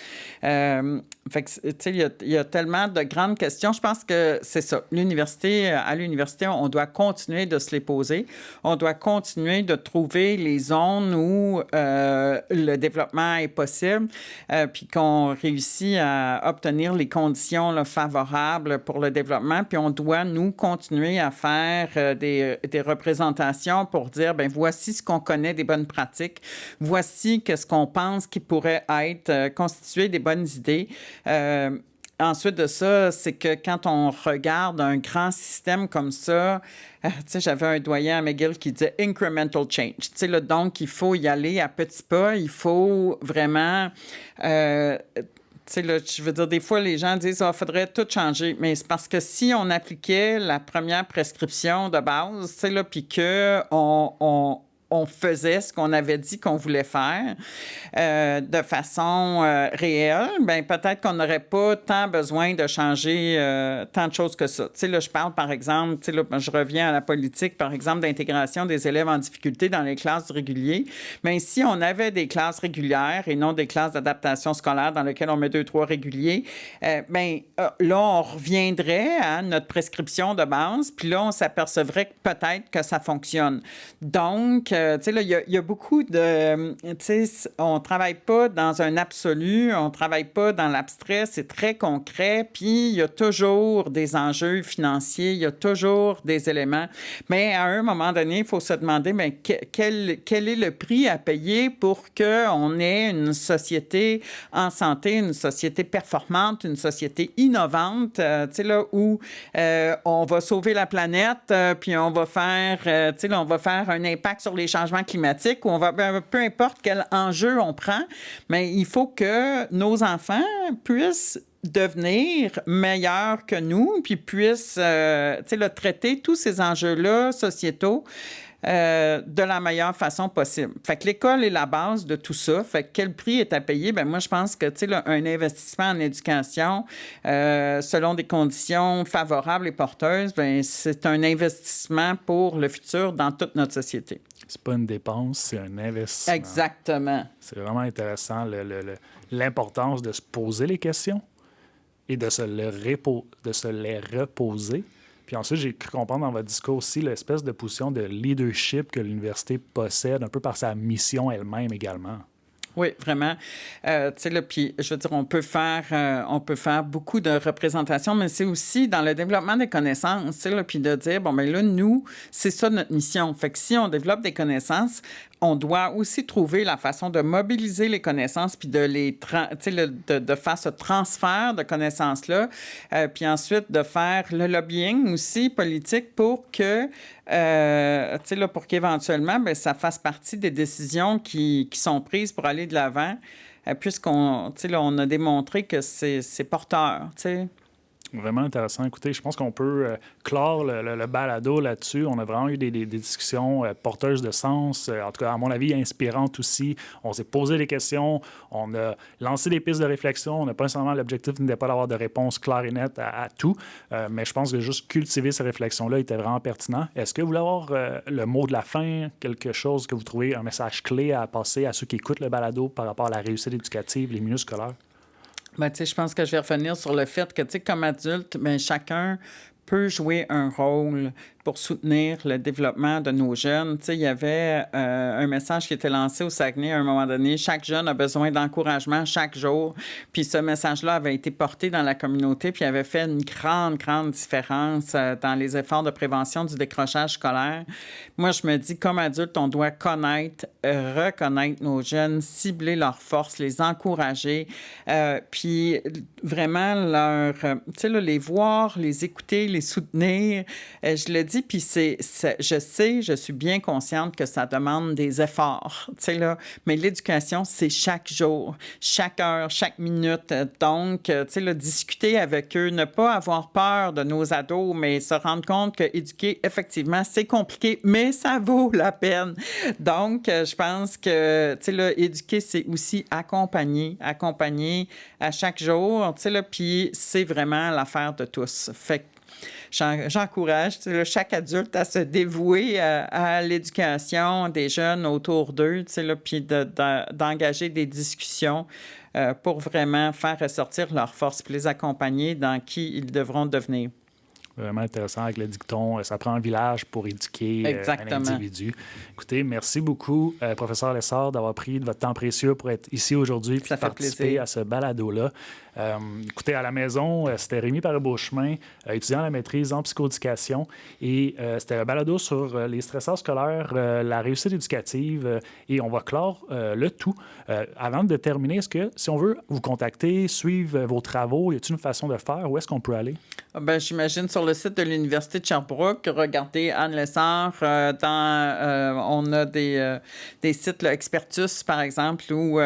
Fait que, il y a tellement de grandes questions. questions. Je pense que c'est ça. À l'université, on doit continuer de se les poser. On doit continuer de trouver les zones où le développement est possible, puis qu'on réussit à obtenir les conditions là, favorables pour le développement. Puis on doit, nous, continuer à faire des représentations pour dire, ben voici ce qu'on connaît des bonnes pratiques, voici ce qu'on pense qui pourrait être constitué des bonnes idées. Ensuite de ça, c'est que quand on regarde un grand système comme ça, tu sais, j'avais un doyen à McGill qui disait « incremental change ». Tu sais, là, donc, il faut y aller à petits pas. Il faut vraiment... tu sais, là, je veux dire, des fois, les gens disent « Ah, faudrait tout changer ». Mais c'est parce que si on appliquait la première prescription de base, tu sais, là, puis qu'on faisait ce qu'on avait dit qu'on voulait faire de façon réelle, bien, peut-être qu'on n'aurait pas tant besoin de changer tant de choses que ça. Tu sais, là, je parle, par exemple, tu sais, là, je reviens à la politique, par exemple, d'intégration des élèves en difficulté dans les classes régulières. Bien, si on avait des classes régulières et non des classes d'adaptation scolaire dans lesquelles on met 2-3 réguliers, bien, là, on reviendrait à notre prescription de base, puis là, on s'apercevrait que peut-être que ça fonctionne. Donc, tu sais, là, il y a beaucoup de... Tu sais, on travaille pas dans un absolu, on travaille pas dans l'abstrait, c'est très concret, puis il y a toujours des enjeux financiers, il y a toujours des éléments. Mais à un moment donné, il faut se demander, bien, quel est le prix à payer pour qu'on ait une société en santé, une société performante, une société innovante, tu sais, là, où on va sauver la planète, puis on va faire, tu sais, là, on va faire un impact sur les changements climatiques, où on va, peu importe quel enjeu on prend, mais il faut que nos enfants puissent devenir meilleurs que nous, puis puissent, tu sais, là, traiter tous ces enjeux-là sociétaux de la meilleure façon possible. Fait que l'école est la base de tout ça. Fait que quel prix est à payer? Bien, moi, je pense que, tu sais, là, un investissement en éducation, selon des conditions favorables et porteuses, bien, c'est un investissement pour le futur dans toute notre société. C'est pas une dépense, c'est un investissement. Exactement. C'est vraiment intéressant, l'importance de se poser les questions et de se les reposer. Puis ensuite, j'ai cru comprendre dans votre discours aussi l'espèce de position de leadership que l'université possède, un peu par sa mission elle-même également. Oui, vraiment. Tu sais, là, puis je veux dire, on peut faire beaucoup de représentations, mais c'est aussi dans le développement des connaissances, tu sais, là, puis de dire, bon, bien là, nous, c'est ça notre mission. Fait que si on développe des connaissances, on doit aussi trouver la façon de mobiliser les connaissances puis de de faire ce transfert de connaissances-là, puis ensuite de faire le lobbying aussi politique pour que, tu sais, là, pour qu'éventuellement, bien, ça fasse partie des décisions qui sont prises pour aller de l'avant, puisqu'on, tu sais, là, on a démontré que c'est porteur, tu sais. Vraiment intéressant. Écoutez, je pense qu'on peut clore le balado là-dessus. On a vraiment eu des discussions porteuses de sens, en tout cas, à mon avis, inspirantes aussi. On s'est posé des questions, on a lancé des pistes de réflexion. On n'a pas nécessairement l'objectif n'était pas d'avoir de réponse claire et nette à tout, mais je pense que juste cultiver ces réflexions-là était vraiment pertinent. Est-ce que vous voulez avoir le mot de la fin, quelque chose que vous trouvez, un message clé à passer à ceux qui écoutent le balado par rapport à la réussite éducative, les milieux scolaires? Ben, tu sais, je pense que je vais revenir sur le fait que, tu sais, comme adulte, ben, chacun peut jouer un rôle pour soutenir le développement de nos jeunes. Tu sais, il y avait un message qui était lancé au Saguenay à un moment donné. Chaque jeune a besoin d'encouragement chaque jour. Puis ce message-là avait été porté dans la communauté puis avait fait une grande, grande différence dans les efforts de prévention du décrochage scolaire. Moi, je me dis, comme adulte, on doit connaître, reconnaître nos jeunes, cibler leurs forces, les encourager, puis vraiment tu sais, là, les voir, les écouter, les soutenir. Je le dis, puis je suis bien consciente que ça demande des efforts, tu sais, là, mais l'éducation, c'est chaque jour, chaque heure, chaque minute. Donc, tu sais, là, discuter avec eux, ne pas avoir peur de nos ados, mais se rendre compte qu'éduquer, effectivement, c'est compliqué, mais ça vaut la peine. Donc, je pense que, tu sais, là, éduquer, c'est aussi accompagner à chaque jour, tu sais, là, puis c'est vraiment l'affaire de tous. Fait que j'encourage chaque adulte à se dévouer à l'éducation des jeunes autour d'eux, puis d'engager des discussions pour vraiment faire ressortir leurs forces puis les accompagner dans qui ils devront devenir. Vraiment intéressant avec le dicton. Ça prend un village pour éduquer un individu. Écoutez, merci beaucoup, professeur Lessard, d'avoir pris de votre temps précieux pour être ici aujourd'hui et participer à ce balado-là. Écoutez, à la maison, c'était Rémi Paré-Beauchemin, étudiant à la maîtrise en psychoéducation. Et c'était un balado sur les stresseurs scolaires, la réussite éducative. Et on va clore le tout. Avant de terminer, est-ce que, si on veut vous contacter, suivre vos travaux, y a-t-il une façon de faire? Où est-ce qu'on peut aller? J'imagine sur le site de l'Université de Sherbrooke, regardez Anne Lessard. On a des sites, là, Expertus, par exemple, où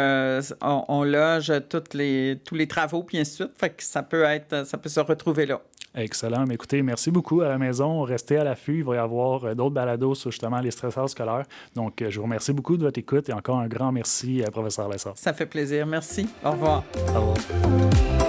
on loge tous les travaux, puis ainsi de suite. Fait que ça peut se retrouver là. Excellent. Mais écoutez, merci beaucoup à la maison. Restez à l'affût. Il va y avoir d'autres balados sur justement les stresseurs scolaires. Donc, je vous remercie beaucoup de votre écoute et encore un grand merci, professeur Lessard. Ça fait plaisir. Merci. Au revoir. Au revoir.